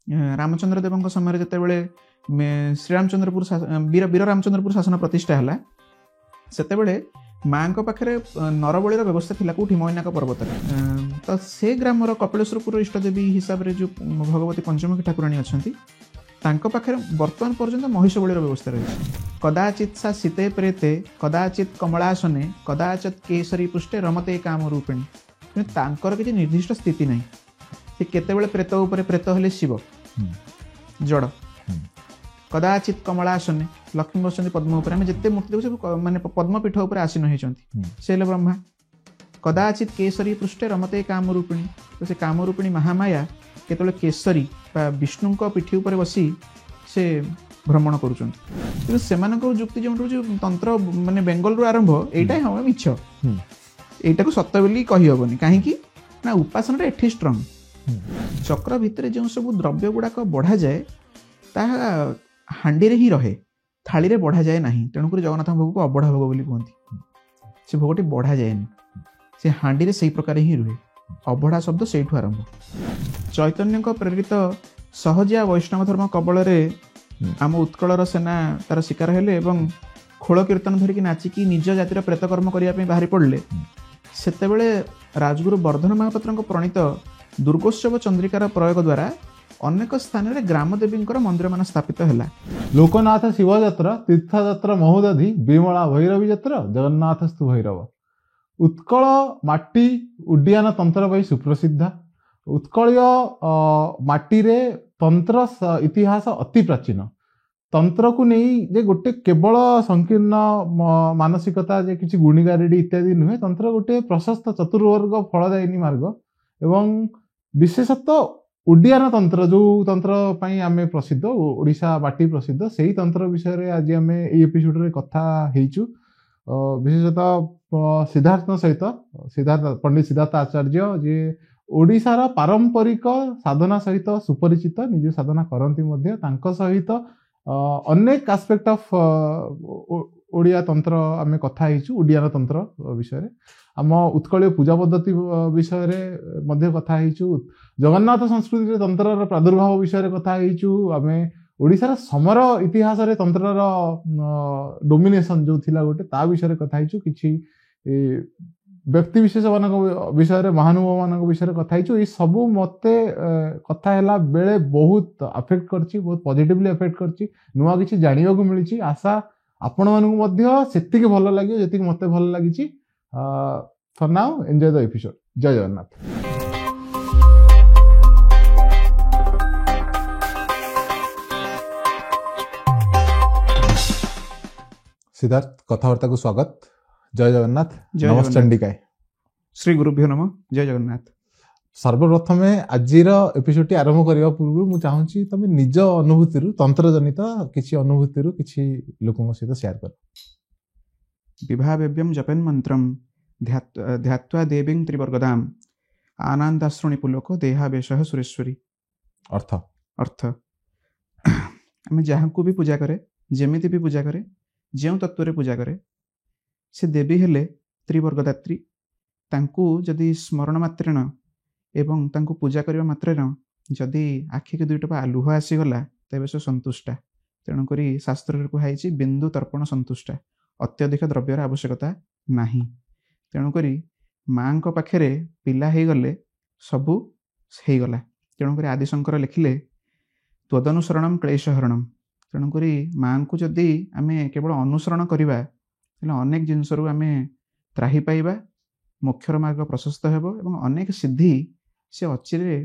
रामचंद्र देव समय जितेबाला श्रीरामचंद्रपुर वीर रामचंद्रपुर शासन प्रतिष्ठा है से माँ पाखे नरबली व्यवस्था थी कौटी मैनाक पर्वत तो से ग्रामर कपिलेश्वरपुर इष्टदेवी हिसाब से जो भगवती पंचमुखी ठाकुराणी अच्छा पाखे बर्तमान पर्यंत महिष बलिर व्यवस्था रही कदाचित सा सीते प्रेते कदाचित कमलासने कदाचित केसरी पृष्ठे रमते काम रूपिणी तांकर किसी निर्दिष्ट स्थिति ना केतेबेले प्रेत उपर प्रेत हेले शिव जड़ कदाचित कमलासने लक्ष्मी बसती पद्म उपर जिते मूर्ति देखो माने पद्मपीठ उपर आसीन होती से ब्रह्मा कदाचित केसरी पृष्ठे रमते काम रूपिणी तो से काम रूपिणी महामाया केतले केसरी विष्णु पिठी उपर बसी से भ्रमण करुँच जुक्ति जो तंत्र माने बेंगल रु आरंभ एटा हम मिछ एटा को सत्य बोली कही हबनी कहीं ना उपासना एठी स्ट्रंग चक्र भितर जो सब द्रव्य गुड़ाक बढ़ा जाए ताहा हांडी रे ही रहे थाली रे बढ़ा जाए नहीं तेणुक जगन्नाथ भोग को अबढ़ा भोग बोली कहती से भोगटी बढ़ा जाए से हांडी रे सही प्रकार ही रुहे अबढ़ा शब्द से आरंभ चैतन्य प्रेरित सहजिया वैष्णव धर्म कबल आम उत्कलर सेना तार शिकार हेले एवं खोल कीर्तन धरिकी नाचिकी निज जातिर प्रेतकर्म करने बाहरी पड़े सेतेबेले राजगुरु वर्धन महापात्र प्रणीत दुर्गोत्सव चंद्रिकार प्रयोग द्वारा अनेक स्थान रे ग्राम देवी मंदिर मान स्थापित है लोकनाथ शिव यात्रा तीर्थयात्रा महोदधि विमला भैरवी यात्रा जगन्नाथस्तु भैरव उत्कल माटी उड्डयन तंत्र पर सुप्रसिद्ध उत्कलीय माटी रे तंत्र इतिहास अति प्राचीन तंत्र को नहीं जे गोटे केवल संकीर्ण मानसिकता जे किसी गुणीगारेडी इत्यादि नुहे तंत्र गोटे प्रशस्त चतुर्वर्ग फलदायिनी मार्ग एवं विशेषतः उड्डयन तंत्र जो तंत्र पाई आमे प्रसिद्ध ओडिशा माटी प्रसिद्ध से ही तंत्र विषय रे आज आमे ए एपिसोड रे कथा हेचु विशेषतः सिद्धार्थ सहित पंडित सिद्धार्थ आचार्य जे ओडिशार पारंपरिक साधना सहित सुपरिचित निजे साधना करती मध्य तांको सहित अनेक आस्पेक्ट ऑफ ओडिया तंत्र आमे कथा हेचु उड्डयन तंत्र विषय रे आम उत्कलीय पूजा पद्धति विषय रे मध्य कथा हेचु जगन्नाथ संस्कृति रे तंत्र प्रादुर्भाव विषय रे कथा हेचु आमे ओडिशार समर इतिहास रे तंत्र डोमिनेशन जो थिला गोटे ता विषय रे कथा हेचु किछि व्यक्ति विशेष मान विषय रे महानुभाव मान विषय रे कथा हेचु ई सब मते कथा हैला बेले बहुत अफेक्ट करछि बहुत पॉजिटिवली अफेक्ट करछि नुवा किछि जानिबा को मिलिछि आशा आपण मानकु मध्य सेतिके भलो लागि जेतिके मते भलो लागिछि for now enjoy the episode जय जगन्नाथ सिद्धार्थ कथावार्ता को स्वागत जय जगन्नाथ नमस्ते चंडिकाय श्री गुरुभ्यो नमः जय जगन्नाथ सर्वप्रथम आजिर एपिसोड टी आरंभ करने पूर्व मुझे चाहूँगी तुम निज अनुभूति तंत्र जनित किसी अनुभूति किसी लोकों सहित शेयर कर विभाव्यम जपन मंत्रम ध्यात्वा देवीं त्रिवर्गदाम आनंदाश्रुणी पुलोक देहावेश सुरेश्वरी अर्थ आम जहाँ को भी पूजा करे जमीती भी पूजा करे जो तत्व पूजा करे से देवी हेले त्रिवर्गदात्री तांकु जदि स्मरण मात्रेण एवं तांकु पूजा करने मात्रेण जदि आखि के दुईटपा आलुह आसीगला तेबे से संतुष्टा तेणुक शास्त्र कहुई बिंदु तर्पण संतुष्टा अत्यधिक द्रव्यर आवश्यकता नाही तेणुक माँ पाखे पिला हो गले सबू होगला तेणुक आदिशंकर लिखिले त्वदनुसरणम क्लेशहरणम तेणुक माँ को जदि आम केवल अनुसरण करवा अनेक जिनस आम त्राही पाइबा मोक्षर मार्ग प्रशस्त हेब एवं अनेक सिद्धि से अचिरे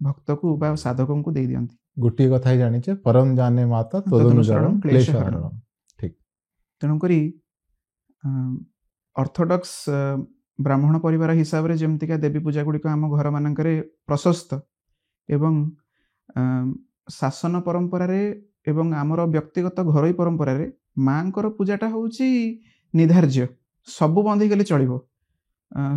भक्त को बा साधक को दे दियंती गोटे कथा जानिचे परम जाने माता तदनुसरणम क्लेशहरणम ठीक तेणुक ऑर्थोडॉक्स ब्राह्मण परिवार हिसाब से जमतिका देवी पूजा गुड़िक आम घर मानक प्रशस्त एवं शासन परंपरा एवं आमर व्यक्तिगत घरोई परंपरा माँ पूजाटा हूँ निर्धार्य सबू बंद गले चलो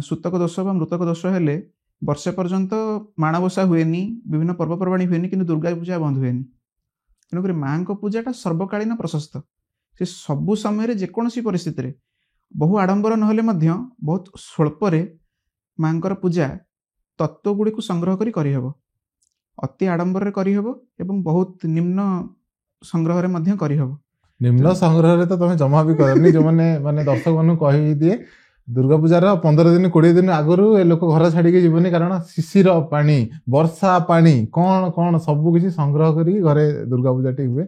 सूतक दोष व मृतक दोष हेले वर्षे पर्यंत माणबसा हुए विभिन्न पर्वपर्वाणी हुए कि दुर्गा पूजा बंद हुए तेणुक माँ पूजाटा सर्वकालीन प्रशस्त से सबु समय जेकोसी परिस्थिति बहु आडंबर नहेले बहुत स्वल्परे माँ पूजा तत्व गुड़ी को संग्रह करी करहब ଅତି ଆଡମ୍ବରରେ କରିହେବ ଏବଂ ବହୁତ ନିମ୍ନ ସଂଗ୍ରହରେ ମଧ୍ୟ କରିହେବ। ନିମ୍ନ ସଂଗ୍ରହରେ ତ ତମେ ଜମା ବି କରନି। ଯୋଉମାନେ ମାନେ ଦର୍ଶକ ମାନଙ୍କୁ କହିଦିଏ ଦୁର୍ଗା ପୂଜାର 15 ଦିନ 20 ଦିନ ଆଗରୁ ଏ ଲୋକ ଘର ଛାଡିକି ଯିବନି, କାରଣ ଶିଶିର ପାଣି, ବର୍ଷା ପାଣି, କଣ କଣ ସବୁ କିଛି ସଂଗ୍ରହ କରିକି ଘରେ ଦୁର୍ଗା ପୂଜାଟି ହୁଏ,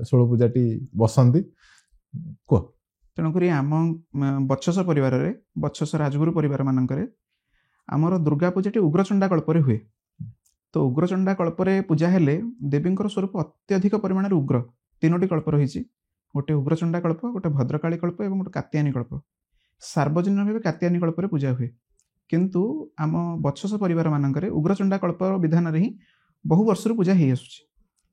ଷୋଳ ପୂଜାଟି ବସନ୍ତି। କୁହ। ତେଣୁକରି ଆମ ବଚ୍ଛସ ପରିବାରରେ, ବଚ୍ଛସ ରାଜଗୁରୁ ପରିବାର ମାନଙ୍କରେ ଆମର ଦୁର୍ଗା ପୂଜାଟି ଉଗ୍ରଚଣ୍ଡା କଳ୍ପରେ ହୁଏ। ତ ଉଗ୍ରଚଣ୍ଡା କଳ୍ପରେ ପୂଜା ହେଲେ ଦେବୀଙ୍କର ସ୍ୱରୂପ ଅତ୍ୟଧିକ ପରିମାଣରେ ଉଗ୍ର। 3ଟି କଳ୍ପ ରହିଛି, ଗୋଟେ ଉଗ୍ରଚଣ୍ଡା କଳ୍ପ, ଗୋଟେ ଭଦ୍ରକାଳୀ କଳ୍ପ ଏବଂ ଗୋଟେ କାତ୍ୟାୟନୀ କଳ୍ପ। ସାର୍ବଜନୀନ ଭାବେ କାତ୍ୟାୟନୀ କଳ୍ପରେ ପୂଜା ହୁଏ, କିନ୍ତୁ ଆମ ବଚ୍ଛସ ପରିବାର ମାନଙ୍କରେ ଉଗ୍ରଚଣ୍ଡା କଳ୍ପ ବିଧାନରେ ହିଁ ବହୁ ବର୍ଷରୁ ପୂଜା ହେଇ ଆସୁଛି।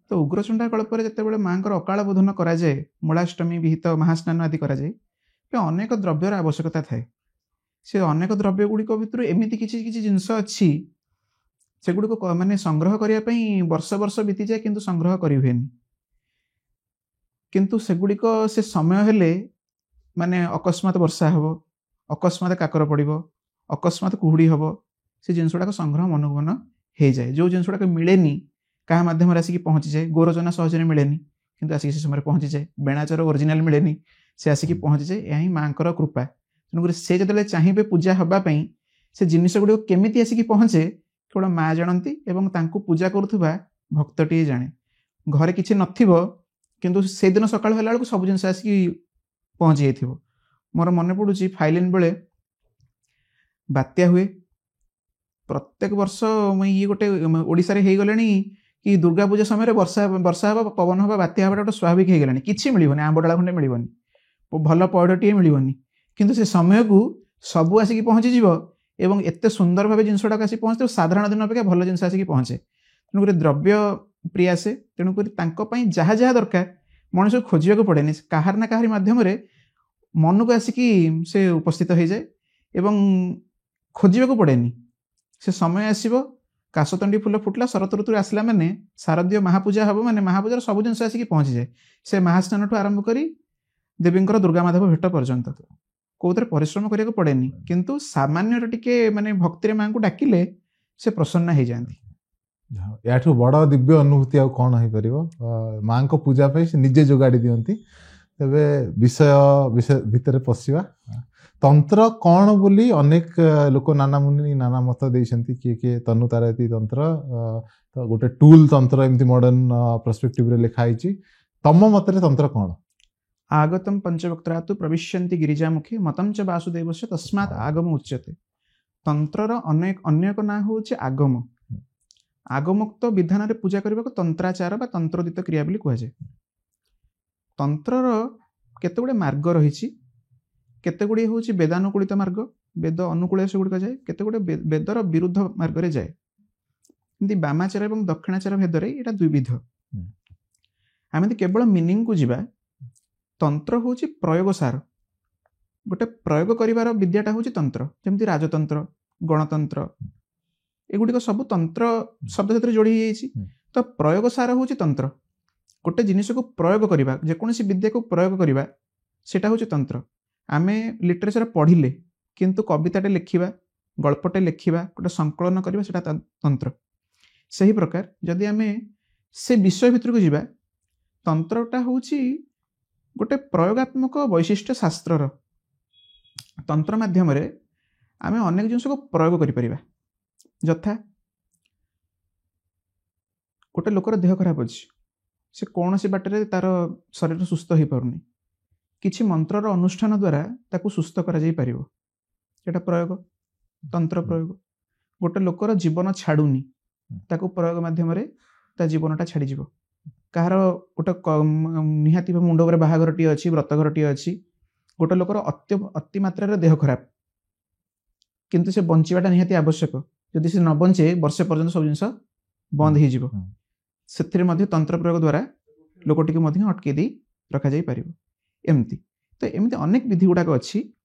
ତ ଉଗ୍ରଚଣ୍ଡା କଳ୍ପରେ ଯେତେବେଳେ ମାଙ୍କର ଅକାଳ ବୋଧନ କରାଯାଏ, ମୂଳାଷ୍ଟମୀ ବିହିତ ମହାସ୍ନାନ ଆଦି କରାଯାଏ, ଅନେକ ଦ୍ରବ୍ୟର ଆବଶ୍ୟକତା ଥାଏ। ସେ ଅନେକ ଦ୍ରବ୍ୟ ଗୁଡ଼ିକ ଭିତରୁ ଏମିତି କିଛି କିଛି ଜିନିଷ ଅଛି ସେଗୁଡ଼ିକ ମାନେ ସଂଗ୍ରହ କରିବା ପାଇଁ ବର୍ଷ ବର୍ଷ ବିତିଯାଏ, କିନ୍ତୁ ସଂଗ୍ରହ କରି ହୁଏନି। କିନ୍ତୁ ସେଗୁଡ଼ିକ ସେ ସମୟ ହେଲେ ମାନେ ଅକସ୍ମାତ ବର୍ଷା ହେବ, ଅକସ୍ମାତ କାକର ପଡ଼ିବ, ଅକସ୍ମାତ କୁହୁଡ଼ି ହେବ, ସେ ଜିନିଷ ଗୁଡ଼ାକ ସଂଗ୍ରହ ମନକୁ ମନ ହେଇଯାଏ। ଯେଉଁ ଜିନିଷ ଗୁଡ଼ାକ ମିଳେନି କାହା ମାଧ୍ୟମରେ ଆସିକି ପହଞ୍ଚିଯାଏ। ଗୋରଜନା ସହଜରେ ମିଳେନି, କିନ୍ତୁ ଆସିକି ସେ ସମୟରେ ପହଞ୍ଚିଯାଏ। ବେଣାଚର ଓରିଜିନାଲ ମିଳେନି, ସେ ଆସିକି ପହଞ୍ଚିଯାଏ। ଏହା ହିଁ ମାଙ୍କର କୃପା। ତେଣୁକରି ସେ ଯେତେବେଳେ ଚାହିଁବେ ପୂଜା ହେବା ପାଇଁ, ସେ ଜିନିଷ ଗୁଡ଼ିକ କେମିତି ଆସିକି ପହଞ୍ଚେ କେବଳ ମା ଜାଣନ୍ତି ଏବଂ ତାଙ୍କୁ ପୂଜା କରୁଥିବା ଭକ୍ତଟିଏ ଜାଣେ। ଘରେ କିଛି ନଥିବ, କିନ୍ତୁ ସେଦିନ ସକାଳୁ ହେଲା ବେଳକୁ ସବୁ ଜିନିଷ ଆସିକି ପହଞ୍ଚି ଯାଇଥିବ। ମୋର ମନେ ପଡ଼ୁଛି ଫାଇଲିନ୍ ବେଳେ ବାତ୍ୟା ହୁଏ ପ୍ରତ୍ୟେକ ବର୍ଷ। ଇଏ ଗୋଟେ ଓଡ଼ିଶାରେ ହେଇଗଲାଣି କି ଦୁର୍ଗା ପୂଜା ସମୟରେ ବର୍ଷା ହେବ, ପବନ ହେବ, ବାତ୍ୟା ହେବାଟା ଗୋଟେ ସ୍ୱାଭାବିକ ହେଇଗଲାଣି। କିଛି ମିଳିବନି, ଆମ୍ବ ଡାଳ ଖଣ୍ଡେ ମିଳିବନି, ଭଲ ପଇଡ଼ଟିଏ ମିଳିବନି, କିନ୍ତୁ ସେ ସମୟକୁ ସବୁ ଆସିକି ପହଞ୍ଚିଯିବ ଏବଂ ଏତେ ସୁନ୍ଦର ଭାବେ ଜିନିଷ ଗୁଡ଼ାକ ଆସିକି ପହଞ୍ଚିଥିବ। ସାଧାରଣ ଦିନ ଅପେକ୍ଷା ଭଲ ଜିନିଷ ଆସିକି ପହଞ୍ଚେ। ତେଣୁକରି ଦ୍ରବ୍ୟ ପ୍ରିୟା ସେ, ତେଣୁକରି ତାଙ୍କ ପାଇଁ ଯାହା ଯାହା ଦରକାର ମଣିଷକୁ ଖୋଜିବାକୁ ପଡ଼େନି, କାହାର ନା କାହାରି ମାଧ୍ୟମରେ ମନକୁ ଆସିକି ସେ ଉପସ୍ଥିତ ହେଇଯାଏ ଏବଂ ଖୋଜିବାକୁ ପଡ଼େନି। ସେ ସମୟ ଆସିବ, କାଶତଣ୍ଡି ଫୁଲ ଫୁଟିଲା, ଶରତ ଋତୁରେ ଆସିଲା ମାନେ ଶାରଦୀୟ ମହାପୂଜା ହେବ, ମାନେ ମହାପୂଜାର ସବୁ ଜିନିଷ ଆସିକି ପହଞ୍ଚିଯାଏ। ସେ ମହାସ୍ନାନଠୁ ଆରମ୍ଭ କରି ଦେବୀଙ୍କର ଦୁର୍ଗା ମାଧବ ଭେଟ ପର୍ଯ୍ୟନ୍ତ କୋଉଥିରେ ପରିଶ୍ରମ କରିବାକୁ ପଡ଼େନି, କିନ୍ତୁ ସାମାନ୍ୟରେ ଟିକେ ମାନେ ଭକ୍ତିରେ ମାଙ୍କୁ ଡାକିଲେ ସେ ପ୍ରସନ୍ନ ହେଇଯାଆନ୍ତି। ଏହାଠୁ ବଡ଼ ଦିବ୍ୟ ଅନୁଭୂତି ଆଉ କ'ଣ ହେଇପାରିବ? ମାଙ୍କ ପୂଜା ପାଇଁ ସେ ନିଜେ ଯୋଗାଡ଼ି ଦିଅନ୍ତି। ତେବେ ବିଷୟ ଭିତରେ ପଶିବା। ତନ୍ତ୍ର କ'ଣ ବୋଲି ଅନେକ ଲୋକ ନାନା ମୁନି ନାନା ମତ ଦେଇଛନ୍ତି। କିଏ ତନୁତାରାତି ତନ୍ତ୍ର, ତ ଗୋଟେ ଟୁଲ ତନ୍ତ୍ର, ଏମିତି ମଡର୍ନ ପର୍ସପେକ୍ଟିଭରେ ଲେଖା ହେଇଛି। ତମ ମତରେ ତନ୍ତ୍ର କ'ଣ? ଆଗତମ୍ ପଞ୍ଚବକ୍ତ୍ରାତୁ ପ୍ରବିଶ୍ୟନ୍ତି ଗିରିଜାମୁଖୀ ମତଂ ଚ ବାସୁଦେବସ୍ୟ ତସ୍ମାତ୍ ଆଗମ ଉଚ୍ୟତେ। ତନ୍ତ୍ରର ଅନ୍ୟ ଏକ ନାଁ ହେଉଛି ଆଗମ। ଆଗମୋକ୍ତ ବିଧାନରେ ପୂଜା କରିବାକୁ ତନ୍ତ୍ରାଚାର ବା ତନ୍ତ୍ରୋଦିତ କ୍ରିୟା ବୋଲି କୁହାଯାଏ। ତନ୍ତ୍ରର କେତେଗୁଡ଼ିଏ ମାର୍ଗ ରହିଛି, କେତେଗୁଡ଼ିଏ ହେଉଛି ବେଦାନୁକୂଳିତ ମାର୍ଗ, ବେଦ ଅନୁକୂଳ ସେଗୁଡ଼ିକ ଯାଏ, କେତେଗୁଡ଼ିଏ ବେଦର ବିରୁଦ୍ଧ ମାର୍ଗରେ ଯାଏ। ଏମିତି ବାମାଚାର ଏବଂ ଦକ୍ଷିଣାଚାର ଭେଦରେ ଏଇଟା ଦ୍ୱିବିଧ। ଆମେ ଯଦି କେବଳ ମିନିଂକୁ ଯିବା, ତନ୍ତ୍ର ହେଉଛି ପ୍ରୟୋଗସାର। ଗୋଟେ ପ୍ରୟୋଗ କରିବାର ବିଦ୍ୟାଟା ହେଉଛି ତନ୍ତ୍ର। ଯେମିତି ରାଜତନ୍ତ୍ର, ଗଣତନ୍ତ୍ର, ଏଗୁଡ଼ିକ ସବୁ ତନ୍ତ୍ର ଶବ୍ଦ ସେଥିରେ ଯୋଡ଼ି ହେଇଯାଇଛି। ତ ପ୍ରୟୋଗସାର ହେଉଛି ତନ୍ତ୍ର। ଗୋଟେ ଜିନିଷକୁ ପ୍ରୟୋଗ କରିବା, ଯେକୌଣସି ବିଦ୍ୟାକୁ ପ୍ରୟୋଗ କରିବା, ସେଇଟା ହେଉଛି ତନ୍ତ୍ର। ଆମେ ଲିଟରେଚର ପଢ଼ିଲେ କିନ୍ତୁ କବିତାଟେ ଲେଖିବା, ଗଳ୍ପଟେ ଲେଖିବା, ଗୋଟେ ସଂକଳନ କରିବା, ସେଇଟା ତନ୍ତ୍ର। ସେହି ପ୍ରକାର ଯଦି ଆମେ ସେ ବିଷୟ ଭିତରକୁ ଯିବା, ତନ୍ତ୍ରଟା ହେଉଛି ଗୋଟେ ପ୍ରୟୋଗାତ୍ମକ ବୈଶିଷ୍ଟ୍ୟ ଶାସ୍ତ୍ରର। ତନ୍ତ୍ର ମାଧ୍ୟମରେ ଆମେ ଅନେକ ଜିନିଷକୁ ପ୍ରୟୋଗ କରିପାରିବା। ଯଥା ଗୋଟେ ଲୋକର ଦେହ ଖରାପ ଅଛି, ସେ କୌଣସି ବାଟରେ ତାର ଶରୀର ସୁସ୍ଥ ହେଇପାରୁନି, କିଛି ମନ୍ତ୍ରର ଅନୁଷ୍ଠାନ ଦ୍ୱାରା ତାକୁ ସୁସ୍ଥ କରାଯାଇପାରିବ। ଏଇଟା ପ୍ରୟୋଗ, ତନ୍ତ୍ର ପ୍ରୟୋଗ। ଗୋଟେ ଲୋକର ଜୀବନ ଛାଡ଼ୁନି, ତାକୁ ପ୍ରୟୋଗ ମାଧ୍ୟମରେ ତା ଜୀବନଟା ଛାଡ଼ିଯିବ। କାହାର ଗୋଟେ ନିହାତି ମୁଣ୍ଡ ଉପରେ ବାହାଘରଟିଏ ଅଛି, ବ୍ରତଘରଟିଏ ଅଛି, ଗୋଟେ ଲୋକର ଅତି ମାତ୍ରାରେ ଦେହ ଖରାପ, କିନ୍ତୁ ସେ ବଞ୍ଚିବାଟା ନିହାତି ଆବଶ୍ୟକ। ଯଦି ସେ ନ ବଞ୍ଚେ, ବର୍ଷେ ପର୍ଯ୍ୟନ୍ତ ସବୁ ଜିନିଷ ବନ୍ଦ ହେଇଯିବ। ସେଥିରେ ମଧ୍ୟ ତନ୍ତ୍ର ପ୍ରୟୋଗ ଦ୍ୱାରା ଲୋକଟିକୁ ମଧ୍ୟ ଅଟକେଇ ଦେଇ ରଖାଯାଇପାରିବ। ଏମିତି ଅନେକ ବିଧି ଗୁଡ଼ାକ ଅଛି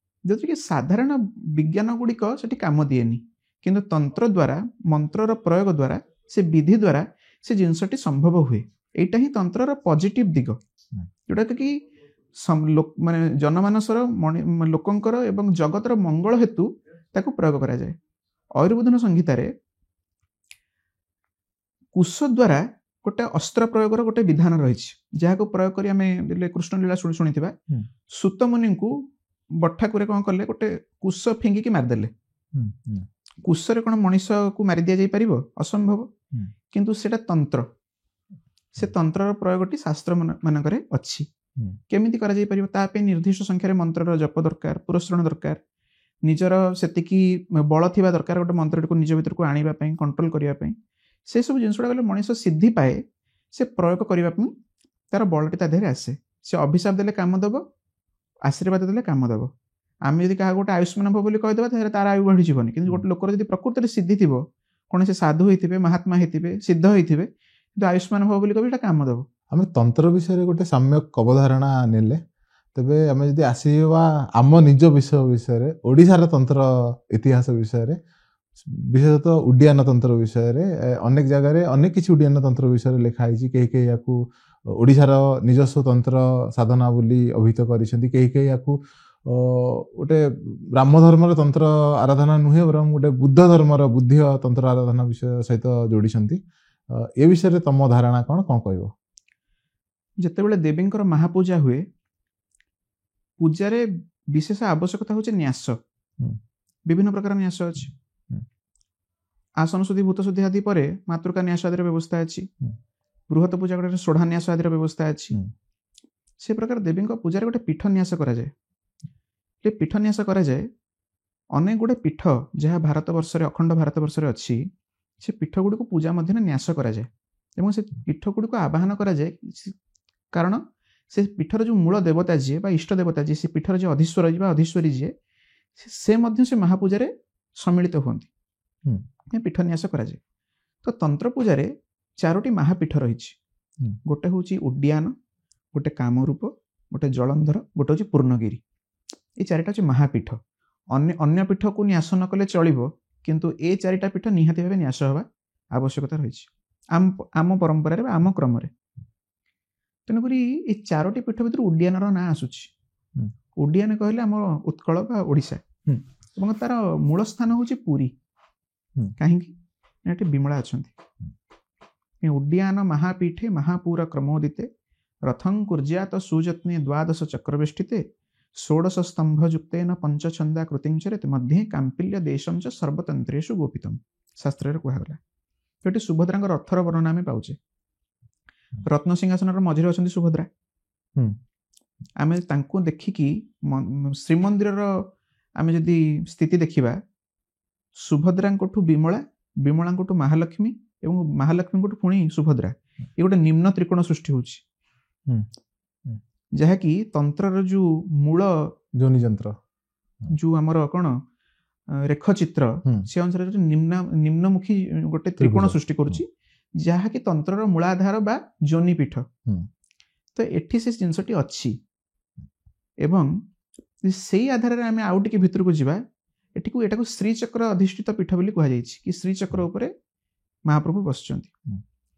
ଯେଉଁଥିରେ ସାଧାରଣ ବିଜ୍ଞାନ ଗୁଡ଼ିକ ସେଠି କାମ ଦିଏନି, କିନ୍ତୁ ତନ୍ତ୍ର ଦ୍ୱାରା, ମନ୍ତ୍ରର ପ୍ରୟୋଗ ଦ୍ୱାରା, ସେ ବିଧି ଦ୍ୱାରା ସେ ଜିନିଷଟି ସମ୍ଭବ ହୁଏ। ଏଇଟା ହିଁ ତନ୍ତ୍ରର ପଜିଟିଭ ଦିଗ, ଯୋଉଟାକି ମାନେ ଜନମାନସର, ଲୋକଙ୍କର ଏବଂ ଜଗତର ମଙ୍ଗଳ ହେତୁ ତାକୁ ପ୍ରୟୋଗ କରାଯାଏ। ଅୟୁର୍ବୁଧନ ସଂହିତାରେ କୁଶ ଦ୍ୱାରା ଗୋଟେ ଅସ୍ତ୍ର ପ୍ରୟୋଗର ଗୋଟେ ବିଧାନ ରହିଛି, ଯାହାକୁ ପ୍ରୟୋଗ କରି ଆମେ କୃଷ୍ଣଲୀଳା ଶୁଣିଥିବା। ସୁତମୁନିଙ୍କୁ ବଠାକୁରେ କ'ଣ କଲେ, ଗୋଟେ କୁଶ ଫିଙ୍ଗିକି ମାରିଦେଲେ। କୁଶରେ କ'ଣ ମଣିଷକୁ ମାରି ଦିଆଯାଇ ପାରିବ? ଅସମ୍ଭବ। କିନ୍ତୁ ସେଇଟା ତନ୍ତ୍ର, ସେ ତନ୍ତ୍ରର ପ୍ରୟୋଗଟି ଶାସ୍ତ୍ର ମାନଙ୍କରେ ଅଛି। କେମିତି କରାଯାଇ ପାରିବ? ତା ପାଇଁ ନିର୍ଦ୍ଦିଷ୍ଟ ସଂଖ୍ୟାରେ ମନ୍ତ୍ରର ଜପ ଦରକାର, ପୁରସ୍କରଣ ଦରକାର, ନିଜର ସେତିକି ବଳ ଥିବା ଦରକାର ଗୋଟେ ମନ୍ତ୍ରଟିକୁ ନିଜ ଭିତରକୁ ଆଣିବା ପାଇଁ, କଣ୍ଟ୍ରୋଲ କରିବା ପାଇଁ। ସେସବୁ ଜିନିଷଟା ଗଲେ ମଣିଷ ସିଦ୍ଧି ପାଏ, ସେ ପ୍ରୟୋଗ କରିବା ପାଇଁ ତାର ବଳଟି ତା ଦେହରେ ଆସେ। ସେ ଅଭିଶାପ ଦେଲେ କାମ ଦେବ, ଆଶୀର୍ବାଦ ଦେଲେ କାମ ଦେବ। ଆମେ ଯଦି କାହାକୁ ଗୋଟେ ଆୟୁଷ୍ମାନ ଭବ ବୋଲି କହିଦେବା ତାହେଲେ ତାର ଆୟୁ ବଢ଼ିଯିବନି। କିନ୍ତୁ ଗୋଟେ ଲୋକର ଯଦି ପ୍ରକୃତରେ ସିଦ୍ଧି ଥିବ, କୌଣସି ସାଧୁ ହେଇଥିବେ, ମହାତ୍ମା ହେଇଥିବେ, ସିଦ୍ଧ ହେଇଥିବେ, କିନ୍ତୁ ଆୟୁଷ୍ମାନ ଭବ ବୋଲି କହିବେ ସେଇଟା କାମ ଦେବ। ଆମେ ତନ୍ତ୍ର ବିଷୟରେ ଗୋଟେ ସମ୍ୟକ ଅବଧାରଣା ନେଲେ, ତେବେ ଆମେ ଯଦି ଆସିବା ଆମ ନିଜ ବିଷୟ ବିଷୟରେ, ଓଡ଼ିଶାର ତନ୍ତ୍ର ଇତିହାସ ବିଷୟରେ, ବିଶେଷତଃ ଉଡ୍ଡୀୟାନ ତନ୍ତ୍ର ବିଷୟରେ, ଅନେକ ଜାଗାରେ ଅନେକ କିଛି ଉଡ୍ଡୀୟାନ ତନ୍ତ୍ର ବିଷୟରେ ଲେଖା ହେଇଛି। କେହି କେହି ୟାକୁ ଓଡ଼ିଶାର ନିଜସ୍ୱ ତନ୍ତ୍ର ସାଧନା ବୋଲି ଅଭିହିତ କରିଛନ୍ତି, କେହି କେହି ୟାକୁ ଗୋଟେ ବ୍ରାହ୍ମ ଧର୍ମର ତନ୍ତ୍ର ଆରାଧନା ନୁହେଁ, ବରଂ ଗୋଟେ ବୁଦ୍ଧ ଧର୍ମର ବୁଦ୍ଧୀୟ ତନ୍ତ୍ର ଆରାଧନା ବିଷୟ ସହିତ ଯୋଡ଼ିଛନ୍ତି। ଏ ବିଷୟରେ ତମ ଧାରଣା କ'ଣ କହିବ? ଯେତେବେଳେ ଦେବୀଙ୍କର ମହାପୂଜା ହୁଏ, ପୂଜାରେ ବିଶେଷ ଆବଶ୍ୟକତା ହେଉଛି ନ୍ୟାସ। ବିଭିନ୍ନ ପ୍ରକାର ନ୍ୟାସ ଅଛି। ଆସନ ଶୁଦ୍ଧି, ଭୂତ ଶୁଦ୍ଧି ଆଦି ପରେ ମାତୃକା ନ୍ୟାସ ଆଦିର ବ୍ୟବସ୍ଥା ଅଛି। ବୃହତ ପୂଜା ଗୋଟେ ଷୋଢ଼ା ନ୍ୟାସ ଆଦିର ବ୍ୟବସ୍ଥା ଅଛି। ସେ ପ୍ରକାର ଦେବୀଙ୍କ ପୂଜାରେ ଗୋଟେ ପୀଠ ନ୍ୟାସ କରାଯାଏ। ପୀଠ ନ୍ୟାସ କରାଯାଏ, ଅନେକ ଗୁଡ଼ିଏ ପୀଠ ଯାହା ଭାରତବର୍ଷରେ, ଅଖଣ୍ଡ ଭାରତବର୍ଷରେ ଅଛି, ସେ ପୀଠ ଗୁଡ଼ିକୁ ପୂଜା ମଧ୍ୟରେ ନ୍ୟାସ କରାଯାଏ ଏବଂ ସେ ପୀଠ ଗୁଡ଼ିକୁ ଆବାହନ କରାଯାଏ। କାରଣ ସେ ପୀଠର ଯେଉଁ ମୂଳ ଦେବତା ଯିଏ ବା ଇଷ୍ଟ ଦେବତା ଯିଏ, ସେ ପୀଠର ଯିଏ ଅଧୀଶ୍ୱର ବା ଅଧୀଶ୍ୱରୀ ଯିଏ, ସେ ମଧ୍ୟ ସେ ମହାପୂଜାରେ ସମ୍ମିଳିତ ହୁଅନ୍ତି। ପୀଠ ନ୍ୟାସ କରାଯାଏ। ତ ତନ୍ତ୍ର ପୂଜାରେ 4ଟି ମହାପୀଠ ରହିଛି। ଗୋଟେ ହେଉଛି ଉଡ୍ଡୀୟାନ, ଗୋଟେ କାମରୂପ, ଗୋଟେ ଜଳନ୍ଧର, ଗୋଟେ ହେଉଛି ପୂର୍ଣ୍ଣଗିରି। এই 4ଟା ହେଉଛି ମହାପୀଠ। ଅନ୍ୟ ପୀଠକୁ ନ୍ୟାସ ନ କଲେ ଚଳିବ, କିନ୍ତୁ ଏ 4ଟା ପୀଠ ନିହାତି ଭାବେ ନ୍ୟାସ ହେବା ଆବଶ୍ୟକତା ରହିଛି ଆମ ପରମ୍ପରାରେ ବା ଆମ କ୍ରମରେ। ତେଣୁକରି এই 4ଟି ପୀଠ ଭିତରୁ ଉଡ୍ଡୀୟାନର ନାଁ ଆସୁଛି। ଉଡ୍ଡୀୟାନ କହିଲେ ଆମର ଉତ୍କଳ ବା ଓଡ଼ିଶା, ଏବଂ ତାର ମୂଳ ସ୍ଥାନ ହେଉଛି ପୁରୀ। କାହିଁକି? ଏଠି ବିମଳା ଅଛନ୍ତି। ଉଡ୍ଡୀୟାନ ମହାପୀଠେ ମହାପୁର କ୍ରମୋଦିତେ ରଥଂ କୁର୍ଜ୍ୟାତ ସୁଯତ୍ନେ ଦ୍ୱାଦଶ ଚକ୍ରବେଷ୍ଟିତେ ଷୋଡ଼ଶ ସ୍ତମ୍ଭ ଯୁକ୍ତେନ ପଞ୍ଚଛନ୍ଦା କୃତିଞ୍ଚରିତ ମଧ୍ୟ କାମ୍ପିଲ୍ୟ ଦେଶଞ୍ଚ ସର୍ବତନ୍ତ୍ରେଷୁ ଗୋପିତମ୍। ଶାସ୍ତ୍ରରେ କୁହାଗଲା। ଏଠି ସୁଭଦ୍ରାଙ୍କ ରଥର ବର୍ଣ୍ଣନା ଆମେ ପାଉଛେ। ରତ୍ନସିଂହାସନର ମଝିରେ ଅଛନ୍ତି ସୁଭଦ୍ରା। ଆମେ ତାଙ୍କୁ ଦେଖିକି ଶ୍ରୀମନ୍ଦିରର ଆମେ ଯଦି ସ୍ଥିତି ଦେଖିବା, ସୁଭଦ୍ରାଙ୍କଠୁ ବିମଳା, ବିମଳାଙ୍କଠୁ ମହାଲକ୍ଷ୍ମୀ ଏବଂ ମହାଲକ୍ଷ୍ମୀଙ୍କଠୁ ପୁଣି ସୁଭଦ୍ରା, ଏ ଗୋଟେ ନିମ୍ନ ତ୍ରିକୋଣ ସୃଷ୍ଟି ହେଉଛି, ଯାହାକି ତନ୍ତ୍ରର ଯେଉଁ ମୂଳ ଯୋନିଯନ୍ତ୍ର, ଯେଉଁ ଆମର କ'ଣ ରେଖଚିତ୍ର, ସେ ଅନୁସାରେ ନିମ୍ନମୁଖୀ ଗୋଟେ ତ୍ରିକୋଣ ସୃଷ୍ଟି କରୁଛି, ଯାହାକି ତନ୍ତ୍ରର ମୂଳାଧାର ବା ଯୋନିପୀଠ। ତ ଏଠି ସେ ଜିନିଷଟି ଅଛି। ଏବଂ ସେଇ ଆଧାରରେ ଆମେ ଆଉ ଟିକେ ଭିତରକୁ ଯିବା, ଏଟାକୁ ଶ୍ରୀଚକ୍ର ଅଧିଷ୍ଠିତ ପୀଠ ବୋଲି କୁହାଯାଇଛି, କି ଶ୍ରୀଚକ୍ର ଉପରେ ମହାପ୍ରଭୁ ବସିଛନ୍ତି।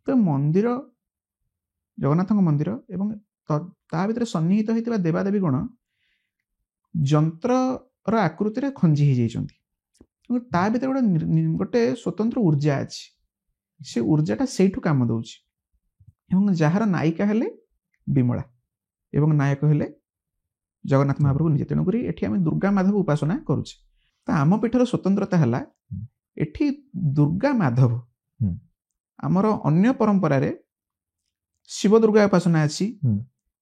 ତ ମନ୍ଦିର, ଜଗନ୍ନାଥଙ୍କ ମନ୍ଦିର ଏବଂ ତା ଭିତରେ ସନ୍ନିହିତ ହୋଇଥିବା ଦେବାଦେବୀ ଗଣ ଯନ୍ତ୍ରର ଆକୃତିରେ ଖଞ୍ଜି ହେଇଯାଇଛନ୍ତି। ତା ଭିତରେ ଗୋଟେ ସ୍ୱତନ୍ତ୍ର ଉର୍ଜା ଅଛି। ସେ ଉର୍ଜାଟା ସେଇଠୁ କାମ ଦେଉଛି। ଏବଂ ଯାହାର ନାୟିକା ହେଲେ ବିମଳା ଏବଂ ନାୟକ ହେଲେ ଜଗନ୍ନାଥ ମହାପ୍ରଭୁ ନିଜେ। ତେଣୁକରି ଏଠି ଆମେ ଦୁର୍ଗା ମାଧବ ଉପାସନା କରୁଛେ। ତ ଆମ ପୀଠର ସ୍ୱତନ୍ତ୍ରତା ହେଲା, ଏଠି ଦୁର୍ଗା ମାଧବ। ଆମର ଅନ୍ୟ ପରମ୍ପରାରେ ଶିବ ଦୁର୍ଗା ଉପାସନା ଅଛି,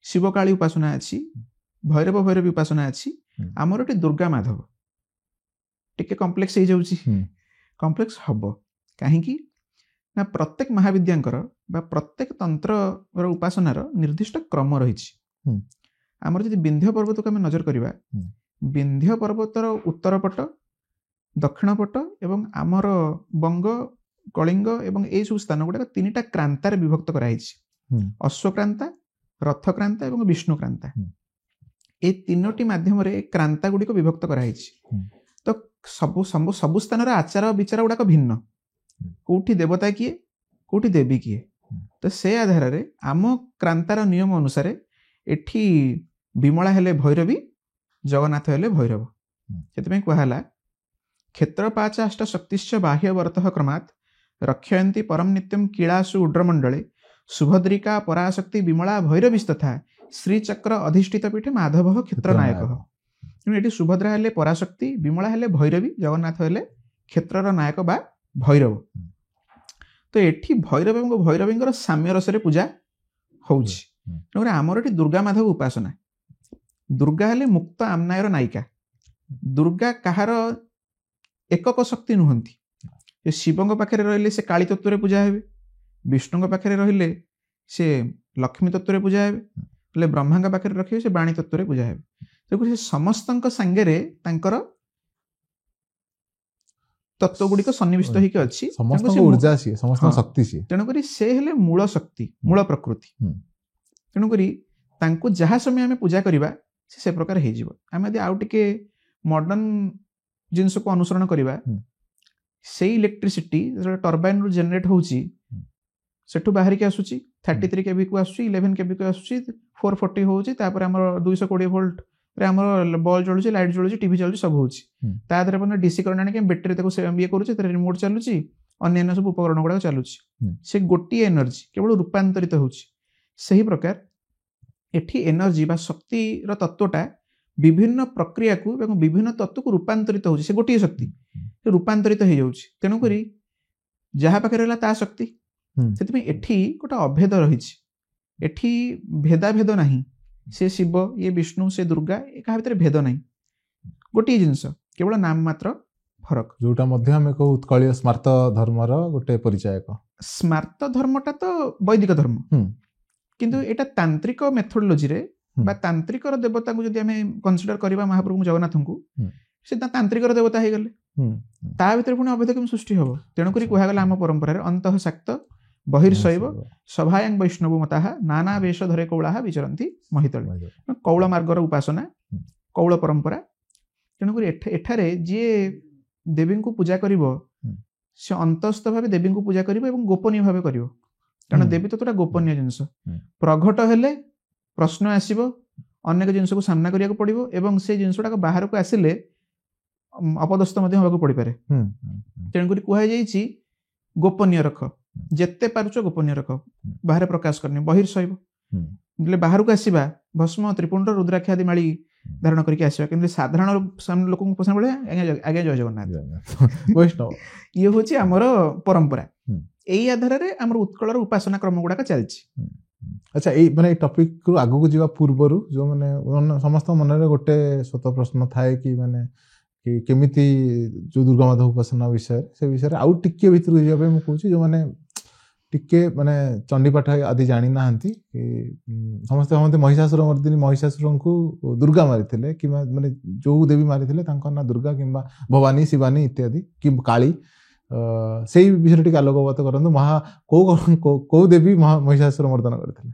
ଶିବକାଳୀ ଉପାସନା ଅଛି, ଭୈରବ ଭୈରବୀ ଉପାସନା ଅଛି। ଆମର ଏଠି ଦୁର୍ଗା ମାଧବ। ଟିକେ କମ୍ପ୍ଲେକ୍ସ ହେଇଯାଉଛି। କମ୍ପ୍ଲେକ୍ସ ହବ କାହିଁକି ନା ପ୍ରତ୍ୟେକ ମହାବିଦ୍ୟାଙ୍କର ବା ପ୍ରତ୍ୟେକ ତନ୍ତ୍ରର ଉପାସନାର ନିର୍ଦ୍ଦିଷ୍ଟ କ୍ରମ ରହିଛି। ଆମର ଯଦି ବିନ୍ଧ୍ୟ ପର୍ବତକୁ ଆମେ ନଜର କରିବା, ବିନ୍ଧ୍ୟ ପର୍ବତର ଉତ୍ତର ପଟ, ଦକ୍ଷିଣ ପଟ ଏବଂ ଆମର ବଙ୍ଗ, କଳିଙ୍ଗ ଏବଂ ଏଇସବୁ ସ୍ଥାନ ଗୁଡ଼ାକ 3ଟା କ୍ରାନ୍ତାରେ ବିଭକ୍ତ କରାଯାଇଛି। ଅଶ୍ୱକ୍ରାନ୍ତା, ରଥକ୍ରାନ୍ତା ଏବଂ ବିଷ୍ଣୁକ୍ରାନ୍ତା। এই 3ଟି ମାଧ୍ୟମରେ କ୍ରାନ୍ତା ଗୁଡ଼ିକ ବିଭକ୍ତ କରାଯାଇଛି। ତ ସବୁ ସ୍ଥାନର ଆଚାର ବିଚାର ଗୁଡ଼ାକ ଭିନ୍ନ। କୋଉଠି ଦେବତା କିଏ, କୋଉଠି ଦେବୀ କିଏ। ତ ସେ ଆଧାରରେ ଆମ କ୍ରାନ୍ତାର ନିୟମ ଅନୁସାରେ ଏଠି ବିମଳା ହେଲେ ଭୈରବୀ, ଜଗନ୍ନାଥ ହେଲେ ଭୈରବ। ସେଥିପାଇଁ କୁହାହେଲା କ୍ଷେତ୍ରପାଚ ଅଷ୍ଟ ଶକ୍ତିଶ୍ଚ ବାହ୍ୟବର୍ତ୍ତଃ କ୍ରମାତ୍ रक्षयन्ति परम नित्यम कीलासु उड्रमंडले सुभद्रिका पराशक्ति विमला भैरवीस्तथा श्रीचक्र अधिष्ठित पीठे माधव क्षेत्रनायक। तेणु ये सुभद्रा हेले पराशक्ति, विमला हेले भैरवी, जगन्नाथ हेले क्षेत्रर नायक बा भैरव। तो एठी भैरव एवं भैरवींकर साम्य रसरे पूजा होउछि। तेणु आमर एठी दुर्गा माधव उपासना। दुर्गा हेले मुक्त आमनायर नायिका। दुर्गा कहार एकक शक्ति नुहंती। जे शिवंग पाखे रहिले से काली तत्व पूजा हेबे, विष्णुंग पाखे रहिले से लक्ष्मी तत्व पूजा हेबे, बोले ब्रह्मांग पाखे रखिबे से बाणी तत्व पूजा हेबे। तेणु से समस्तंक संगेरे तांकर तत्व गुड़िक सन्निविष्ट होइके अछि, समस्त ऊर्जा छी, समस्त शक्ति छी। तेणु करी से हेले मूल शक्ति, मूल प्रकृति। तेणु करी तांको जहा समय आमे पूजा करिबा से प्रकार हे जिवो। आमे यदि आउ टिके मॉडर्न जिनस को अनुसरण करिबा, से इलेक्ट्रिसिटी जो टर्बाइन रु जनरेट होउची सेठु बाहर के आसुची 33 केवी को आसुची, 11 केवी को आसुची, 440 होउची, तापर हमर 220 वोल्ट रे हमर बॉल जळुची, लाइट जळुची, टीवी चलुची, सब होउची। ता धरे अपन डीसी करंट आने के बैटरी तको से ये करूची, त रिमोट चलुची, अन्य सब उपकरण गुडा चलुची। से गोटी एनर्जी केवल रूपांतरित होउची। सही प्रकार एठी एनर्जी बा शक्ति र तत्वटा विभिन्न प्रक्रिया को एवं विभिन्न तत्व को रूपांतरित होउची। से गोटी शक्ति रूपांतरित हो जाउची। तेणु करी जहा पाखे रहला ता शक्ति, सेति में एठी गोटा अभेद रहिछि। एठी भेदा भेद नाही। से शिव, ये विष्णु, से दुर्गा, एका भितर भेद नाही। गोटी जिंस केवल नाम मात्र फरक। जोटा मध्य हमें को उत्कलीय स्मार्त धर्मर गोटे परिचायक। स्मार्त धर्मटा तो वैदिक धर्म, किंतु एटा तांत्रिक मेथोडोलॉजी रे बा तांत्रिक देवता को जदि हमें कंसीडर करबा महाप्रभु जगन्नाथ को, से तांत्रिक देवता हे गले। ता भितर पुणी अभेद केम सृष्टि हबो। तेणु करी कुहा गला हम परंपरा रे अंतः शाक्त बहिर्शैव सभायां वैष्णव मताः नाना वेश धरे कौलाः विचरन्ति महितले। कौल मार्गर उपासना, कौल परंपरा। तेणु करी एठारे जे देवी को पूजा करिवो से अंतस्थ भावे देवी को पूजा करिवो एवं गोपनीय भावे करिवो। कारण देवी तत्वटा गोपनीय जिंस। प्रघट हेले प्रश्न आसीबो, अनेक जिंस को सामना करिया को पड़िबो एवं से जिंसटा को बाहर को आसिले अपदस्थ मध्य होबाक पड़ी पारे। तेणु करी कुहा जाईछि गोपनीय रख, जेते पारुच गोपनीय रख, बाहर प्रकाश करनी। बहिर्शैव बोले बाहर को आसीबा भस्म त्रिपुंड रुद्राक्ष आदि माली धारण करके आसीबा, किंतु साधारण लोक को पसंद बोले आगे जय जगन्नाथ वैष्णव। ये होछि हमर परंपरा। एई आधार रे हमर उत्कलर उपासना क्रम गुडा का चलछि। अच्छा, ये माने टॉपिक को आगु को जीवा पूर्वरु जो माने समस्त मन रे गोटे स्वत प्रश्न थाए कि माने कि केमिति जो दुर्गा माधव उपासना विषय से विषय आउ टिके भीतर जीवा मैं कहूँ जो माने टिके माने चंडीपाठ आदि जानी नाहंती कि समस्त हमते महिषासुर मर्दिनी महिषासुर को दुर्गा मारिथिले कि माने जो देवी मारिथिले तांको ना दुर्गा किंबा भवानी, शिवानी इत्यादि कि काली, सेही विषय टिके आलोकपात करंतु। महा को देवी महिषासुर मर्दन करथिले?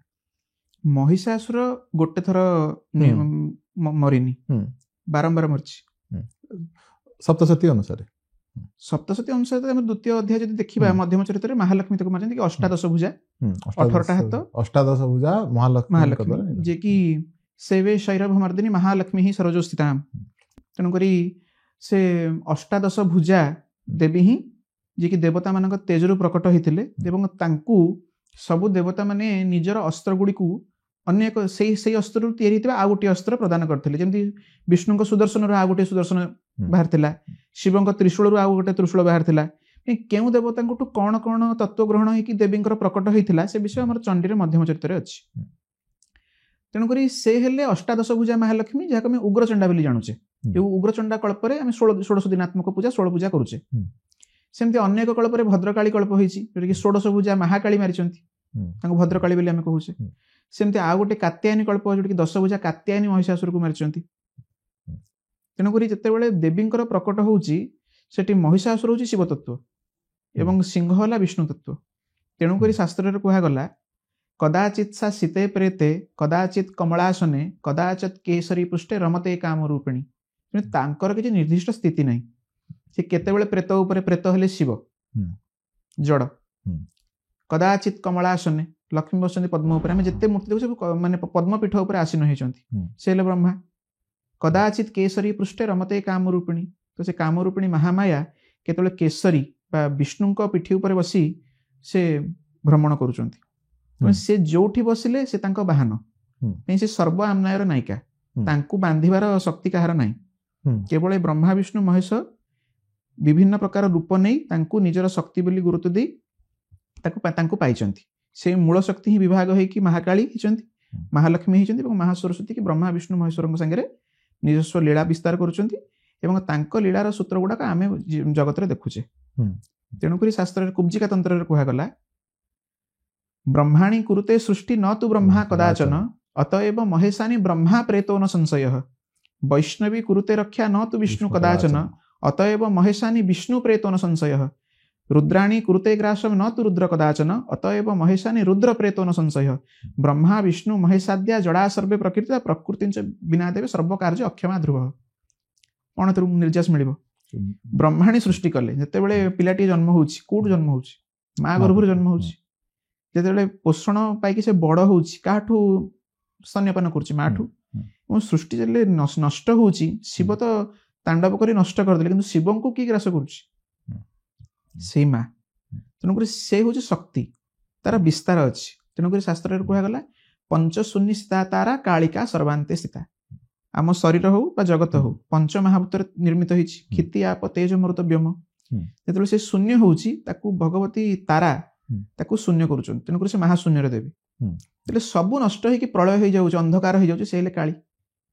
महिषासुर गोटे थर मरिनी, बारंबार मरछि। सप्तशती अनुसार हम द्वितीय अध्याय जदि देखिबा मध्यम चरित्र महालक्ष्मी तक मानते कि अष्टादश भुजा, 18टा हाथ, अष्टादश भुजा महालक्ष्मी जे कि सेवे शैरभ मर्दिनी महालक्ष्मी ही सरोजस्थिताम। तेणु करी से अष्टादश भुजा देवी ही जे कि देवता मानक तेजरु प्रकट होइथिले एवं तांकू सबु देवता माने निजर अस्त्र गुडी को अन्य एक से अस्त्र तैयारी होइतिबा आ गोटे अस्त्र प्रदान करथिले। जेमति विष्णुଙ୍କ सुदर्शन आ गोटे सुदर्शन बाहर थिला, शिवଙ୍କ त्रिशूल आ गोटे त्रिशूल बाहर थिला। केउ देवतांकटू कौन कौन तत्व ग्रहण होइकि देवींकर प्रकट होइथिला से विषय हमर चंडी रे मध्यम चरित्र अछि। तेणु करी से हेले अष्टादश भुजा महालक्ष्मी जाक हम उग्रचंडा बोली जानुचे। ए उग्रचंडा कल्प रे हम 16 दिनात्मक पूजा 16 पूजा करूचे। सेमति अन्य एक कल्प रे भद्रकाली कल्प होइछि, जे कि 16 पूजा महाकाली मारिचंती, तांको भद्रकाली बोली हम कहूचे। सेमति आ गोटे कात्यायनी कल्प जो कि 10 भुजा कात्यायनी महिषासुर को मारिचंती। तेणु करी जते बेले देवींकर प्रकट होउछि सेठी महिषासुर होउछि शिव तत्व एवं सिंह होला विष्णु तत्व। तेणु करी शास्त्र रे कुहा गला कदाचित सा सीते प्रेते कदाचित कमलासने कदाचित केसरी पृष्ठे रमते काम रूपिणी। तांकर किछि निर्दिष्ट स्थिति नाही। से केतेबेले प्रेत ऊपर प्रेत हेले शिव जड़, कदाचित कमलासने लक्ष्मी बसंती पद्म ऊपर। हम जते मूर्ति देखु माने पद्म पीठ ऊपर आसीन होइचंती से हेले ब्रह्मा। कदाचित केसरी पृष्ठे रमते काम रूपिणी। तो से काम रूपिणी महामाया केतेबेले केसरी ବା ବିଷ୍ଣୁଙ୍କ ପିଠି ଉପରେ ବସି ସେ ଭ୍ରମଣ କରୁଛନ୍ତି। ସେ ଯୋଉଠି ବସିଲେ ସେ ତାଙ୍କ ବାହନ, ସେ ସର୍ବ ଆମନାୟର ନାୟିକା, ତାଙ୍କୁ ବାନ୍ଧିବାର ଶକ୍ତି କାହାର ନାହିଁ। କେବଳ ବ୍ରହ୍ମା ବିଷ୍ଣୁ ମହେଶ ବିଭିନ୍ନ ପ୍ରକାର ରୂପ ନେଇ ତାଙ୍କୁ ନିଜର ଶକ୍ତି ବୋଲି ଗୁରୁତ୍ୱ ଦେଇ ତାଙ୍କୁ ପାଇଛନ୍ତି। ସେ ମୂଳ ଶକ୍ତି ହିଁ ବିଭାଗ ହେଇକି ମହାକାଳୀ ହେଇଛନ୍ତି, ମହାଲକ୍ଷ୍ମୀ ହେଇଛନ୍ତି ଏବଂ ମହାସରସ୍ୱତୀ କି ବ୍ରହ୍ମା ବିଷ୍ଣୁ ମହେଶ୍ୱରଙ୍କ ସାଙ୍ଗରେ ନିଜସ୍ୱ ଲୀଳା ବିସ୍ତାର କରୁଛନ୍ତି ଏବଂ ତାଙ୍କ ଲୀଳାର ସୂତ୍ର ଗୁଡାକ ଆମେ ଜଗତରେ ଦେଖୁଛେ। ତେଣୁକରି ଶାସ୍ତ୍ରରେ କୁବ୍ଜିକା ତନ୍ତ୍ରରେ କୁହାଗଲା, ବ୍ରହ୍ମାଣୀ କୁରୁତେ ସୃଷ୍ଟି ନ ତୁ ବ୍ରହ୍ମା କଦାଚନ ଅତଏବ ମହେଶାନି ବ୍ରହ୍ମା ପ୍ରେତୋ ନ ସଂଶୟ ବୈଷ୍ଣବୀ କୁରୁତେ ରକ୍ଷା ନ ତୁ ବିଷ୍ଣୁ କଦାଚନ ଅତଏବ ମହେଶାନି ବିଷ୍ଣୁ ପ୍ରେତୋ ନ ସଂଶୟ ରୁଦ୍ରାଣୀ କୁରୁତେ ଗ୍ରାସମ ନ ତୁ ରୁଦ୍ର କଦାଚନ ଅତଏବ ମହେଶାନି ରୁଦ୍ର ପ୍ରେତୋ ନ ସଂଶୟ ବ୍ରହ୍ମା ବିଷ୍ଣୁ ମହେଶାଦ୍ୟା ଜଡ଼ା ସର୍ବେ ପ୍ରକୃତି ପ୍ରକୃତି ବିନା ଦେବେ ସର୍ବକାର୍ଯ୍ୟ ଅକ୍ଷମା ଧ୍ରୁବ। କଣ ଏଥିରୁ ନିର୍ଯାସ ମିଳିବ? ବ୍ରହ୍ମାଣୀ ସୃଷ୍ଟି କଲେ, ଯେତେବେଳେ ପିଲାଟିଏ ଜନ୍ମ ହଉଛି, କୋଉଠୁ ଜନ୍ମ ହଉଛି? ମା ଗର୍ଭରୁ ଜନ୍ମ ହଉଛି। ଯେତେବେଳେ ପୋଷଣ ପାଇକି ସେ ବଡ ହଉଛି, କାହାଠୁ ସ୍ତନ୍ୟପାନ କରୁଛି? ମାଠୁ। ଏବଂ ସୃଷ୍ଟି ଯେତେବେଳେ ନଷ୍ଟ ହଉଛି, ଶିବ ତ ତାଣ୍ଡବ କରି ନଷ୍ଟ କରିଦେଲେ, କିନ୍ତୁ ଶିବଙ୍କୁ କିଏ ଗ୍ରାସ କରୁଛି? ସେଇ ମା। ତେଣୁକରି ସେ ହଉଛି ଶକ୍ତି, ତାର ବିସ୍ତାର ଅଛି। ତେଣୁକରି ଶାସ୍ତ୍ରରେ କୁହାଗଲା, ପଞ୍ଚଶୂନ୍ୟ ସ୍ଥିତା ତାରା କାଳିକା ସର୍ବାନ୍ତେ ସ୍ଥିତା। ଆମ ଶରୀର ହଉ ବା ଜଗତ ହଉ ପଞ୍ଚ ମହାଭୂତରେ ନିର୍ମିତ ହେଇଛି, କ୍ଷିତି ଆପ ତେଜ ମରୁତ ବ୍ୟୋମ। ଯେତେବେଳେ ସେ ଶୂନ୍ୟ ହଉଛି, ତାକୁ ଭଗବତୀ ତାରା ତାକୁ ଶୂନ୍ୟ କରୁଛନ୍ତି। ତେଣୁକରି ସେ ମହାଶୂନ୍ୟରେ ଦେବେ। ଯେତେବେଳେ ସବୁ ନଷ୍ଟ ହେଇକି ପ୍ରଳୟ ହେଇଯାଉଛି, ଅନ୍ଧକାର ହେଇଯାଉଛି, ସେ ହେଲେ କାଳୀ।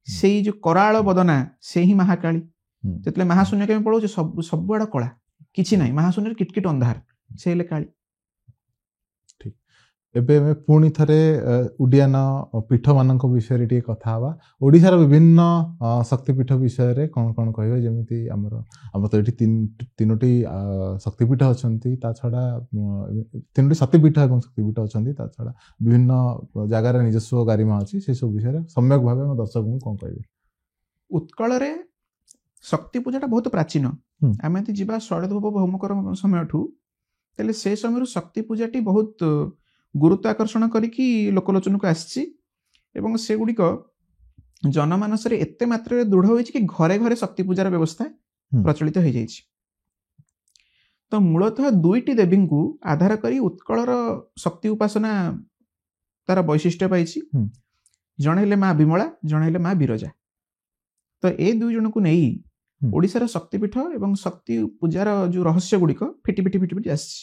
ସେଇ ଯୋଉ କରାଳ ବଦନା, ସେ ହିଁ ମହାକାଳୀ। ଯେତେବେଳେ ମହାଶୂନ୍ୟ କେମିତି ପଳଉଛି, ସବୁଆଡେ କଳା, କିଛି ନାହିଁ, ମହାଶୂନ୍ୟରେ କିଟକିଟ ଅନ୍ଧାର, ସେ ହେଲେ କାଳୀ। ଏବେ ଆମେ ପୁଣି ଥରେ ଉଡିଆନ ପୀଠ ମାନଙ୍କ ବିଷୟରେ ଟିକେ କଥା ହବା। ଓଡ଼ିଶାର ବିଭିନ୍ନ ଶକ୍ତିପୀଠ ବିଷୟରେ କଣ କଣ କହିବେ? ଯେମିତି ଆମର ତ ଏଠି ତିନୋଟି ଶକ୍ତିପୀଠ ଅଛନ୍ତି, ତା ଛଡା ତିନୋଟି ଶକ୍ତିପୀଠ ଏବଂ ଶକ୍ତିପୀଠ ଅଛନ୍ତି, ତା ଛଡା ବିଭିନ୍ନ ଜାଗାରେ ନିଜସ୍ୱ ଗାରିମା ଅଛି। ସେ ସବୁ ବିଷୟରେ ସମ୍ୟକ ଭାବେ ଆମ ଦର୍ଶକଙ୍କୁ କଣ କହିବେ? ଉତ୍କଳରେ ଶକ୍ତି ପୂଜାଟା ବହୁତ ପ୍ରାଚୀନ। ଆମେ ଯଦି ଯିବା ଶୈଳଧୂପ ଭୌମକର ସମୟଠୁ, ତାହେଲେ ସେ ସମୟରୁ ଶକ୍ତି ପୂଜାଟି ବହୁତ ଗୁରୁତ୍ୱ ଆକର୍ଷଣ କରିକି ଲୋକଲୋଚନକୁ ଆସିଛି ଏବଂ ସେଗୁଡ଼ିକ ଜନମାନସରେ ଏତେ ମାତ୍ରାରେ ଦୃଢ଼ ହୋଇଛି କି ଘରେ ଘରେ ଶକ୍ତି ପୂଜାର ବ୍ୟବସ୍ଥା ପ୍ରଚଳିତ ହେଇଯାଇଛି। ତ ମୂଳତଃ ଦୁଇଟି ଦେବୀଙ୍କୁ ଆଧାର କରି ଉତ୍କଳର ଶକ୍ତି ଉପାସନା ତାର ବୈଶିଷ୍ଟ୍ୟ ପାଇଛି। ଜଣେ ହେଲେ ମା ବିମଳା, ଜଣେ ହେଲେ ମା ବିରଜା। ତ ଏ ଦୁଇ ଜଣଙ୍କୁ ନେଇ ଓଡ଼ିଶାର ଶକ୍ତିପୀଠ ଏବଂ ଶକ୍ତି ପୂଜାର ଯୋଉ ରହସ୍ୟ ଗୁଡ଼ିକ ଫିଟି ଫିଟି ଆସିଛି।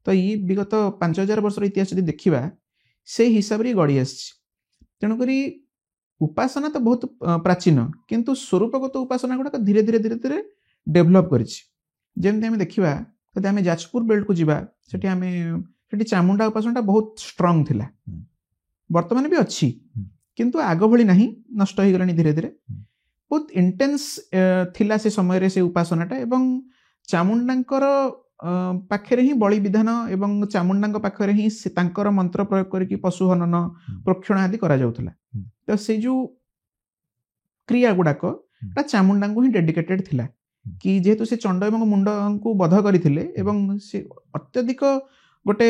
ତ ଇ ବିଗତ 5000 ବର୍ଷର ଇତିହାସ ଯଦି ଦେଖିବା, ସେଇ ହିସାବରେ ଗଢ଼ି ଆସିଛି। ତେଣୁକରି ଉପାସନା ତ ବହୁତ ପ୍ରାଚୀନ, କିନ୍ତୁ ସ୍ୱରୂପଗତ ଉପାସନା ଗୁଡ଼ାକ ଧୀରେ ଧୀରେ ଡେଭଲପ୍ କରିଛି। ଯେମିତି ଆମେ ଦେଖିବା, ଯଦି ଆମେ ଯାଜପୁର ବେଲ୍ଟକୁ ଯିବା, ସେଠି ଚାମୁଣ୍ଡା ଉପାସନାଟା ବହୁତ ଷ୍ଟ୍ରଙ୍ଗ ଥିଲା। ବର୍ତ୍ତମାନ ବି ଅଛି, କିନ୍ତୁ ଆଗ ଭଳି ନାହିଁ, ନଷ୍ଟ ହେଇଗଲାଣି ଧୀରେ ଧୀରେ। ବହୁତ ଇଣ୍ଟେନ୍ସ ଥିଲା ସେ ସମୟରେ ସେ ଉପାସନାଟା, ଏବଂ ଚାମୁଣ୍ଡାଙ୍କର ପାଖରେ ହିଁ ବଳି ବିଧାନ ଏବଂ ଚାମୁଣ୍ଡାଙ୍କ ପାଖରେ ହିଁ ତାଙ୍କର ମନ୍ତ୍ର ପ୍ରୟୋଗ କରିକି ପଶୁ ହନନ, ପ୍ରୋକ୍ଷଣ ଆଦି କରାଯାଉଥିଲା। ତ ସେଇ ଯୋଉ କ୍ରିୟା ଗୁଡାକ ଚାମୁଣ୍ଡାଙ୍କୁ ହିଁ ଡେଡିକେଟେଡ ଥିଲା, କି ଯେହେତୁ ସେ ଚଣ୍ଡ ଏବଂ ମୁଣ୍ଡଙ୍କୁ ବଧ କରିଥିଲେ ଏବଂ ସେ ଅତ୍ୟଧିକ ଗୋଟେ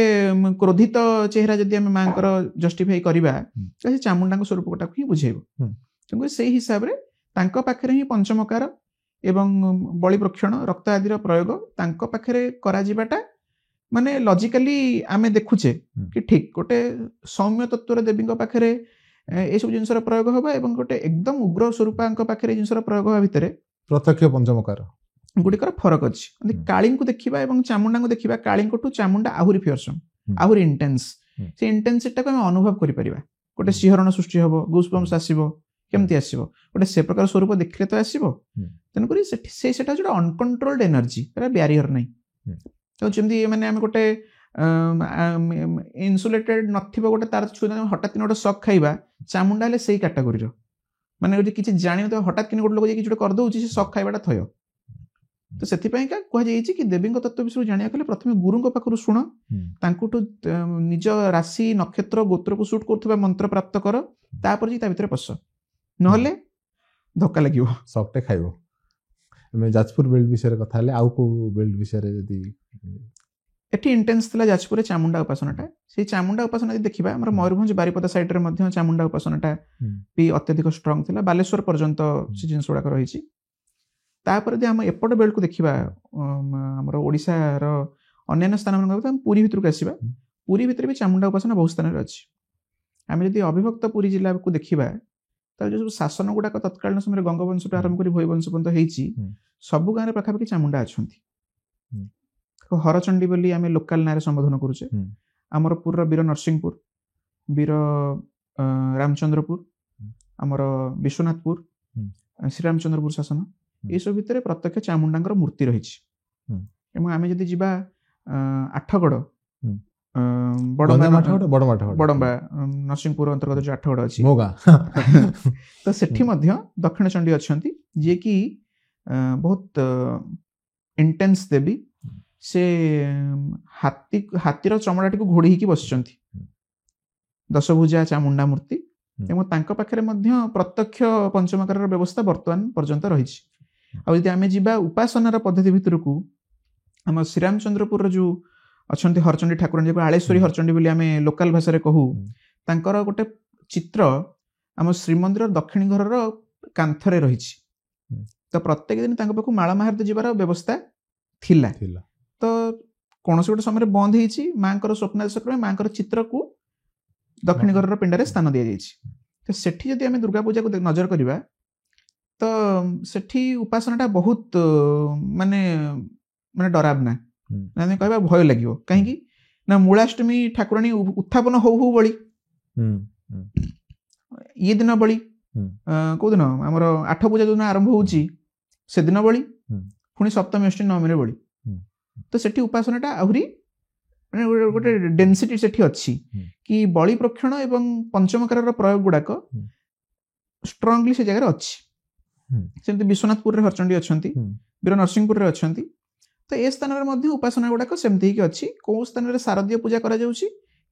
କ୍ରୋଧିତ ଚେହେରା ଯଦି ଆମେ ମାଙ୍କର ଜଷ୍ଟିଫାଇ କରିବା, ସେ ଚାମୁଣ୍ଡାଙ୍କ ସ୍ୱରୂପଟାକୁ ହିଁ ବୁଝେଇବ। ତେଣୁ ସେଇ ହିସାବରେ ତାଙ୍କ ପାଖରେ ହିଁ ପଞ୍ଚମକାର ଏବଂ ବଳି ପ୍ରୋକ୍ଷଣ, ରକ୍ତ ଆଦିର ପ୍ରୟୋଗ ତାଙ୍କ ପାଖରେ କରାଯିବାଟା ମାନେ ଲଜିକାଲି ଆମେ ଦେଖୁଛେ କି ଠିକ। ଗୋଟେ ସୌମ୍ୟ ତତ୍ତ୍ୱର ଦେବୀଙ୍କ ପାଖରେ ଏସବୁ ଜିନିଷର ପ୍ରୟୋଗ ହବା ଏବଂ ଗୋଟେ ଏକଦମ ଉଗ୍ର ସ୍ୱରୂପାଙ୍କ ପାଖରେ ଜିନିଷର ପ୍ରୟୋଗ ହବା ଭିତରେ ପ୍ରତ୍ୟକ୍ଷ ପଞ୍ଚମକାର ଗୁଡ଼ିକର ଫରକ ଅଛି। କାଳୀଙ୍କୁ ଦେଖିବା ଏବଂ ଚାମୁଣ୍ଡାଙ୍କୁ ଦେଖିବା, କାଳୀଙ୍କଠୁ ଚାମୁଣ୍ଡା ଆହୁରି ଫିୟରସମ, ଆହୁରି ଇଣ୍ଟେନ୍ସ। ସେ ଇଣ୍ଟେନ୍ସିଟିଟାକୁ ଆମେ ଅନୁଭବ କରିପାରିବା। ଗୋଟେ ଶିହରଣ ସୃଷ୍ଟି ହବ, ଗୁଜବମ୍ସ ଆସିବ। କେମିତି ଆସିବ? ଗୋଟେ ସେ ପ୍ରକାର ସ୍ୱରୂପ ଦେଖିଲେ ତ ଆସିବ। ତେଣୁକରି ସେଟା ଯୋଉଟା ଅନକଣ୍ଟ୍ରୋଲଡ ଏନର୍ଜି, ସେଟା ବ୍ୟାରିୟର ନାହିଁ। ତ ଯେମିତି ମାନେ ଆମେ ଗୋଟେ ଇନ୍ସୁଲେଟେଡ ନଥିବ, ଗୋଟେ ତାର ଛୁଆ ହଠାତ୍ କିନା ଗୋଟେ ସକ୍ ଖାଇବା, ଚାମୁଣ୍ଡା ହେଲେ ସେଇ କାଟାଗୋରୀର। ମାନେ ଯଦି କିଛି ଜାଣିନଥିବ, ହଠାତ୍ କିନା ଗୋଟେ ଲୋକ ଯାଇକି କିଛି ଗୋଟେ କରିଦେଉଛି, ସେ ସକ୍ ଖାଇବାଟା ଥୟ। ତ ସେଥିପାଇଁକା କୁହାଯାଇଛି କି ଦେବୀଙ୍କ ତତ୍ତ୍ୱ ବିଷୟରେ ଜାଣିବାକୁ ହେଲେ ପ୍ରଥମେ ଗୁରୁଙ୍କ ପାଖରୁ ଶୁଣ, ତାଙ୍କଠୁ ନିଜ ରାଶି, ନକ୍ଷତ୍ର, ଗୋତ୍ରକୁ ସୁଟ୍ କରୁଥିବା ମନ୍ତ୍ର ପ୍ରାପ୍ତ କର, ତାପରେ ଯାଇ ତା ଭିତରେ ପଶ, ନହେଲେ ଧକ୍କା ଲାଗିବ, ସକ୍ଟେ ଖାଇବ। ଆମେ ଯାଜପୁର ବେଲ୍ଟ ବିଷୟରେ କଥା ହେଲେ, ଆଉ କୋଉ ବେଲ୍ଟ ବିଷୟରେ ଯଦି ଏଠି ଇଣ୍ଟେନ୍ସ ଥିଲା ଯାଜପୁରରେ ଚାମୁଣ୍ଡା ଉପାସନାଟା। ସେଇ ଚାମୁଣ୍ଡା ଉପାସନା ଯଦି ଦେଖିବା, ଆମର ମୟୂରଭଞ୍ଜ ବାରିପଦା ସାଇଡରେ ମଧ୍ୟ ଚାମୁଣ୍ଡା ଉପାସନାଟା ବି ଅତ୍ୟଧିକ ଷ୍ଟ୍ରଙ୍ଗ ଥିଲା। ବାଲେଶ୍ୱର ପର୍ଯ୍ୟନ୍ତ ସେ ଜିନିଷ ଗୁଡାକ ରହିଛି। तापर यदि आम एपट बेल्ट को देखा आमर ओडिशार अन्य स्थान मान पुरी भितर को आसवा पुरी भितर भी चामुंडा उपासना बहुत स्थान अच्छी आम जब अविभक्त पुरी जिला को देखा तो जो सब शासन गुड़ाक तत्कालीन समय गंगवंश आरंभ कर भोईवंश पर्यंत होती सबु गाँव में पाखापाखि चामुंडा अच्छा हरचंडी बोली आम लोकाल ना संबोधन करुचे आमर पुर वीर नरसिंहपुर वीर रामचंद्रपुर आमर विश्वनाथपुर श्रीरामचंद्रपुर शासन ये सब भितर प्रत्यक्ष चामुंडा मूर्ति रही आम जदि जीवा आठगड़ बड़म्बा नरसिंहपुर अंतर्गत जो आठगड़ अच्छी तो सेठी दक्षिण चंडी अच्छा जी कि बहुत इंटेंस देवी से हाथीर चमड़ा टी घोड़ी होगी बस दशभुजा चामुंडा मूर्ति पाखे प्रत्यक्ष पंचमकार व्यवस्था बर्तमान पर्यंत रही आम जा उपासनार पद्धति भितर को आम श्रीरामचंद्रपुर जो अच्छा हरचंडी ठाकुराणी जो आलेश्वरी हरचंडी बोली आम लोकाल भाषा कहू तांकर गोटे चित्र आम श्रीमंदिर दक्षिणी घर कांथरे रही तो प्रत्येक दिन पाखु माला महारती जीवार व्यवस्था थिला तो कौन गोटे समय बंद होती माँ स्वप्नादेश क्रमे माँ चित्र को दक्षिणी घर पिंडारे स्थान दि जाइए तो सेठी जदि आम दुर्गा पूजा को नजर करवा तो सेठी उपासनाटा बहुत माने माने डरावना कह भय लगे कहीं ना मूलाष्टमी ठाकुराणी उत्थापन हो बड़ी ये दिन बड़ी कौ दिन आमर आठ पूजा जो दिन आरंभ होसी दिन बड़ी पुणी सप्तमी अष्टमी नवमी बड़ी तो सेठी उपासनाटा आहरी गोटे डेनसीटी सेठी अच्छी कि बलि प्रक्षण एवं पंचमकार प्रयोग गुड़ाक स्ट्रांगली से जगह अच्छी सेमती विश्वनाथपुर हरचंडी अच्छा वीर नरसिंहपुर अच्छा तो ए स्थान में उपासना गुड़ाक सेमती अच्छी कौ स्थान में शारदीय पूजा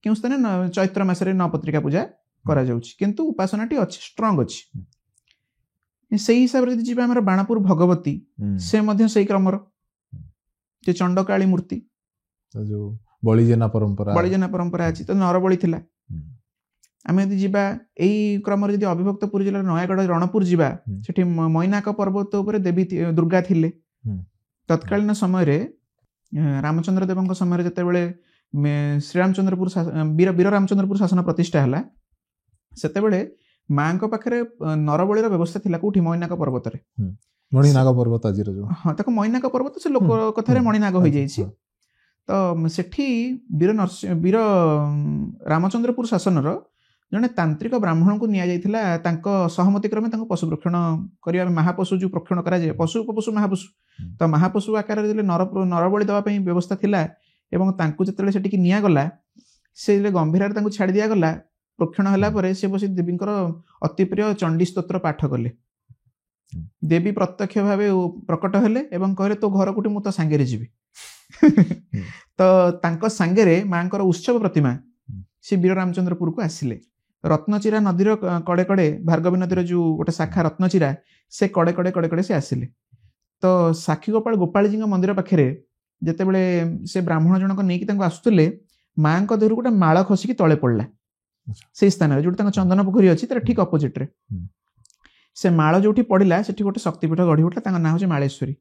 क्यों स्थान चैत्र मासरे नवपत्रिका पूजा किंतु उपासनाटी अच्छी स्ट्रांग अच्छी से हिसाब से जी आम बाणपुर भगवती से क्रमर जे चंडकाली मूर्ति जो बलिजेना परंपरा अच्छी तो नरबली थिला आम यदि जीवा यही क्रम यदि अविभक्त पुरी जिला नयागढ़ रणपुर जीवा सेठी मैनाक पर्वत उपर देवी दुर्गा थिले तत्कालीन समय रामचंद्र देव समय जितेबाला श्रीरामचंद्रपुर वीर रामचंद्रपुर शासन प्रतिष्ठा है से माँ पाखे नरबलीर व्यवस्था थिला कौटी मैनाक पर्वत मणिनाग पर्वत आज हाँ ताको मैनाक पर्वत से लोक कथार मणिनाग हो जाइए तो सेठी वीर रामचंद्रपुर शासनर जड़े तांत्रिक ब्राह्मण को निया सहमति क्रमे पशु प्रोक्षण करने महापशु जो प्रोक्षण कराए पशु उपपशु महापशु तो महापशु आकार नरबली देवाई व्यवस्था थिला एवं जो सेठी निगला से गंभीर छाड़ दिगला प्रोक्षण है से बस देवी अति प्रिय चंडी स्तोत्र पाठ कले देवी प्रत्यक्ष भाव प्रकट हेले एवं कहले तो घर कोटी मु तो सांगे जीवी तो सांगे माँ उत्सव प्रतिमा से वीर रामचंद्रपुर को आसिले रत्नचिरा नदीर कड़े कड़े भार्गवी नदीर जो गोटे शाखा रत्नचिरा से कड़े कड़े कड़े कड़े से आसिले तो साक्षी गोपाल गोपाल जी मंदिर पाखे जितेबले से ब्राह्मण जनक नहीं आसुले माँ देहर गोटे माल खसिकी तले पड़ला से स्थान जो चंदन पोखरी अच्छी तार ठीक अपोजिट रे से माल जो पड़ा से गोटे शक्तिपीठ गढ़ी उठला ना हूँ मालेश्वरी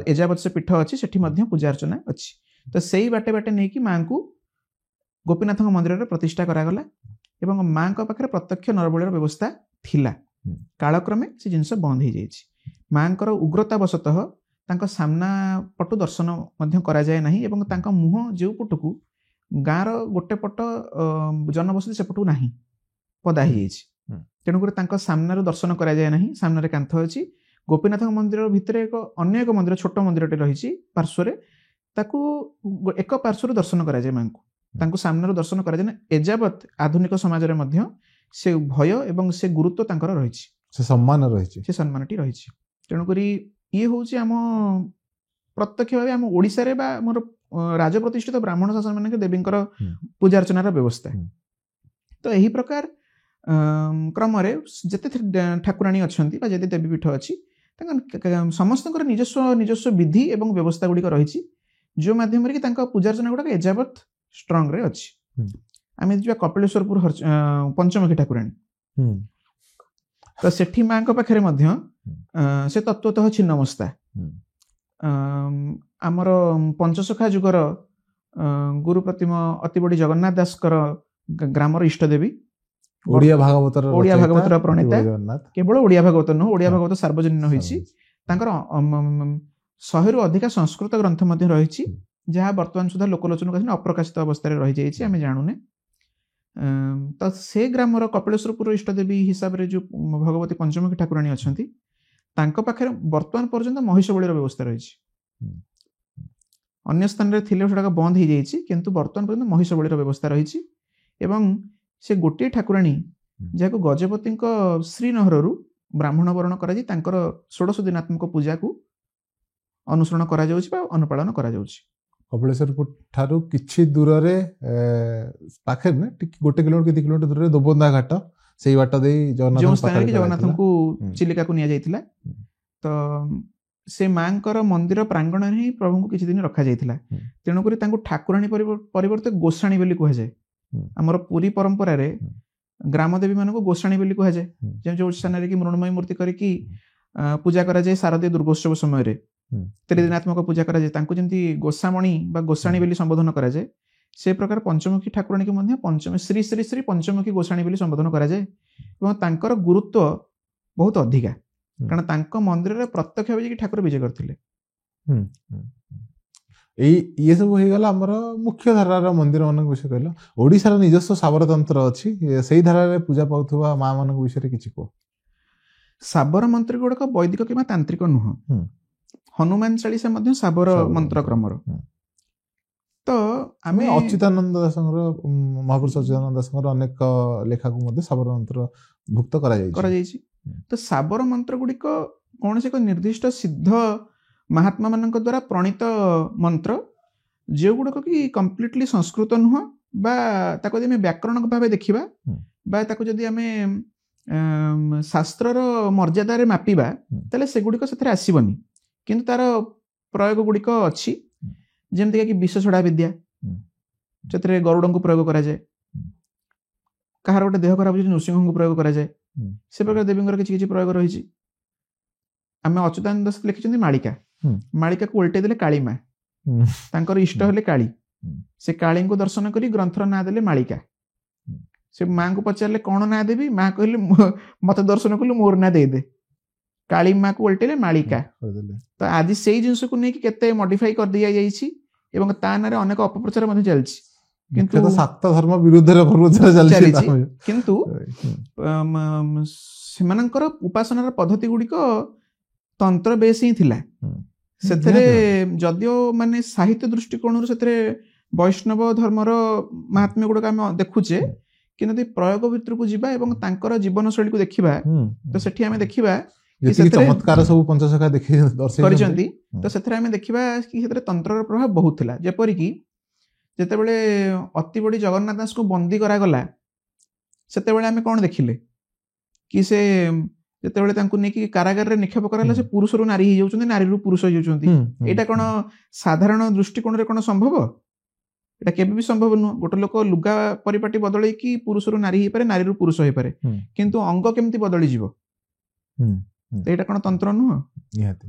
एजावत से पीठ अच्छी से पूजा अर्चना अच्छी तो से बाटे बाटे नहीं कि माँ को गोपीनाथ मंदिर में प्रतिष्ठा करागला एवं माँ पाखे प्रत्यक्ष नरबलीर व्यवस्था थिला कालक्रमे से जिनस बंद हो जाए माँ उग्रता वशतः सामना पटु दर्शन करा जाए नहीं एवं मुह जो पट को गाँव रोटे पट जनबसती से पटू ना पदा हो तेणुक सामना दर्शन करा जाए नहीं सामने कांथ अच्छी गोपीनाथ मंदिर भितर अन्य एक मंदिर छोट मंदिर रही पार्श्व एक पार्श्व दर्शन कराए माँ को सामने दर्शन कराए एजावत आधुनिक समाज में से भय एवं से गुरुत्व रही सम्मान रही तेणुक ये हूँ आम प्रत्यक्ष भाव आम ओडिशा रे मोर राजप्रतिष्ठित ब्राह्मण शासन मान देवी पूजा अर्चनार व्यवस्था तो यही प्रकार क्रम जिते ठाकुराणी अच्छा जिते देवीपीठ अच्छी समस्त निजस्व विधि एवं व्यवस्था गुड़िक रही जो मध्यम पूजार्चना गुड़ाक एजावत स्ट्रांग रे अच्छी आम कपिलेश्वरपुर पंचमुखी ठाकुराणी तो सेठी माँ पाखे ସେ ତତ୍ତ୍ୱତଃ ଛିନ୍ନମସ୍ତା। ଆମର ପଞ୍ଚସଖା ଯୁଗର ଗୁରୁ ପ୍ରତିମ ଅତି ବଡ଼ି ଜଗନ୍ନାଥ ଦାସଙ୍କର ଗ୍ରାମର ଇଷ୍ଟଦେବୀ, ଓଡ଼ିଆ ଭାଗବତର ପ୍ରଣେତା। କେବଳ ଓଡ଼ିଆ ଭାଗବତ ନୁହଁ, ଓଡ଼ିଆ ଭାଗବତ ସାର୍ବଜନୀନ ହୋଇଛି। ତାଙ୍କର 100ରୁ ଅଧିକା ସଂସ୍କୃତ ଗ୍ରନ୍ଥ ମଧ୍ୟ ରହିଛି, ଯାହା ବର୍ତ୍ତମାନ ସୁଦ୍ଧା ଲୋକଲୋଚନକୁ ଆସିନି, ଅପ୍ରକାଶିତ ଅବସ୍ଥାରେ ରହିଯାଇଛି, ଆମେ ଜାଣୁନେ। ତ ସେ ଗ୍ରାମର କପିଳେଶ୍ୱରପୁର ଇଷ୍ଟଦେବୀ ହିସାବରେ ଯେଉଁ ଭଗବତୀ ପଞ୍ଚମୁଖୀ ଠାକୁରାଣୀ ଅଛନ୍ତି, ତାଙ୍କ ପାଖରେ ବର୍ତ୍ତମାନ ପର୍ଯ୍ୟନ୍ତ ମହିଷ ବଳିର ବ୍ୟବସ୍ଥା ରହିଛି। ଅନ୍ୟ ସ୍ଥାନରେ ଥିଲେ ସେଟାକ ବନ୍ଦ ହେଇଯାଇଛି, କିନ୍ତୁ ବର୍ତ୍ତମାନ ପର୍ଯ୍ୟନ୍ତ ମହିଷ ବଳିର ବ୍ୟବସ୍ଥା ରହିଛି। ଏବଂ ସେ ଗୋଟିଏ ଠାକୁରାଣୀ ଯାହାକୁ ଗଜପତିଙ୍କ ଶ୍ରୀନହରରୁ ବ୍ରାହ୍ମଣ ବରଣ କରାଯାଇ ତାଙ୍କର 16 ଦିନାତ୍ମକ ପୂଜାକୁ ଅନୁସରଣ କରାଯାଉଛି ବା ଅନୁପାଳନ କରାଯାଉଛି। କପିଳେଶ୍ୱରପୁର ଠାରୁ କିଛି ଦୂରରେ ପାଖରେ ନା 1 କିଲୋମିଟର କି 2 କିଲୋମିଟର ଦୂରରେ ଦୋବନ୍ଦା ଘାଟ, ସେଇ ବାଟ ଦେଇ ଯେଉଁ ସ୍ଥାନରେ କି ଜଗନ୍ନାଥଙ୍କୁ ଚିଲିକାକୁ ନିଆଯାଇଥିଲା, ତ ସେ ମାଙ୍କର ମନ୍ଦିର ପ୍ରାଙ୍ଗଣରେ ହିଁ ପ୍ରଭୁଙ୍କୁ କିଛି ଦିନ ରଖାଯାଇଥିଲା। ତେଣୁକରି ତାଙ୍କୁ ଠାକୁରାଣୀ ପରିବର୍ତ୍ତେ ଗୋସାଣୀ ବୋଲି କୁହାଯାଏ। ଆମର ପୁରୀ ପରମ୍ପରାରେ ଗ୍ରାମଦେବୀ ମାନଙ୍କୁ ଗୋସାଣୀ ବୋଲି କୁହାଯାଏ। ଯେଉଁ ସ୍ଥାନରେ କି ମୃଣ୍ମୟୀ ମୂର୍ତ୍ତି କରିକି ପୂଜା କରାଯାଏ ଶାରଦୀୟ ଦୁର୍ଗୋତ୍ସବ ସମୟରେ, 3 ଦିନାତ୍ମକ ପୂଜା କରାଯାଏ, ତାଙ୍କୁ ଯେମିତି ଗୋସାମଣୀ ବା ଗୋସାଣୀ ବୋଲି ସମ୍ବୋଧନ କରାଯାଏ, ସେ ପ୍ରକାର ପଞ୍ଚମୁଖୀ ଠାକୁରାଣୀକୁ ମଧ୍ୟ ଶ୍ରୀ ଶ୍ରୀ ଶ୍ରୀ ପଞ୍ଚମୁଖୀ ଗୋସାଣୀ ବୋଲି ସମ୍ବୋଧନ କରାଯାଏ। ଏବଂ ତାଙ୍କର ଗୁରୁତ୍ୱ ବହୁତ ଅଧିକା, କାରଣ ତାଙ୍କ ମନ୍ଦିରରେ ପ୍ରତ୍ୟକ୍ଷ ଭାବେ ଯାଇକି ଠାକୁର ବିଜେ କରିଥିଲେ। ଇଏ ସବୁ ହେଇଗଲା ଆମର ମୁଖ୍ୟ ଧାରାର ମନ୍ଦିର ମାନଙ୍କ ବିଷୟ କହିଲ। ଓଡ଼ିଶାର ନିଜସ୍ୱ ଶାବର ତନ୍ତ୍ର ଅଛି, ସେଇ ଧାରାରେ ପୂଜା ପାଉଥିବା ମା ମାନଙ୍କ ବିଷୟରେ କିଛି କୁହ। ଶାବର ମନ୍ତ୍ର ଗୁଡିକ ବୈଦିକ କିମ୍ବା ତାନ୍ତ୍ରିକ ନୁହଁ। ହନୁମାନ ଚାଳିଶା ମଧ୍ୟ ଶାବର ମନ୍ତ୍ର କ୍ରମର। ତ ଆମେ ଅଚ୍ୟୁତାନନ୍ଦ ଦାସଙ୍କର, ମହାପୁରୁଷ ଅଚ୍ୟୁତାନନ୍ଦ ଦାସଙ୍କର ଅନେକ ଲେଖାକୁ ମଧ୍ୟ ଶାବର ମନ୍ତ୍ର ଭୁକ୍ତ କରାଯାଇଛି। ତ ଶାବର ମନ୍ତ୍ର ଗୁଡିକ କୌଣସି ଏକ ନିର୍ଦ୍ଦିଷ୍ଟ ସିଦ୍ଧ ମହାତ୍ମା ମାନଙ୍କ ଦ୍ୱାରା ପ୍ରଣୀତ ମନ୍ତ୍ର, ଯେଉଁଗୁଡିକ କି କମ୍ପ୍ଲିଟଲି ସଂସ୍କୃତ ନୁହଁ, ବା ତାକୁ ଯଦି ଆମେ ବ୍ୟାକରଣ ଭାବେ ଦେଖିବା, ବା ତାକୁ ଯଦି ଆମେ ଶାସ୍ତ୍ରର ମର୍ଯ୍ୟାଦାରେ ମାପିବା, ତାହେଲେ ସେଗୁଡିକ ସେଥିରେ ଆସିବନି। କିନ୍ତୁ ତାର ପ୍ରୟୋଗ ଗୁଡିକ ଅଛି, ଯେମିତିକା କି ବିଷ ଛଡ଼ା ବିଦ୍ୟା, ସେଥିରେ ଗରୁଡଙ୍କୁ ପ୍ରୟୋଗ କରାଯାଏ। କାହାର ଗୋଟେ ଦେହ ଖରାପ ହେଉଛି ନୃସିଂହଙ୍କୁ ପ୍ରୟୋଗ କରାଯାଏ। ସେ ପ୍ରକାର ଦେବୀଙ୍କର କିଛି କିଛି ପ୍ରୟୋଗ ରହିଛି। ଆମେ ଅଚ୍ୟୁତାନନ୍ଦ ଦାସ ଲେଖିଛନ୍ତି ମାଳିକା, ମାଳିକାକୁ ଓଲଟେଇ ଦେଲେ କାଳୀମା, ତାଙ୍କର ଇଷ୍ଟ ହେଲେ କାଳୀ। ସେ କାଳୀଙ୍କୁ ଦର୍ଶନ କରି ଗ୍ରନ୍ଥର ନାଁ ଦେଲେ ମାଳିକା। ସେ ମାଙ୍କୁ ପଚାରିଲେ କଣ ନାଁ ଦେବି, ମା କହିଲେ ମତେ ଦର୍ଶନ କଲୁ, ମୋର ନାଁ ଦେଇଦେ। କାଳୀ ମାକୁ ଓଲଟେଇଲେ ମାଳିକା। ତ ଆଜି ସେଇ ଜିନିଷକୁ ନେଇକି କେତେ ମଡିଫାଇ କରିଦିଆଯାଇଛି ଏବଂ ତା ନାଁରେ ଅନେକ ଅପପ୍ରଚାର ମଧ୍ୟ ଚାଲିଛି। କିନ୍ତୁ ଶାକ୍ତ ଧର୍ମ ବିରୁଦ୍ଧରେ ଚାଲିଛି। କିନ୍ତୁ ସେମାନଙ୍କର ଉପାସନାର ପଦ୍ଧତି ଗୁଡିକ ତନ୍ତ୍ର ବେଶ ହିଁ ଥିଲା। ସେଥିରେ ଯଦିଓ ମାନେ ସାହିତ୍ୟ ଦୃଷ୍ଟିକୋଣରୁ ସେଥିରେ ବୈଷ୍ଣବ ଧର୍ମର ମହାତ୍ମ୍ୟ ଗୁଡିକ ଆମେ ଦେଖୁଛେ, କିନ୍ତୁ ଯଦି ପ୍ରୟୋଗ ଭିତରକୁ ଯିବା ଏବଂ ତାଙ୍କର ଜୀବନ ଶୈଳୀକୁ ଦେଖିବା, ତ ସେଠି ଆମେ ଦେଖିବା ଚମତ୍କାର ସବୁ ପଞ୍ଚସଖା କରିଛନ୍ତି। ତ ସେଥିରେ ଆମେ ଦେଖିବା କି ସେଥିରେ ତନ୍ତ୍ରର ପ୍ରଭାବ ବହୁତ ଥିଲା। ଯେପରିକି ଯେତେବେଳେ ଅତି ବଡ଼ି ଜଗନ୍ନାଥ ଦାସଙ୍କୁ ବନ୍ଦୀ କରାଗଲା, ସେତେବେଳେ ଆମେ କଣ ଦେଖିଲେ କି ସେ ଯେତେବେଳେ ତାଙ୍କୁ ନେଇକି କାରାଗାରରେ ନିକ୍ଷେପ କରାଗଲା, ସେ ପୁରୁଷରୁ ନାରୀ ହେଇଯାଉଛନ୍ତି, ନାରୀରୁ ପୁରୁଷ ହେଇଯାଉଛନ୍ତି। ଏଇଟା କଣ ସାଧାରଣ ଦୃଷ୍ଟିକୋଣରେ କଣ ସମ୍ଭବ? ଏଇଟା କେବେ ବି ସମ୍ଭବ ନୁହଁ। ଗୋଟେ ଲୋକ ଲୁଗା ପରିପାଟି ବଦଳେଇକି ପୁରୁଷରୁ ନାରୀ ହେଇପାରେ, ନାରୀରୁ ପୁରୁଷ ହେଇପାରେ, କିନ୍ତୁ ଅଙ୍ଗ କେମିତି ବଦଳିଯିବ? ଏଇଟା କଣ ତନ୍ତ୍ର ନୁହଁ?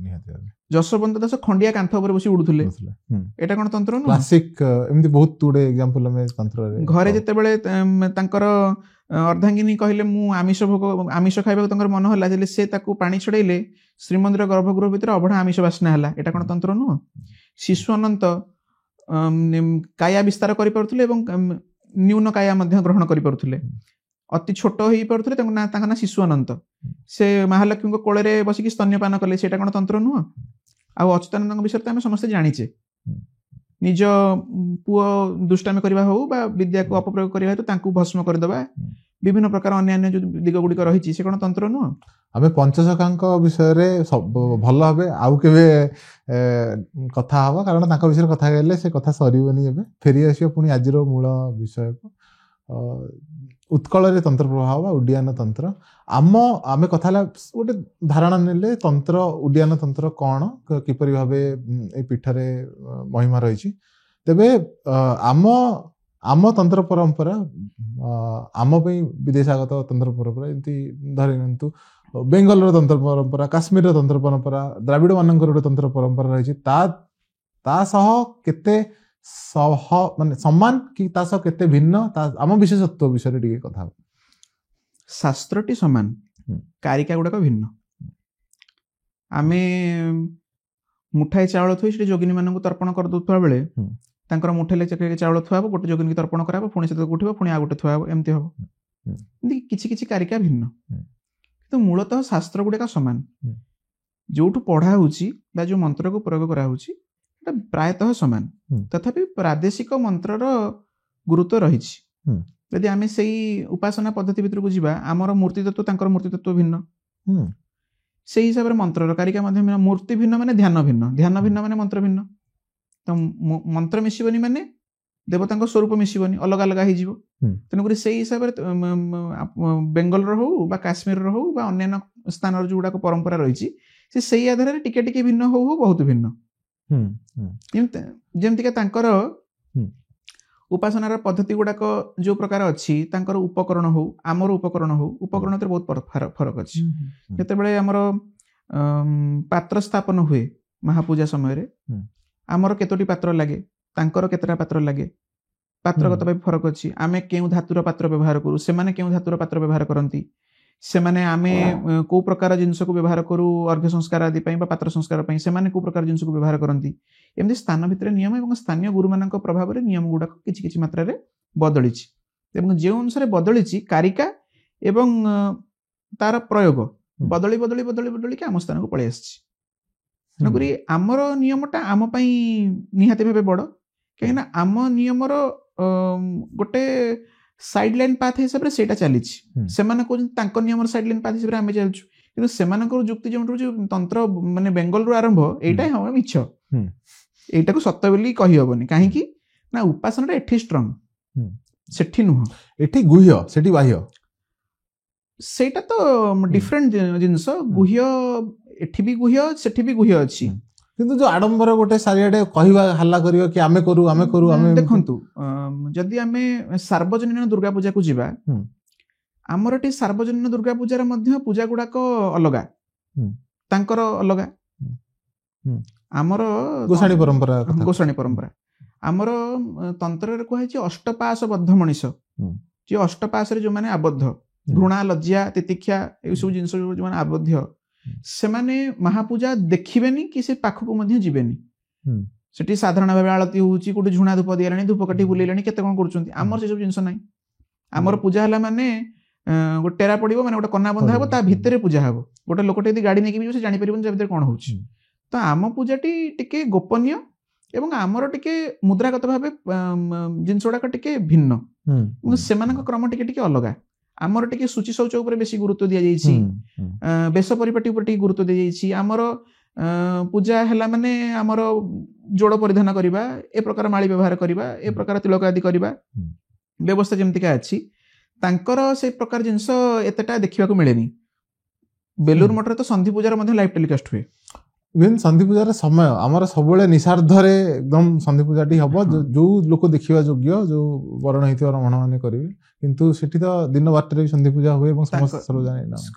ଯଶୋବନ୍ତ ଦାସ ଖଣ୍ଡିଆ କାନ୍ଥ ଉପରେ ବସି ଉଡୁଥିଲେ, ଏଇଟା କଣ ତନ୍ତ୍ର ନୁହଁ? ଏମିତି ବହୁତ ଗୁଡେ ଏକ୍ସାମ୍ପଲ ଆମେ ତନ୍ତ୍ରରେ। ଘରେ ଯେତେବେଳେ ତାଙ୍କର ଅର୍ଦ୍ଧାଙ୍ଗିନୀ କହିଲେ ମୁଁ ଆମିଷ ଖାଇବାକୁ ତାଙ୍କର ମନ ହେଲା, ହେଲେ ସେ ତାକୁ ପାଣି ଛଡେଇଲେ, ଶ୍ରୀମନ୍ଦିର ଗର୍ଭଗୃହ ଭିତରେ ଅଭଢା ଆମିଷ ବାସ୍ନା ହେଲା, ଏଇଟା କଣ ତନ୍ତ୍ର ନୁହଁ? ଶିଶୁ ଅନନ୍ତ କାୟା ବିସ୍ତାର କରିପାରୁଥିଲେ ଏବଂ ନ୍ୟୁନ କାୟା ମଧ୍ୟ ଗ୍ରହଣ କରିପାରୁଥିଲେ। ଅତି ଛୋଟ ହେଇପାରୁଥିଲେ, ତାଙ୍କ ନାଁ ଶିଶୁ ଅନନ୍ତ। ସେ ମହାଲକ୍ଷ୍ମୀଙ୍କ କୋଳରେ ବସିକି ସ୍ତନ୍ୟପାନ କଲେ, ସେଇଟା କଣ ତନ୍ତ୍ର ନୁହଁ? ଆଉ ଅଚ୍ୟୁତାନନ୍ଦଙ୍କ ବିଷୟରେ ତ ଆମେ ସମସ୍ତେ ଜାଣିଛେ। ନିଜ ପୁଅ ଦୁଷ୍ଟାମି କରିବା ହଉ ବା ବିଦ୍ୟାକୁ ଅପପ୍ରୟୋଗ କରିବା ହେତୁ ତାଙ୍କୁ ଭସ୍ମ କରିଦେବା, ବିଭିନ୍ନ ପ୍ରକାର ଅନ୍ୟାନ୍ୟ ଯୋଉ ଦିଗ ଗୁଡିକ ରହିଛି, ସେ କଣ ତନ୍ତ୍ର ନୁହଁ? ଆମେ ପଞ୍ଚସଖାଙ୍କ ବିଷୟରେ ଭଲ ଭାବେ ଆଉ କେବେ କଥା ହବା, କାରଣ ତାଙ୍କ ବିଷୟରେ କଥା କହିଲେ ସେ କଥା ସରିବନି। ଏବେ ଫେରି ଆସିବ ପୁଣି ଆଜିର ମୂଳ ବିଷୟକୁ, ଉତ୍କଳରେ ତନ୍ତ୍ର ପ୍ରଭାବ ବା ଉଡିଆନ ତନ୍ତ୍ର। ଆମେ କଥା ହେଲା ଗୋଟେ ଧାରଣା ନେଲେ ତନ୍ତ୍ର, ଉଡିଆନ ତନ୍ତ୍ର କଣ, କିପରି ଭାବେ ଏ ପୀଠରେ ମହିମା ରହିଛି। ତେବେ ଆମ ତନ୍ତ୍ର ପରମ୍ପରା, ଆମ ପାଇଁ ବିଦେଶାଗତ ତନ୍ତ୍ର ପରମ୍ପରା, ଏମିତି ଧରି ନିଅନ୍ତୁ ବେଙ୍ଗଲର ତନ୍ତ୍ର ପରମ୍ପରା, କାଶ୍ମୀରର ତନ୍ତ୍ର ପରମ୍ପରା, ଦ୍ରାବିଡ଼ ମାନଙ୍କର ଗୋଟେ ତନ୍ତ୍ର ପରମ୍ପରା ରହିଛି, ତା ସହ କେତେ ମାନେ ସମାନ କି ତା ସହ କେତେ ଭିନ୍ନ, ଆମ ବିଶେଷତ୍ୱ ବିଷୟରେ ଟିକେ କଥା ହବ। ଶାସ୍ତ୍ରଟି ସମାନ, କାରିକା ଗୁଡାକ ଭିନ୍ନ। ଆମେ ମୁଠାଏ ଚାଉଳ ଥୋଇ ସେଠି ଯୋଗିନୀ ମାନଙ୍କୁ ତର୍ପଣ କରିଦଉଥିବା ବେଳେ ତାଙ୍କର ମୁଠେଲେ ଚାଉଳ ଥୁଆ ହବ, ଗୋଟେ ଯୋଗିନୀ ତର୍ପଣ କରାହବ, ପୁଣି ସେତକ ଉଠିବ, ପୁଣି ଆଉ ଗୋଟେ ଥୁଆ ହବ, ଏମିତି ହବ। ଏମିତି କିଛି କିଛି କାରିକା ଭିନ୍ନ, କିନ୍ତୁ ମୂଳତଃ ଶାସ୍ତ୍ର ଗୁଡିକ ସମାନ। ଯୋଉଠୁ ପଢା ହଉଛି ବା ଯୋଉ ମନ୍ତ୍ରକୁ ପ୍ରୟୋଗ କରାହଉଛି ସେଟା ପ୍ରାୟତଃ ସମାନ, ତଥାପି ପ୍ରାଦେଶିକ ମନ୍ତ୍ରର ଗୁରୁତ୍ୱ ରହିଛି। ଯଦି ଆମେ ସେଇ ଉପାସନା ପଦ୍ଧତି ଭିତରକୁ ଯିବା, ଆମର ମୂର୍ତ୍ତି ତତ୍ତ୍ୱ ତାଙ୍କର ମୂର୍ତ୍ତି ତତ୍ତ୍ୱ ଭିନ୍ନ, ସେଇ ହିସାବରେ ମନ୍ତ୍ରର କାରିକା ମଧ୍ୟ ଭିନ୍ନ। ମୂର୍ତ୍ତି ଭିନ୍ନ ମାନେ ଧ୍ୟାନ ଭିନ୍ନ, ଧ୍ୟାନ ଭିନ୍ନ ମାନେ ମନ୍ତ୍ର ଭିନ୍ନ। ତ ମନ୍ତ୍ର ମିଶିବନି ମାନେ ଦେବତାଙ୍କ ସ୍ୱରୂପ ମିଶିବନି, ଅଲଗା ଅଲଗା ହେଇଯିବ। ତେଣୁକରି ସେଇ ହିସାବରେ ବେଙ୍ଗଲର ହଉ ବା କାଶ୍ମୀରର ହଉ ବା ଅନ୍ୟାନ୍ୟ ସ୍ଥାନର ଯୋଉଗୁଡାକ ପରମ୍ପରା ରହିଛି, ସେ ସେଇ ଆଧାରରେ ଟିକେ ଟିକେ ଭିନ୍ନ ହଉ ହଉ ବହୁତ ଭିନ୍ନ। ଯେମିତିକା ତାଙ୍କର ଉପାସନାର ପଦ୍ଧତି ଗୁଡାକ ଯୋଉ ପ୍ରକାର ଅଛି, ତାଙ୍କର ଉପକରଣ ହଉ ଆମର ଉପକରଣ ହଉ, ଉପକରଣ ଭିତରେ ବହୁତ ଫରକ ଅଛି। ଯେତେବେଳେ ଆମର ପାତ୍ର ସ୍ଥାପନ ହୁଏ ମହାପୂଜା ସମୟରେ, ଆମର କେତୋଟି ପାତ୍ର ଲାଗେ, ତାଙ୍କର କେତେଟା ପାତ୍ର ଲାଗେ, ପାତ୍ରଗତ ଭାବେ ଫରକ ଅଛି। ଆମେ କେଉଁ ଧାତୁର ପାତ୍ର ବ୍ୟବହାର କରୁ, ସେମାନେ କେଉଁ ଧାତୁର ପାତ୍ର ବ୍ୟବହାର କରନ୍ତି, ସେମାନେ ଆମେ କୋଉ ପ୍ରକାର ଜିନିଷକୁ ବ୍ୟବହାର କରୁ ଅର୍ଘ୍ୟ ସଂସ୍କାର ଆଦି ପାଇଁ ବା ପାତ୍ର ସଂସ୍କାର ପାଇଁ, ସେମାନେ କୋଉ ପ୍ରକାର ଜିନିଷକୁ ବ୍ୟବହାର କରନ୍ତି। ଏମିତି ସ୍ଥାନ ଭିତରେ ନିୟମ ଏବଂ ସ୍ଥାନୀୟ ଗୁରୁମାନଙ୍କ ପ୍ରଭାବରେ ନିୟମ ଗୁଡାକ କିଛି କିଛି ମାତ୍ରାରେ ବଦଳିଛି। ଏବଂ ଯେଉଁ ଅନୁସାରେ ବଦଳିଛି, କାରିକା ଏବଂ ତାର ପ୍ରୟୋଗ ବଦଳି ବଦଳି ବଦଳି ବଦଳିକି ଆମ ସ୍ଥାନକୁ ପଳେଇ ଆସିଛି। ତେଣୁକରି ଆମର ନିୟମଟା ଆମ ପାଇଁ ନିହାତି ଭାବେ ବଡ, କାହିଁକିନା ଆମ ନିୟମର ଗୋଟେ ସାଇଡ୍ ଲାଇନ୍ ପାଥ ହିସାବରେ ସେଇଟା ଚାଲିଛି। ସେମାନେ କହୁଛନ୍ତି ତାଙ୍କ ନିୟମର ସାଇଡ୍ ଲାଇନ୍ ପାଥ ହିସାବରେ ଆମେ ଚାଲିଛୁ, କିନ୍ତୁ ସେମାନଙ୍କର ଯୁକ୍ତି ଯେଉଁଠୁ ତନ୍ତ୍ର ମାନେ ବେଙ୍ଗଲରୁ ଆରମ୍ଭ, ଏଇଟା ହଁ ମିଛ, ଏଇଟାକୁ ସତ ବୋଲି କହିହବନି। କାହିଁକି ନା ଉପାସନାଟା ଏଠି ଷ୍ଟ୍ରଙ୍ଗ, ସେଠି ନୁହଁ। ଏଠି ଗୁହ୍ୟ, ସେଠି ବାହ୍ୟ, ସେଇଟା ତ ଡିଫରେଣ୍ଟ ଜିନିଷ। ଗୁହ୍ୟ ଏଠି ବି ଗୁହ୍ୟ, ସେଠି ବି ଗୁହ୍ୟ ଅଛି। କିନ୍ତୁ ଯୋଉ ଆଡମ୍ବର ଗୋଟେ ଚାରିଆଡେ କହିବା ହାଲ୍ଲା କରିବା କି ଆମେ କରୁ ଆମେ କରୁ ଆମେ, ଦେଖନ୍ତୁ ଯଦି ଆମେ ସାର୍ବଜନୀନ ଦୁର୍ଗା ପୂଜାକୁ ଯିବା, ଆମର ଏଠି ସାର୍ବଜନୀନ ଦୁର୍ଗା ପୂଜାର ମଧ୍ୟ ପୂଜା ଗୁଡାକ ଅଲଗା, ତାଙ୍କର ଅଲଗା। ଆମର ଗୋସାଣୀ ପରମ୍ପରା, ଗୋସାଣୀ ପରମ୍ପରା ଆମର ତନ୍ତ୍ରରେ କୁହାଯାଇଛି ଅଷ୍ଟପାଶ ବଦ୍ଧ ମଣିଷ, ଯିଏ ଅଷ୍ଟପାଶରେ ଯୋଉମାନେ ଆବଦ୍ଧ, ଘୃଣା, ଲଜ୍ଜା, ତିତିକ୍ଷା ଏଇସବୁ ଜିନିଷ ଯୋଉମାନେ ଆବଦ୍ଧ, ସେମାନେ ମହାପୂଜା ଦେଖିବେନି କି ସେ ପାଖକୁ ମଧ୍ୟ ଯିବେନି। ସେଠି ସାଧାରଣ ଭାବେ ଆଳତି ହଉଛି, କୋଉଠି ଝୁଣା ଧୂପ ଦିଆଲାଣି, ଧୂପକାଠି ବୁଲେଇଲାଣି, କେତେ କଣ କରୁଛନ୍ତି। ଆମର ସେସବୁ ଜିନିଷ ନାହିଁ। ଆମର ପୂଜା ହେଲା ମାନେ ଗୋଟେ ଟେରା ପଡିବ, ମାନେ ଗୋଟେ କନା ବନ୍ଧା ହବ, ତା ଭିତରେ ପୂଜା ହବ। ଗୋଟେ ଲୋକଟେ ଯଦି ଗାଡି ନେଇକି ଯିବ, ସେ ଜାଣିପାରିବନି ତା ଭିତରେ କଣ ହଉଛି। ତ ଆମ ପୂଜାଟି ଟିକେ ଗୋପନୀୟ ଏବଂ ଆମର ଟିକେ ମୁଦ୍ରାଗତ ଭାବେ ଜିନିଷ ଗୁଡାକ ଟିକେ ଭିନ୍ନ, ସେମାନଙ୍କ କ୍ରମ ଟିକେ ଟିକେ ଅଲଗା। ଆମର ଟିକେ ସୂଚି ଶୌଚ ଉପରେ ବେଶୀ ଗୁରୁତ୍ୱ ଦିଆଯାଇଛି, ବେଶ ପରିପାଟି ଉପରେ ଟିକେ ଗୁରୁତ୍ୱ ଦିଆଯାଇଛି। ଆମର ପୂଜା ହେଲା ମାନେ ଆମର ଯୋଡ ପରିଧାନ କରିବା, ଏ ପ୍ରକାର ମାଳି ବ୍ୟବହାର କରିବା, ଏ ପ୍ରକାର ତିଳକ ଆଦି କରିବା, ବ୍ୟବସ୍ଥା ଯେମିତିକା ଅଛି। ତାଙ୍କର ସେ ପ୍ରକାର ଜିନିଷ ଏତେଟା ଦେଖିବାକୁ ମିଳେନି। ବେଲୁର ମଠରେ ତ ସନ୍ଧି ପୂଜାର ମଧ୍ୟ ଲାଇଭ୍ ଟେଲିକାଷ୍ଟ ହୁଏ। ଇଭେନ୍ ସନ୍ଧି ପୂଜାର ସମୟ ଆମର ସବୁବେଳେ ନିଶାର୍ଦ୍ଧରେ ଏକଦମ ସନ୍ଧି ପୂଜାଟି ହବ, ଯୋଉ ଲୋକ ଦେଖିବା ଯୋଗ୍ୟ, ଯୋଉ ବରଣ ହେଇଥିବା ରମଣ ମାନେ କରିବେ। କିନ୍ତୁ ସେଠି ତ ଦିନ ବାରଟାରେ ବି ସନ୍ଧି ପୂଜା ହୁଏ ଏବଂ ସମସ୍ତେ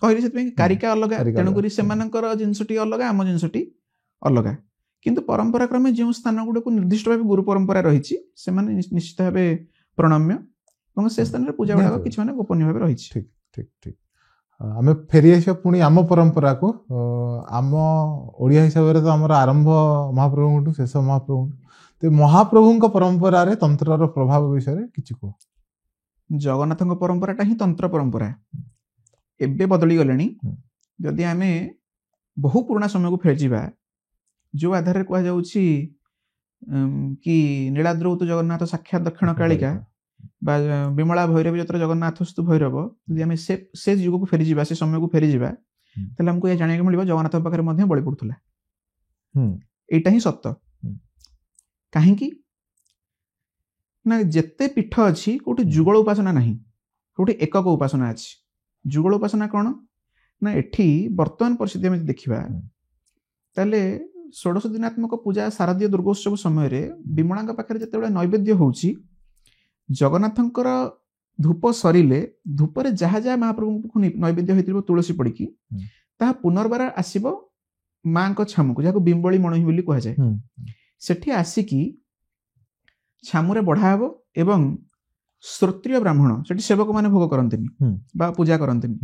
କହିଲି ସେଥିପାଇଁ କାରିକା ଅଲଗା, ତେଣୁକରି ସେମାନଙ୍କର ଜିନିଷଟି ଅଲଗା, ଆମ ଜିନିଷଟି ଅଲଗା। କିନ୍ତୁ ପରମ୍ପରା କ୍ରମେ ଯେଉଁ ସ୍ଥାନ ଗୁଡିକୁ ନିର୍ଦ୍ଦିଷ୍ଟ ଭାବେ ଗୁରୁ ପରମ୍ପରା ରହିଛି, ସେମାନେ ନିଶ୍ଚିତ ଭାବେ ପ୍ରଣମ୍ୟ ଏବଂ ସେ ସ୍ଥାନରେ ପୂଜା ଗୁଡାକ କିଛି ମାନେ ଗୋପନୀୟ ଭାବେ ରହିଛି। ଠିକ ଠିକ ଠିକ। ଆମେ ଫେରି ଆସିବା ପୁଣି ଆମ ପରମ୍ପରାକୁ। ଆମ ଓଡ଼ିଆ ହିସାବରେ ତ ଆମର ଆରମ୍ଭ ମହାପ୍ରଭୁଙ୍କଠୁ ଶେଷ ମହାପ୍ରଭୁଙ୍କଠୁ। ତ ମହାପ୍ରଭୁଙ୍କ ପରମ୍ପରାରେ ତନ୍ତ୍ରର ପ୍ରଭାବ ବିଷୟରେ କିଛି କୁହ। ଜଗନ୍ନାଥଙ୍କ ପରମ୍ପରାଟା ହିଁ ତନ୍ତ୍ର ପରମ୍ପରା, ଏବେ ବଦଳି ଗଲେଣି। ଯଦି ଆମେ ବହୁ ପୁରୁଣା ସମୟକୁ ଫେରିଯିବା, ଯୋଉ ଆଧାରରେ କୁହାଯାଉଛି କି ନୀଳାଦ୍ରୌତୁ ଜଗନ୍ନାଥ ସାକ୍ଷାତ ଦକ୍ଷିଣ କାଳିକା ବା ବିମଳା ଭୈରବୀ ଯତ୍ର ଜଗନ୍ନାଥସ୍ତୁ ଭୈରବ, ଯଦି ଆମେ ସେ ଯୁଗକୁ ଫେରିଯିବା, ସେ ସମୟକୁ ଫେରିଯିବା, ତାହେଲେ ଆମକୁ ଏହା ଜାଣିବାକୁ ମିଳିବ ଜଗନ୍ନାଥଙ୍କ ପାଖରେ ମଧ୍ୟ ବଳି ପଡୁଥିଲା। ଏଇଟା ହିଁ ସତ। କାହିଁକି ନା ଯେତେ ପୀଠ ଅଛି, କୋଉଠି ଯୁଗଳ ଉପାସନା ନାହିଁ, କୋଉଠି ଏକକ ଉପାସନା ଅଛି। ଯୁଗଳ ଉପାସନା କଣ ନା, ଏଠି ବର୍ତ୍ତମାନ ପରିସ୍ଥିତି ଆମେ ଦେଖିବା ତାହେଲେ ଷୋଡଶ ଦିନାତ୍ମକ ପୂଜା ଶାରଦୀୟ ଦୁର୍ଗୋତ୍ସବ ସମୟରେ ବିମଳାଙ୍କ ପାଖରେ ଯେତେବେଳେ ନୈବେଦ୍ୟ ହଉଛି, ଜଗନ୍ନାଥଙ୍କର ଧୂପ ସରିଲେ ଧୂପରେ ଯାହା ଯାହା ମହାପ୍ରଭୁଙ୍କୁ ନୈବେଦ୍ୟ ହୋଇଥିବ ତୁଳସୀ ପଡ଼ିକି ତାହା ପୁନର୍ବାର ଆସିବ ମାଙ୍କ ଛାମୁକୁ, ଯାହାକୁ ବିମ୍ବଳି ମଣୋହି ବୋଲି କୁହାଯାଏ। ସେଠି ଆସିକି ଛାମୁରେ ବଢ଼ା ହେବ ଏବଂ ଶ୍ରୋତ୍ରିୟ ବ୍ରାହ୍ମଣ, ସେଠି ସେବକମାନେ ଭୋଗ କରନ୍ତିନି ବା ପୂଜା କରନ୍ତିନି,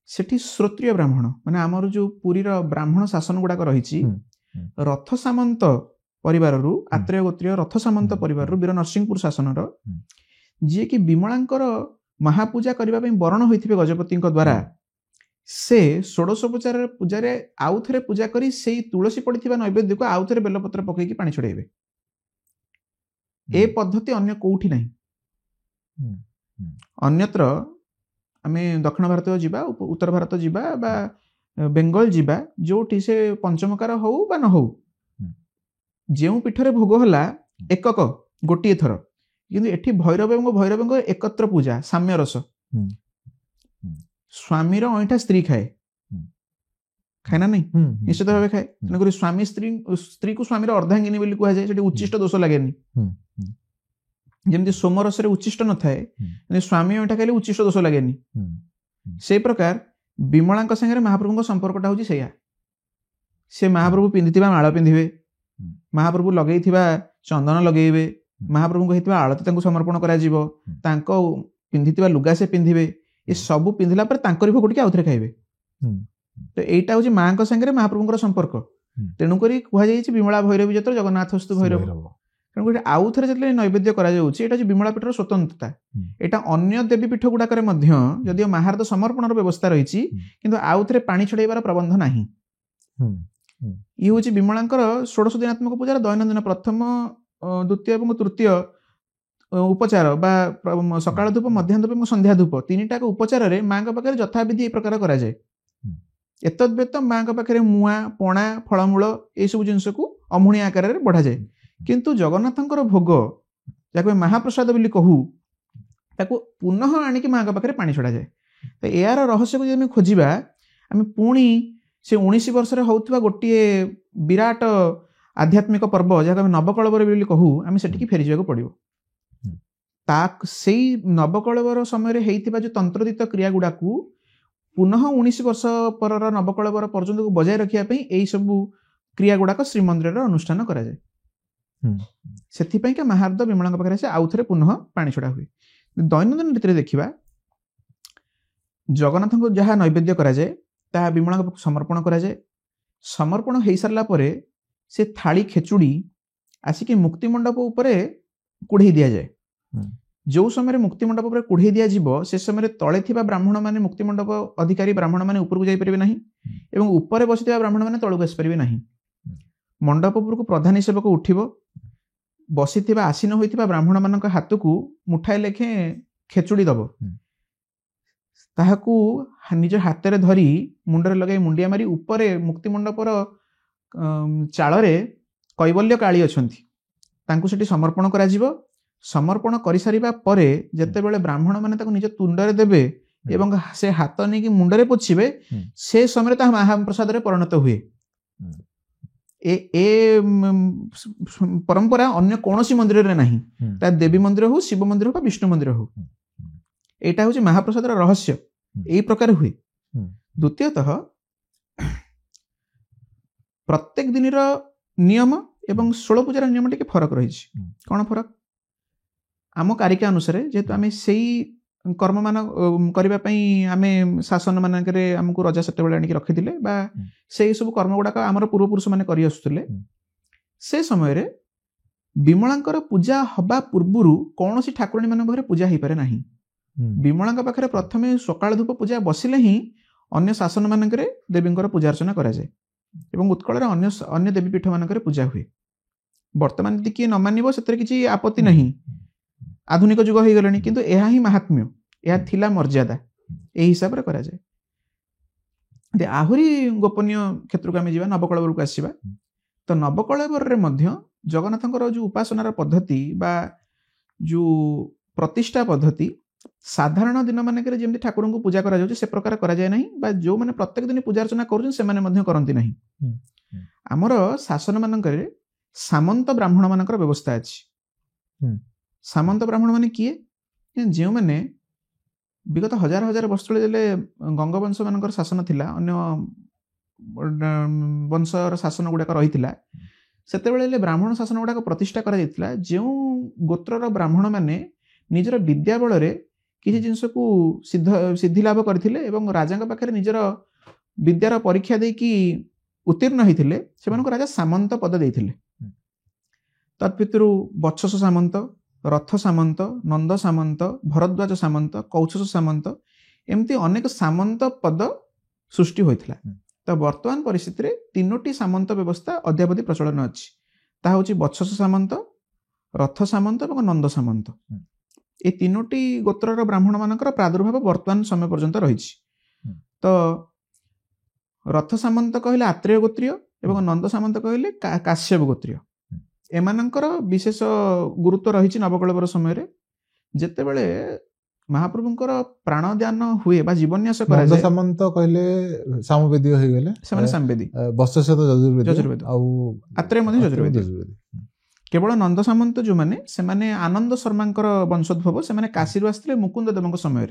ସେଠି ଶ୍ରୋତ୍ରିୟ ବ୍ରାହ୍ମଣ ମାନେ ଆମର ଯୋଉ ପୁରୀର ବ୍ରାହ୍ମଣ ଶାସନ ଗୁଡାକ ରହିଛି, ରଥ ସାମନ୍ତ ପରିବାରରୁ ଆତ୍ରେୟ ଗୋତ୍ରୀୟ ରଥ ସାମନ୍ତ ପରିବାରରୁ ବୀର ନରସିଂହପୁର ଶାସନର ଯିଏକି ବିମଳାଙ୍କର ମହାପୂଜା କରିବା ପାଇଁ ବରଣ ହୋଇଥିବେ ଗଜପତିଙ୍କ ଦ୍ୱାରା, ସେ ଷୋଡ଼ଶୋପଚାର ପୂଜାରେ ଆଉ ଥରେ ପୂଜା କରି ସେଇ ତୁଳସୀ ପଡ଼ିଥିବା ନୈବେଦ୍ୟକୁ ଆଉ ଥରେ ବେଲପତ୍ର ପକେଇକି ପାଣି ଛଡ଼େଇବେ। ଏ ପଦ୍ଧତି ଅନ୍ୟ କୋଉଠି ନାହିଁ। ଅନ୍ୟତ୍ର ଆମେ ଦକ୍ଷିଣ ଭାରତ ଯିବା, ଉତ୍ତର ଭାରତ ଯିବା ବା ବେଙ୍ଗଲ ଯିବା, ଯୋଉଠି ସେ ପଞ୍ଚମକାର ହଉ ବା ନ ହଉ, ଯେଉଁ ପୀଠରେ ଭୋଗ ହେଲା ଏକକ ଗୋଟିଏ ଥର, କିନ୍ତୁ ଏଠି ଭୈରବଙ୍କ ଏକତ୍ର ପୂଜା, ସାମ୍ୟ ରସ। ସ୍ୱାମୀର ଅଇଁଠା ସ୍ତ୍ରୀ ଖାଏ ନା ନାହିଁ? ନିଶ୍ଚିତ ଭାବେ ଖାଏ। ତେଣୁକରି ସ୍ୱାମୀ ସ୍ତ୍ରୀକୁ ସ୍ୱାମୀର ଅର୍ଦ୍ଧାଙ୍ଗିନୀ ବୋଲି କୁହାଯାଏ। ସେଠି ଉଚ୍ଚିଷ୍ଟ ଦୋଷ ଲାଗେନି। ଯେମିତି ସୋମରସରେ ଉଚ୍ଚିଷ୍ଟ ନଥାଏ, ସ୍ୱାମୀ ଅଇଁଠା ଖାଇଲେ ଉଚ୍ଚିଷ୍ଟ ଦୋଷ ଲାଗେନି। ସେଇ ପ୍ରକାର ବିମଳାଙ୍କ ସାଙ୍ଗରେ ମହାପ୍ରଭୁଙ୍କ ସମ୍ପର୍କଟା ହଉଛି ସେଇଆ। ସେ ମହାପ୍ରଭୁ ପିନ୍ଧିଥିବା ମାଳ ପିନ୍ଧିବେ, ମହାପ୍ରଭୁ ଲଗେଇଥିବା ଚନ୍ଦନ ଲଗେଇବେ, ମହାପ୍ରଭୁଙ୍କୁ ହେଇଥିବା ଆଳତି ତାଙ୍କୁ ସମର୍ପଣ କରାଯିବ, ତାଙ୍କ ପିନ୍ଧିଥିବା ଲୁଗା ସେ ପିନ୍ଧିବେ, ଏ ସବୁ ପିନ୍ଧିଲା ପରେ ତାଙ୍କରି ଭୋଗ ଟିକେ ଆଉଥରେ ଖାଇବେ। ତ ଏଇଟା ହଉଛି ମାଙ୍କ ସାଙ୍ଗରେ ମହାପ୍ରଭୁଙ୍କର ସମ୍ପର୍କ। ତେଣୁକରି କୁହାଯାଇଛି ବିମଳା ଭୈରବୀ ଯତ୍ର ଜଗନ୍ନାଥସ୍ତୁ ଭୈରବ। ତେଣୁକରି ଆଉ ଥରେ ଯେତେବେଳେ ନୈବେଦ୍ୟ କରାଯାଉଛି, ଏଇଟା ହଉଛି ବିମଳା ପୀଠର ସ୍ୱତନ୍ତ୍ରତା। ଏଇଟା ଅନ୍ୟ ଦେବୀ ପୀଠ ଗୁଡାକରେ ମଧ୍ୟ ଯଦିଓ ମାହାର୍ଦ ସମର୍ପଣର ବ୍ୟବସ୍ଥା ରହିଛି, କିନ୍ତୁ ଆଉ ଥରେ ପାଣି ଛଡେଇବାର ପ୍ରବନ୍ଧ ନାହିଁ। ଇଏ ହଉଛି ବିମଳାଙ୍କର ଷୋଡଶ ଦିନାତ୍ମକ ପୂଜାର ଦୈନନ୍ଦିନ ପ୍ରଥମ, ଦ୍ୱିତୀୟ ଏବଂ ତୃତୀୟ ଉପଚାର ବା ସକାଳ ଧୂପ, ମଧ୍ୟାହ୍ନ ଧୂପ ଏବଂ ସନ୍ଧ୍ୟା ଧୂପ, ତିନିଟାକ ଉପଚାରରେ ମାଙ୍କ ପାଖରେ ଯଥାବିଧି ଏ ପ୍ରକାର କରାଯାଏ। ଏତଦ୍ବ୍ୟତ ମାଙ୍କ ପାଖରେ ମୁଆଁ, ପଣା, ଫଳମୂଳ ଏଇସବୁ ଜିନିଷକୁ ଅମୁଣି ଆକାରରେ ବଢ଼ାଯାଏ। କିନ୍ତୁ ଜଗନ୍ନାଥଙ୍କର ଭୋଗ, ଯାହାକୁ ଆମେ ମହାପ୍ରସାଦ ବୋଲି କହୁ, ତାକୁ ପୁନଃ ଆଣିକି ମାଙ୍କ ପାଖରେ ପାଣି ଛଡ଼ାଯାଏ। ତ ଏହାର ରହସ୍ୟକୁ ଯଦି ଆମେ ଖୋଜିବା, ଆମେ ପୁଣି ସେ 19 ବର୍ଷରେ ହେଉଥିବା ଗୋଟିଏ ବିରାଟ ଆଧ୍ୟାତ୍ମିକ ପର୍ବ, ଯାହାକୁ ଆମେ ନବକଳେବର ବୋଲି କହୁ, ଆମେ ସେଠିକି ଫେରିଯିବାକୁ ପଡ଼ିବ। ସେଇ ନବକଳେବର ସମୟରେ ହେଇଥିବା ଯେଉଁ ତନ୍ତ୍ରଦିତ କ୍ରିୟା ଗୁଡ଼ାକୁ ପୁନଃ 19 ବର୍ଷ ପରର ନବକଳେବର ପର୍ଯ୍ୟନ୍ତକୁ ବଜାୟ ରଖିବା ପାଇଁ ଏଇସବୁ କ୍ରିୟା ଗୁଡ଼ାକ ଶ୍ରୀମନ୍ଦିରରେ ଅନୁଷ୍ଠାନ କରାଯାଏ। ସେଥିପାଇଁକା ମାହାର୍ଦ ବିମଳାଙ୍କ ପାଖରେ ଆସି ଆଉ ଥରେ ପୁନଃ ପାଣି ଛଡ଼ା ହୁଏ। ଦୈନନ୍ଦିନ ରୀତିରେ ଦେଖିବା, ଜଗନ୍ନାଥଙ୍କୁ ଯାହା ନୈବେଦ୍ୟ କରାଯାଏ ତାହା ବିମଳାଙ୍କ ପାଖକୁ ସମର୍ପଣ କରାଯାଏ। ସମର୍ପଣ ହେଇସାରିଲା ପରେ ସେ ଥାଳି ଖେଚୁଡ଼ି ଆସିକି ମୁକ୍ତିମଣ୍ଡପ ଉପରେ କୁଢ଼େଇ ଦିଆଯାଏ। ଯେଉଁ ସମୟରେ ମୁକ୍ତିମଣ୍ଡପ ଉପରେ କୁଢ଼େଇ ଦିଆଯିବ, ସେ ସମୟରେ ତଳେ ଥିବା ବ୍ରାହ୍ମଣମାନେ, ମୁକ୍ତିମଣ୍ଡପ ଅଧିକାରୀ ବ୍ରାହ୍ମଣମାନେ ଉପରକୁ ଯାଇପାରିବେ ନାହିଁ ଏବଂ ଉପରେ ବସିଥିବା ବ୍ରାହ୍ମଣମାନେ ତଳକୁ ଆସିପାରିବେ ନାହିଁ। ମଣ୍ଡପ ଉପରକୁ ପ୍ରଧାନୀ ସେବକ ଉଠିବ, ବସିଥିବା ଆସୀନ ହୋଇଥିବା ବ୍ରାହ୍ମଣମାନଙ୍କ ହାତକୁ ମୁଠାଏ ଲେଖେ ଖେଚୁଡ଼ି ଦବ। ତାହାକୁ ନିଜ ହାତରେ ଧରି ମୁଣ୍ଡରେ ଲଗାଇ ମୁଣ୍ଡିଆ ମାରି ଉପରେ ମୁକ୍ତିମଣ୍ଡପର ଚାଳରେ କୈବଲ୍ୟ କାଳୀ ଅଛନ୍ତି, ତାଙ୍କୁ ସେଠି ସମର୍ପଣ କରାଯିବ। ସମର୍ପଣ କରିସାରିବା ପରେ ଯେତେବେଳେ ବ୍ରାହ୍ମଣମାନେ ତାକୁ ନିଜ ତୁଣ୍ଡରେ ଦେବେ ଏବଂ ସେ ହାତ ନେଇକି ମୁଣ୍ଡରେ ପୋଛିବେ, ସେ ସମୟରେ ତାହା ମହାପ୍ରସାଦରେ ପରିଣତ ହୁଏ। ଏ ପରମ୍ପରା ଅନ୍ୟ କୌଣସି ମନ୍ଦିରରେ ନାହିଁ। ତା ଦେବୀ ମନ୍ଦିର ହଉ, ଶିବ ମନ୍ଦିର ହଉ ବା ବିଷ୍ଣୁ ମନ୍ଦିର ହଉ, ଏଇଟା ହଉଛି ମହାପ୍ରସାଦର ରହସ୍ୟ। ଏଇ ପ୍ରକାର ହୁଏ। ଦ୍ୱିତୀୟତଃ, ପ୍ରତ୍ୟେକ ଦିନର ନିୟମ ଏବଂ ଷୋଳ ପୂଜାର ନିୟମ ଟିକେ ଫରକ ରହିଛି। କ'ଣ ଫରକ? ଆମ କାରିକା ଅନୁସାରେ, ଯେହେତୁ ଆମେ ସେଇ କର୍ମମାନ କରିବା ପାଇଁ ଆମେ ଶାସନ ମାନଙ୍କରେ ଆମକୁ ରଜା ସେତେବେଳେ ଆଣିକି ରଖିଥିଲେ ବା ସେଇ ସବୁ କର୍ମ ଗୁଡାକ ଆମର ପୂର୍ବପୁରୁଷମାନେ କରି ଆସୁଥିଲେ, ସେ ସମୟରେ ବିମଳାଙ୍କର ପୂଜା ହବା ପୂର୍ବରୁ କୌଣସି ଠାକୁରାଣୀ ମାନଙ୍କ ପାଖରେ ପୂଜା ହେଇପାରେ ନାହିଁ। ବିମଳାଙ୍କ ପାଖରେ ପ୍ରଥମେ ସକାଳ ଧୂପ ପୂଜା ବସିଲେ ହିଁ ଅନ୍ୟ ଶାସନ ମାନଙ୍କରେ ଦେବୀଙ୍କର ପୂଜା ଅର୍ଚ୍ଚନା କରାଯାଏ ଏବଂ ଉତ୍କଳରେ ଅନ୍ୟ ଦେବୀପୀଠ ମାନଙ୍କରେ ପୂଜା ହୁଏ। ବର୍ତ୍ତମାନ ଯଦି କିଏ ନ ମାନିବ, ସେଥିରେ କିଛି ଆପତ୍ତି ନାହିଁ, ଆଧୁନିକ ଯୁଗ ହେଇଗଲାଣି, କିନ୍ତୁ ଏହା ହିଁ ମାହାତ୍ମ୍ୟ, ଏହା ଥିଲା ମର୍ଯ୍ୟାଦା, ଏହି ହିସାବରେ କରାଯାଏ। ଆହୁରି ଗୋପନୀୟ କ୍ଷେତ୍ରକୁ ଆମେ ଯିବା, ନବକଳେବରକୁ ଆସିବା। ତ ନବକଳେବରରେ ମଧ୍ୟ ଜଗନ୍ନାଥଙ୍କର ଯେଉଁ ଉପାସନାର ପଦ୍ଧତି ବା ଯେଉଁ ପ୍ରତିଷ୍ଠା ପଦ୍ଧତି, ସାଧାରଣ ଦିନ ମାନଙ୍କରେ ଯେମିତି ଠାକୁରଙ୍କୁ ପୂଜା କରାଯାଉଛି ସେ ପ୍ରକାର କରାଯାଏ ନାହିଁ, ବା ଯେଉଁମାନେ ପ୍ରତ୍ୟେକ ଦିନ ପୂଜା ଅର୍ଚ୍ଚନା କରୁଛନ୍ତି ସେମାନେ ମଧ୍ୟ କରନ୍ତି ନାହିଁ। ଆମର ଶାସନ ମାନଙ୍କରେ ସାମନ୍ତ ବ୍ରାହ୍ମଣ ମାନଙ୍କର ବ୍ୟବସ୍ଥା ଅଛି। ସାମନ୍ତ ବ୍ରାହ୍ମଣ ମାନେ କିଏ? ଯେଉଁମାନେ विगत हजार हजार वर्ष तले जेले गंगवंश मानकर शासन थिला अन्य वंशर शासन गुड़ाक रही सेतेबेले ब्राह्मण शासन गुड़ाक प्रतिष्ठा करा जायतिला जो गोत्रर ब्राह्मण माने निजर विद्या बल किसी जिनस को सिद्धि लाभ करथिले एवं राजा पाखे निजर विद्यार परीक्षा देकी उत्तीर्ण होते से राजा सामंत पद देते तत्पितु बत्सस सामंत रथ सामंत नंद सामंत भरद्वाज सामंत कौशस सामंत एमती अनेक सामंत पद सृष्टि होता तो वर्तमान परिस्थिति रे तीनोटी सामंत व्यवस्था अद्यावधि प्रचलन अच्छी ताहा होची बत्सस सामंत रथ सामंत और नंद सामंत ये तीनोटी गोत्रर ब्राह्मण मानकर प्रादुर्भाव वर्तमान समय पर्यंत रही तो रथ सामंत कहले आत्रेय गोत्रीय एवं नंद सामंत कहले काश्यप गोत्रीय एमानंकर विशेष गुरुत्व रही नवकलवर समय जेतेबेले महाप्रभुंकर प्राणदान हुए बा जीवन्यास करा नंद सामंत कहले सामवेदी हो गेले से सामवेदी वत्सस तो यजुर्वेद आत्रेय मध्ये यजुर्वेद केवल नंद सामंत जो माने से माने आनंद शर्मांकर वंशोद्भव से माने काशीरु आस्थिले मुकुंद देवଙ୍କ समय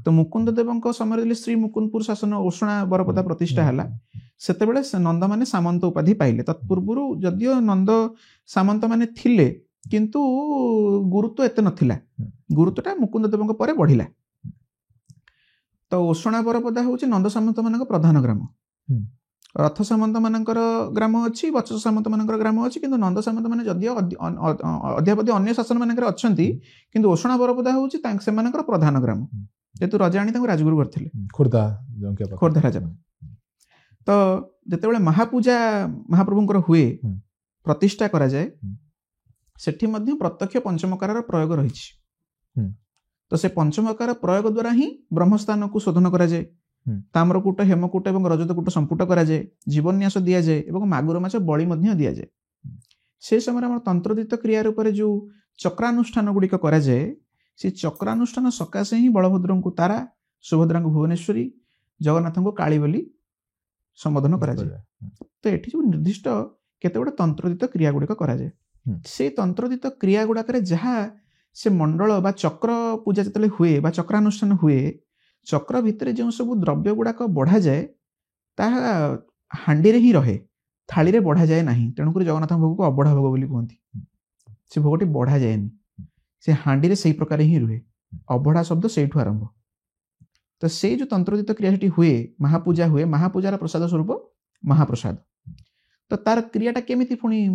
तो मुकुंद देवଙ୍କ समय श्री मुकुंदपुर शासन ओषणा बरपदा प्रतिष्ठा हला सेतेबेले नंद माने सामंत उपाधि पाइले तत्पूर्व जदियो नंद सामंत माने थिले किंतु गुरुत्व एते नथिला गुरुत्वटा मुकुंद देवଙ୍କ परे बढ़िला तो ओषणा बरपदा होची नंद सामंत मानक प्रधान ग्राम रथ सामंत मानकर ग्राम अच्छी वत्स सामंत मानकर ग्राम अच्छी किंतु नंद सामंत माने जदियो अध्यापति अन्य शासन मानकर अछंती किंतु ओषणा बरपदा होची से मानकर प्रधान ग्राम जेतु राजाणी तांको राजगुरु करथिले खोर्धा राजा तो जेतेबेले महापूजा महाप्रभुंकर हुए प्रतिष्ठा करा जाए सेठी मध्य प्रत्यक्ष पंचमकार प्रयोग रही तो से पंचमकार प्रयोग द्वारा ही ब्रह्मस्थान को शोधन करा जाए ताम्रकूट हेमकूट एवं रजतकूट संपुट करा जाए जीवन्यास दिया जाए एवं मागुर माछ बलि मध्य दिया जाए से समय आम तंत्रदित क्रिया रूप जो चक्रानुष्ठान गुड़िक करा जाए से चक्रानुष्ठान सकाशे ही बलभद्र को तारा सुभद्रा को भुवनेश्वरी जगन्नाथ को काली बोली संबोधन करा जाए तो ये जो निर्दिष्ट केते गुडे तंत्रदित क्रिया गुड़िक करा जाए से तंत्रदित क्रिया गुड़ाक जहाँ से मंडल बा चक्र पूजा जिते हुए बा चक्रानुष्ठान हुए चक्र भितर जो सब द्रव्य गुड़ाक बढ़ा जाए ताहा हांडी रे ही रहे थाली रे बढ़ा जाए नहीं तेणुक जगन्नाथ भोग को अबढ़ा भोग बोली कहती से भोगटी बढ़ा जाएनि से हांडी रे सही प्रकार ही रुहे अबढ़ा शब्द से आरंभ तो से जो तंत्रदित क्रिया हुए महापूजार प्रसाद स्वरूप महाप्रसाद तो तार क्रियाटा केमिति पुणी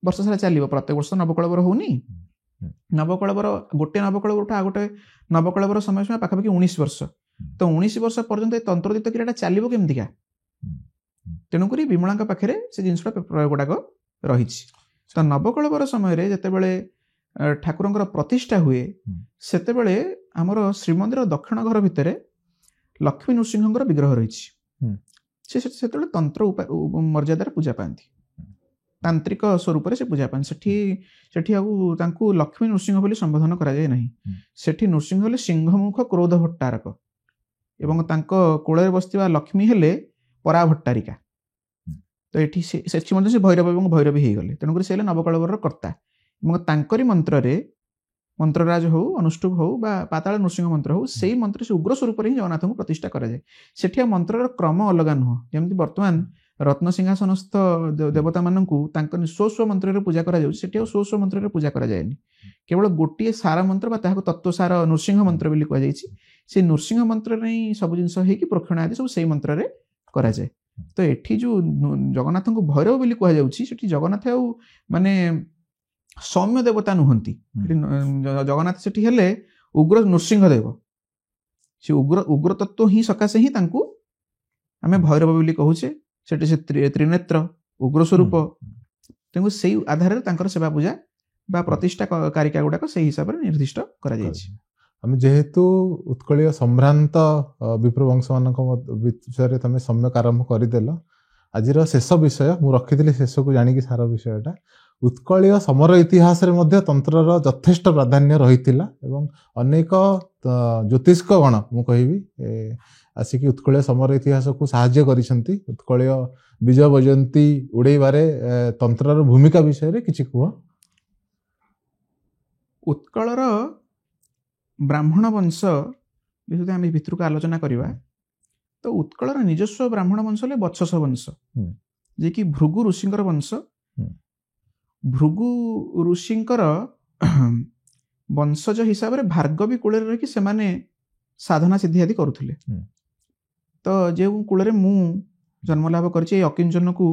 वर्ष सारा चलो प्रत्येक वर्ष नवकलवर होनी नवकलवर गोटे नवकलवर आ गोटे नवकलवर समय समय पाखापाखि 19 वर्ष तो 19 वर्ष पर्यंत तंत्रदित क्रियाटा चलो केमतिका तेणुक विमला पाखे से जिनसा प्रयोग गुड़ाक रही तो नवकलवर समय जितेबले ठाकुर प्रतिष्ठा हुए सेतेबेले आमर श्रीमंदिर दक्षिण घर भितर लक्ष्मी नृसिंह विग्रह रही से तंत्र मर्यादार पूजा पाती तांत्रिक स्वरूप से पूजा पाती से लक्ष्मी नृसिंह बोली संबोधन करा जाए नहीं सेठी नृसिंह हेले सिंहमुख क्रोध भट्टारक एवं कोल बसवा लक्ष्मी हेले परा भट्टारिका तो ये से भैरव एवं भैरवी हो गले तेणुक से नवकलवर कर्ता तांकरी मंत्र मंत्रराज हो अनुष्टुप हो बा पाताल नृसिंह मंत्र हो से मंत्र से उग्र स्वरूप ही जगन्नाथ को प्रतिष्ठा करा जाए सेठी मंत्र क्रम अलग नुह जमी बर्तमान रत्न सिंहासनस्थ देवता मानू स्व मंत्र पूजा करा स्व मंत्र पूजा करा जाए केवल गोटे सार मंत्र तत्वसार नृसिंह मंत्र बोली कहुई से नृसिंह मंत्र ही सब जिन प्रोक्षण आदि सब से मंत्र करा जाए तो ये जो जगन्नाथ को भैरव बोली कहुई जगन्नाथ माने सौम्य देवता नुहंती जगन्नाथ सेठी हेले उग्र नृसिंह देव से उग्र तत्व ही सकाशे ही तांकू आमे भैरव बोली कहूचे सेठी से त्रिनेत्र उग्र स्वरूप तेणु से आधार तांकर सेवा पूजा बा प्रतिष्ठा कारिका गुड़ाक से हिसाब से निर्दिष्ट करा जायछि आम जेहेतु उत्कलीय सम्भ्रांत विप्र वंश मान विषय तुम सम्यक आरंभ करदेल आज शेष विषय मुझे रखी शेष को जानिकी सार विषयटा उत्कलीय समर इतिहास रे मध्य तंत्रर यथेष्ट प्राधान्य रही अनेक ज्योतिष्क गण मु कहबी आसिक उत्कलीय समर इतिहास को साहाय्य करिसेंती उत्कलीय विजय वैजयंती उड़ेबारे तंत्रर भूमिका विषय रे किछि कुह उत्कलर ବ୍ରାହ୍ମଣ ବଂଶ ବିଷୟରେ ଆମେ ଭିତରକୁ ଆଲୋଚନା କରିବା ତ ଉତ୍କଳର ନିଜସ୍ୱ ବ୍ରାହ୍ମଣ ବଂଶ ହେଲେ ବତ୍ସସ ବଂଶ, ଯିଏକି ଭୃଗୁ ଋଷିଙ୍କର ବଂଶ। ଭୃଗୁ ଋଷିଙ୍କର ବଂଶଜ ହିସାବରେ ଭାର୍ଗବୀ କୂଳରେ ରହିକି ସେମାନେ ସାଧନା ସିଦ୍ଧି ଆଦି କରୁଥିଲେ। ତ ଯେଉଁ କୂଳରେ ମୁଁ ଜନ୍ମଲାଭ କରିଛି ଏଇ ଅକିଞ୍ଚନକୁ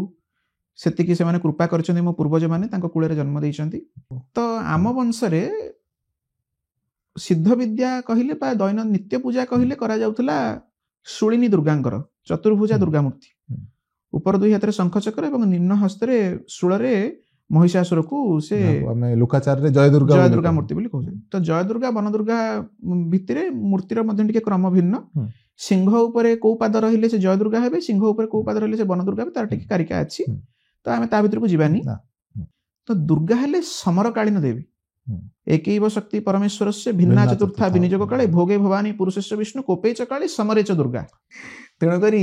ସେତିକି ସେମାନେ କୃପା କରିଛନ୍ତି, ମୋ ପୂର୍ବଜମାନେ ତାଙ୍କ କୂଳରେ ଜନ୍ମ ଦେଇଛନ୍ତି। ତ ଆମ ବଂଶରେ ସିଦ୍ଧ ବିଦ୍ୟା କହିଲେ ବା ଦୈନନ୍ଦିନ ନିତ୍ୟ ପୂଜା କହିଲେ କରାଯାଉଥିଲା ଶୂଳିନୀ ଦୁର୍ଗାଙ୍କର ଚତୁର୍ଭୁଜା ଦୁର୍ଗା ମୂର୍ତ୍ତି, ଉପର ଦୁଇ ହାତରେ ଶଙ୍ଖ ଚକ୍ର ଏବଂ ନିମ୍ନ ହସ୍ତରେ ଶୂଳରେ ମହିଷାସୁରକୁ ସେ ଆମେ ଲୋକାଚାରରେ ଜୟ ଦୁର୍ଗା ମୂର୍ତ୍ତି ବୋଲି କହୁଛନ୍ତି। ତ ଜୟ ଦୁର୍ଗା ବନ ଦୁର୍ଗା ଭିତରେ ମୂର୍ତ୍ତିର ମଧ୍ୟ ଟିକେ କ୍ରମ ଭିନ୍ନ। ସିଂହ ଉପରେ କୋଉ ପାଦ ରହିଲେ ସେ ଜୟ ଦୁର୍ଗା ହେବେ, ସିଂହ ଉପରେ କୋଉ ପାଦ ରହିଲେ ସେ ବନ ଦୁର୍ଗା ହେବେ, ତାର ଟିକେ କାରିକା ଅଛି। ତ ଆମେ ତା ଭିତରକୁ ଯିବାନି। ତ ଦୁର୍ଗା ହେଲେ ସମରକାଳୀନ ଦେବୀ, ଏକୈବ ଶକ୍ତି ପରମେଶ୍ୱରସ୍ୟ ଭିନ୍ନା ଚତୁର୍ଥା ବିନିଯୋଗ କାଳେ ଭୋଗେ ଭବାନୀ ପୁରୁଷସ୍ୟ ବିଷ୍ଣୁ କୋପେ চ କାଳେ ସମରେ চ ଦୁର୍ଗା। ତେଣୁକରି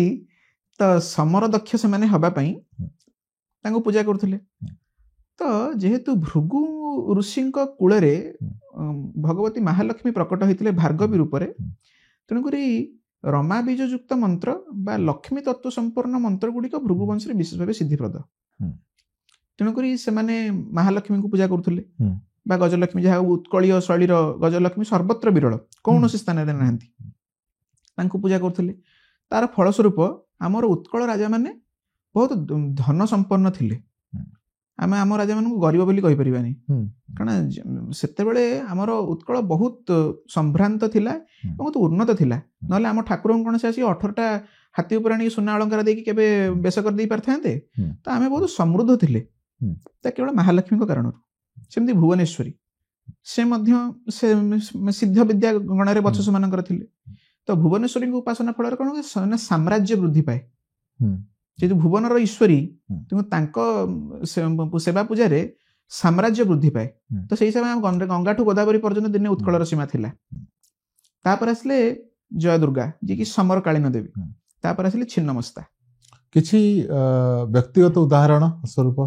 ତ ସମର ଦକ୍ଷ ସେମାନେ ହବା ପାଇଁ ତାଙ୍କୁ ପୂଜା କରୁଥିଲେ। ତ ଯେହେତୁ ଭୃଗୁ ଋଷିଙ୍କ କୂଳରେ ଭଗବତୀ ମହାଲକ୍ଷ୍ମୀ ପ୍ରକଟ ହୋଇଥିଲେ ଭାର୍ଗବୀ ରୂପରେ, ତେଣୁକରି ରମା ବୀଜ ଯୁକ୍ତ ମନ୍ତ୍ର ବା ଲକ୍ଷ୍ମୀ ତତ୍ଵ ସମ୍ପନ୍ନ ମନ୍ତ୍ର ଗୁଡ଼ିକ ଭୃଗୁ ବଂଶରେ ବିଶେଷ ଭାବେ ସିଦ୍ଧିପ୍ରଦ। ତେଣୁକରି ସେମାନେ ମହାଲକ୍ଷ୍ମୀଙ୍କୁ ପୂଜା କରୁଥିଲେ ବା ଗଜଲକ୍ଷ୍ମୀ, ଯାହା ଉତ୍କଳୀୟ ଶୈଳୀର ଗଜଲକ୍ଷ୍ମୀ ସର୍ବତ୍ର ବିରଳ, କୌଣସି ସ୍ଥାନରେ ନାହାନ୍ତି, ତାଙ୍କୁ ପୂଜା କରୁଥିଲେ। ତାର ଫଳସ୍ୱରୂପ ଆମର ଉତ୍କଳ ରାଜାମାନେ ବହୁତ ଧନ ସମ୍ପନ୍ନ ଥିଲେ। ଆମେ ଆମ ରାଜାମାନଙ୍କୁ ଗରିବ ବୋଲି କହିପାରିବାନି, କାରଣ ସେତେବେଳେ ଆମର ଉତ୍କଳ ବହୁତ ସମ୍ଭ୍ରାନ୍ତ ଥିଲା, ବହୁତ ଉନ୍ନତ ଥିଲା। ନହେଲେ ଆମ ଠାକୁରଙ୍କୁ କଣ ସେ ଆସିକି 18ଟା ହାତୀ ଉପରେ ଆଣିକି ସୁନା ଅଳଙ୍କାର ଦେଇକି କେବେ ବେଶ କରିଦେଇ ପାରିଥାନ୍ତେ? ତ ଆମେ ବହୁତ ସମୃଦ୍ଧ ଥିଲେ, ତା କେବଳ ମହାଲକ୍ଷ୍ମୀଙ୍କ କାରଣରୁ। ସେମିତି ଭୁବନେଶ୍ୱରୀ ସେ ମଧ୍ୟ ସେ ସିଦ୍ଧ ବିଦ୍ୟା ଗଣରେ ବତ୍ସସ ମାନଙ୍କର ଥିଲେ। ତ ଭୁବନେଶ୍ୱରୀଙ୍କ ଉପାସନା ଫଳରେ କଣ ହୁଏ, ସାମ୍ରାଜ୍ୟ ବୃଦ୍ଧି ପାଏ। ଯେହେତୁ ଭୁବନର ଈଶ୍ୱରୀ, ତେଣୁ ତାଙ୍କ ସେବା ପୂଜାରେ ସାମ୍ରାଜ୍ୟ ବୃଦ୍ଧି ପାଏ। ତ ସେଇ ହିସାବରେ ଗଙ୍ଗାଠୁ ଗୋଦାବରୀ ପର୍ଯ୍ୟନ୍ତ ଦିନେ ଉତ୍କଳର ସୀମା ଥିଲା। ତାପରେ ଆସିଲେ ଜୟ ଦୁର୍ଗା, ଯିଏକି ସମରକାଳୀନ ଦେବୀ। ତାପରେ ଆସିଲେ ଛିନ୍ନମସ୍ତା। କିଛି ବ୍ୟକ୍ତିଗତ ଉଦାହରଣ ସ୍ୱରୂପ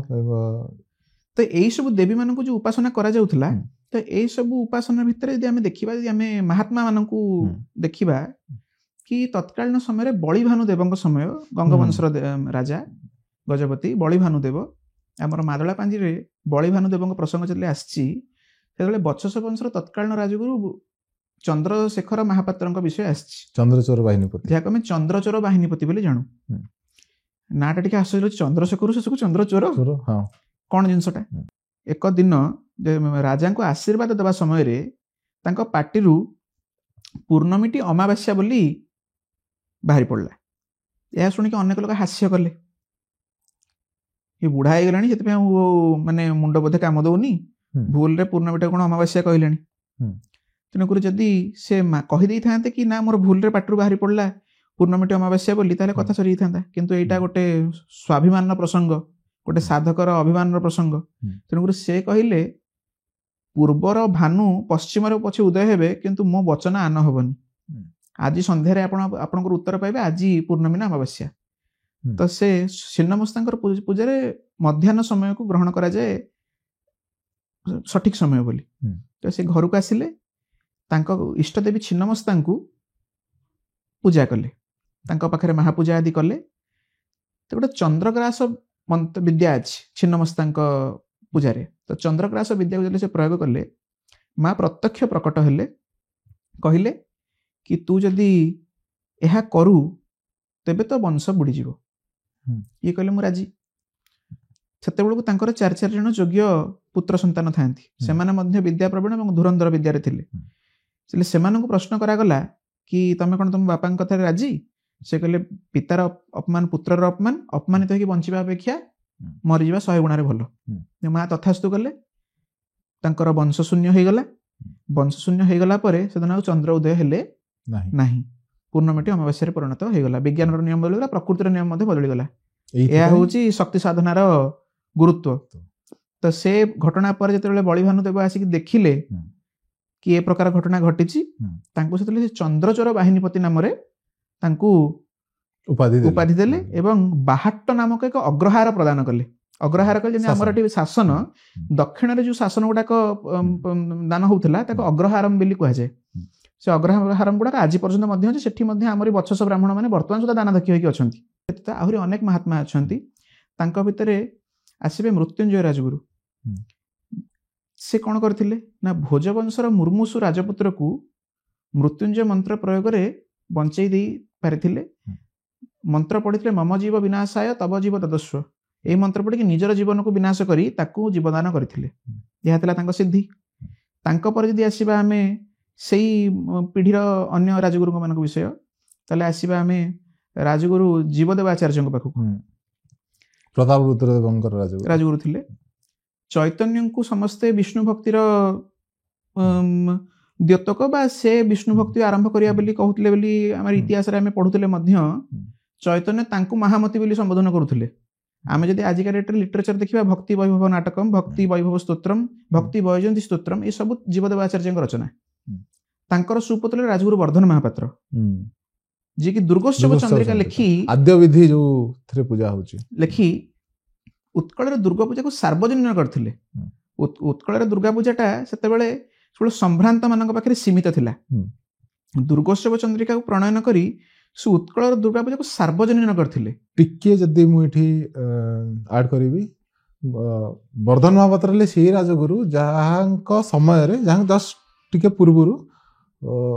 ତ ଏଇ ସବୁ ଦେବୀ ମାନଙ୍କୁ ଯୋଉ ଉପାସନା କରାଯାଉଥିଲା, ତ ଏଇ ସବୁ ଉପାସନା ଭିତରେ ଯଦି ଆମେ ଦେଖିବା, ଯଦି ଆମେ ମହାତ୍ମା ମାନଙ୍କୁ ଦେଖିବା କି ତତ୍କାଳୀନ ସମୟରେ ବଳିଭାନୁ ଦେବଙ୍କ ସମୟ, ଗଙ୍ଗବଂଶର ରାଜା ଗଜପତି ବଳିଭାନୁଦେବ, ଆମର ମାଦଳା ପାଞ୍ଜିରେ ବଳିଭାନୁ ଦେବଙ୍କ ପ୍ରସଙ୍ଗ ଯେତେବେଳେ ଆସିଛି, ସେତେବେଳେ ବତ୍ସସ ବଂଶର ତତ୍କାଳୀନ ରାଜଗୁରୁ ଚନ୍ଦ୍ରଶେଖର ମହାପାତ୍ରଙ୍କ ବିଷୟ ଆସିଛି। ଚନ୍ଦ୍ରଚୋର ବାହିନୀପତି, ଯାହାକୁ ଆମେ ଚନ୍ଦ୍ରଚୋର ବାହିନୀପତି ବୋଲି ଜାଣୁ। ନାଁଟା ଟିକେ ଆଶ୍ଚର୍ଯ୍ୟ ହେଉଛି, ଚନ୍ଦ୍ରଶେଖର ଶେଷକୁ ଚନ୍ଦ୍ରଚୋର, କଣ ଜିନିଷଟା? ଏକ ଦିନ ରାଜାଙ୍କୁ ଆଶୀର୍ବାଦ ଦେବା ସମୟରେ ତାଙ୍କ ପାଟିରୁ ପୂର୍ଣ୍ଣମୀଟି ଅମାବାସ୍ୟା ବୋଲି ବାହାରି ପଡ଼ିଲା। ଏହା ଶୁଣିକି ଅନେକ ଲୋକ ହାସ୍ୟ କଲେ, ଏ ବୁଢା ହେଇଗଲାଣି ସେଥିପାଇଁ ମାନେ ମୁଣ୍ଡ ବୋଧେ କାମ ଦଉନି, ଭୁଲରେ ପୂର୍ଣ୍ଣମୀଟା କଣ ଅମାବାସ୍ୟା କହିଲେଣି। ତେଣୁକରି ଯଦି ସେ କହିଦେଇଥାନ୍ତେ କି ନା ମୋର ଭୁଲରେ ପାଟିରୁ ବାହାରି ପଡ଼ିଲା ପୂର୍ଣ୍ଣମୀଟି ଅମାବାସ୍ୟା ବୋଲି, ତାହେଲେ କଥା ସରିଯାଇଥାନ୍ତା। କିନ୍ତୁ ଏଇଟା ଗୋଟେ ସ୍ୱାଭିମାନର ପ୍ରସଙ୍ଗ, ଗୋଟେ ସାଧକର ଅଭିମାନର ପ୍ରସଙ୍ଗ। ତେଣୁକରି ସେ କହିଲେ, ପୂର୍ବର ଭାନୁ ପଶ୍ଚିମରେ ପଛେ ଉଦୟ ହେବେ, କିନ୍ତୁ ମୋ ବଚନ ଆନ ହବନି। ଆଜି ସନ୍ଧ୍ୟାରେ ଆପଣଙ୍କର ଉତ୍ତର ପାଇବେ, ଆଜି ପୂର୍ଣ୍ଣମୀ ନା ଅମାବାସ୍ୟା। ତ ସେ ଛିନ୍ନମସ୍ତାଙ୍କର ପୂଜାରେ ମଧ୍ୟାହ୍ନ ସମୟକୁ ଗ୍ରହଣ କରାଯାଏ ସଠିକ ସମୟ ବୋଲି। ତ ସେ ଘରକୁ ଆସିଲେ, ତାଙ୍କ ଇଷ୍ଟଦେବୀ ଛିନ୍ନମସ୍ତାଙ୍କୁ ପୂଜା କଲେ, ତାଙ୍କ ପାଖରେ ମହାପୂଜା ଆଦି କଲେ। ତ ଗୋଟେ ଚନ୍ଦ୍ରଗ୍ରାସ ବିଦ୍ୟା ଅଛି ଛିନ୍ନମସ୍ତାଙ୍କ ପୂଜାରେ। ତ ଚନ୍ଦ୍ରଗ୍ରାସ ବିଦ୍ୟାକୁ ଯେତେବେଳେ ସେ ପ୍ରୟୋଗ କଲେ, ମା ପ୍ରତ୍ୟକ୍ଷ ପ୍ରକଟ ହେଲେ, କହିଲେ କି ତୁ ଯଦି ଏହା କରୁ ତେବେ ତ ବଂଶ ବୁଡ଼ିଯିବ। ଇଏ କହିଲେ ମୁଁ ରାଜି। ସେତେବେଳକୁ ତାଙ୍କର 4 ଜଣ ଯୋଗ୍ୟ ପୁତ୍ର ସନ୍ତାନ ଥାନ୍ତି, ସେମାନେ ମଧ୍ୟ ବିଦ୍ୟା ପ୍ରବୀଣ ଏବଂ ଧୁରନ୍ଧର ବିଦ୍ୟାରେ ଥିଲେ। ସେମାନଙ୍କୁ ପ୍ରଶ୍ନ କରାଗଲା କି ତମେ କଣ ତମ ବାପାଙ୍କ କଥାରେ ରାଜି? ସେ କହିଲେ, ପିତାର ଅପମାନ ପୁତ୍ରର ଅପମାନ, ଅପମାନିତ ହେଇକି ବଞ୍ଚିବା ଅପେକ୍ଷା ମରିଯିବା 100 ଗୁଣାରେ ଭଲ। ମା ତଥାସ୍ତୁ କଲେ, ତାଙ୍କର ବଂଶ ଶୂନ୍ୟ ହେଇଗଲା। ବଂଶ ଶୂନ୍ୟ ହେଇଗଲା ପରେ ସେଦିନ ଆଉ ଚନ୍ଦ୍ର ଉଦୟ ହେଲେ ନାହିଁ, ପୂର୍ଣ୍ଣମୀଟି ଅମାବାସ୍ୟାରେ ପରିଣତ ହେଇଗଲା। ବିଜ୍ଞାନର ନିୟମ ବଦଳିଗଲା, ପ୍ରକୃତିର ନିୟମ ମଧ୍ୟ ବଦଳିଗଲା। ଏହା ହଉଛି ଶକ୍ତି ସାଧନାର ଗୁରୁତ୍ୱ। ତ ସେ ଘଟଣା ପରେ ଯେତେବେଳେ ବଳିଭାନୁ ଦେବ ଆସିକି ଦେଖିଲେ କି ଏ ପ୍ରକାର ଘଟଣା ଘଟିଛି, ତାଙ୍କୁ ସେତେବେଳେ ଚନ୍ଦ୍ରଚୋର ବାହିନୀପତି ନାମରେ ତାଙ୍କୁ ଉପାଧି ଦେଲେ ଏବଂ 62 ନାମକ ଏକ ଅଗ୍ରହାର ପ୍ରଦାନ କଲେ। ଅଗ୍ରହାର କହିଲେ ଯେମିତି ଆମର ଏଠି ଶାସନ, ଦକ୍ଷିଣରେ ଯୋଉ ଶାସନ ଗୁଡାକ ଦାନ ହଉଥିଲା ତାକୁ ଅଗ୍ରହାରମ ବୋଲି କୁହାଯାଏ। ସେ ଅଗ୍ରହାରମ ଗୁଡାକ ଆଜି ପର୍ଯ୍ୟନ୍ତ ମଧ୍ୟ ଅଛି। ସେଠି ମଧ୍ୟ ଆମର ବତ୍ସସ ବ୍ରାହ୍ମଣ ମାନେ ବର୍ତ୍ତମାନ ସୁଦ୍ଧା ଦାନାଧ୍ୟକ୍ଷ ହେଇକି ଅଛନ୍ତି। ଆହୁରି ଅନେକ ମହାତ୍ମା ଅଛନ୍ତି। ତାଙ୍କ ଭିତରେ ଆସିବେ ମୃତ୍ୟୁଞ୍ଜୟ ରାଜଗୁରୁ। ସେ କଣ କରିଥିଲେ ନା ଭୋଜବଂଶର ମୁର୍ମୁଷୁ ରାଜପୁତ୍ରକୁ ମୃତ୍ୟୁଞ୍ଜୟ ମନ୍ତ୍ର ପ୍ରୟୋଗରେ ବଞ୍ଚେଇ ଦେଇ ପାରିଥିଲେ। ମନ୍ତ୍ର ପଢିଥିଲେ ମମ ଜୀବ ବିନାଶାୟ ତବ ଜୀବ ତଦସ୍ୱ। ଏହି ମନ୍ତ୍ର ପଢିକି ନିଜର ଜୀବନକୁ ବିନାଶ କରି ତାକୁ ଜୀବଦାନ କରିଥିଲେ। ଏହା ଥିଲା ତାଙ୍କ ସିଦ୍ଧି। ତାଙ୍କ ପରେ ଯଦି ଆସିବା ଆମେ ସେଇ ପିଢ଼ିର ଅନ୍ୟ ରାଜଗୁରୁଙ୍କ ମାନଙ୍କ ବିଷୟ, ତାହେଲେ ଆସିବା ଆମେ ରାଜଗୁରୁ ଜୀବଦେବ ଆଚାର୍ଯ୍ୟଙ୍କ ପାଖକୁ। ପ୍ରତାପ ରୁଦ୍ରଦେବଙ୍କର ରାଜଗୁରୁ ଥିଲେ। ଚୈତନ୍ୟଙ୍କୁ ସମସ୍ତେ ବିଷ୍ଣୁ ଭକ୍ତିର ଦ୍ୟୋତକ ବା ସେ ବିଷ୍ଣୁ ଭକ୍ତି ଆରମ୍ଭ କରିବା ବୋଲି କହୁଥିଲେ ବୋଲି ଆମର ଇତିହାସରେ ଆମେ ପଢୁଥିଲେ ମଧ୍ୟ ଚୈତନ୍ୟ ତାଙ୍କୁ ମହାମତି ବୋଲି ସମ୍ବୋଧନ କରୁଥିଲେ। ଆମେ ଯଦି ଆଜିକା ଡେଟ୍ରେ ଲିଟରେଚର ଦେଖିବା ଭକ୍ତି ବୈଭବ ନାଟକମ୍, ଭକ୍ତି ବୈଭବ ସ୍ତୋତ୍ରମ୍, ଭକ୍ତି ବୈଜୟନ୍ତୀ ସ୍ତୋତ୍ରମ୍, ଏ ସବୁ ଜୀବଦେବ ଆଚାର୍ଯ୍ୟଙ୍କ ରଚନା। ତାଙ୍କର ସୁପୁତ୍ର ରାଜଗୁରୁ ବର୍ଦ୍ଧନ ମହାପାତ୍ର, ଯିଏକି ଦୁର୍ଗୋତ୍ସବ ଚନ୍ଦ୍ରିକା ଲେଖି ଆଦ୍ୟ ବିଧି ଯୋଉଥିରେ ପୂଜା ହଉଛି ଲେଖି ଉତ୍କଳରେ ଦୁର୍ଗା ପୂଜାକୁ ସାର୍ବଜନୀନ କରିଥିଲେ। ଉତ୍କଳରେ ଦୁର୍ଗା ପୂଜାଟା ସେତେବେଳେ ସମ୍ଭ୍ରାନ୍ତ ମାନଙ୍କ ପାଖରେ ସୀମିତ ଥିଲା। ଦୁର୍ଗୋତ୍ସବ ଚନ୍ଦ୍ରିକାକୁ ପ୍ରଣୟନ କରି ସେ ଉତ୍କଳର ଦୁର୍ଗା ପୂଜାକୁ ସାର୍ବଜନୀନ କରିଥିଲେ। ଟିକେ ଯଦି ମୁଁ ଏଠି ଆଡ କରିବି, ବର୍ଦ୍ଧନ ମହାପାତ୍ର ହେଲେ ସେଇ ରାଜଗୁରୁ ଯାହାଙ୍କ ସମୟରେ, ଯାହାଙ୍କ ଜଷ୍ଟ ଟିକେ ପୂର୍ବରୁ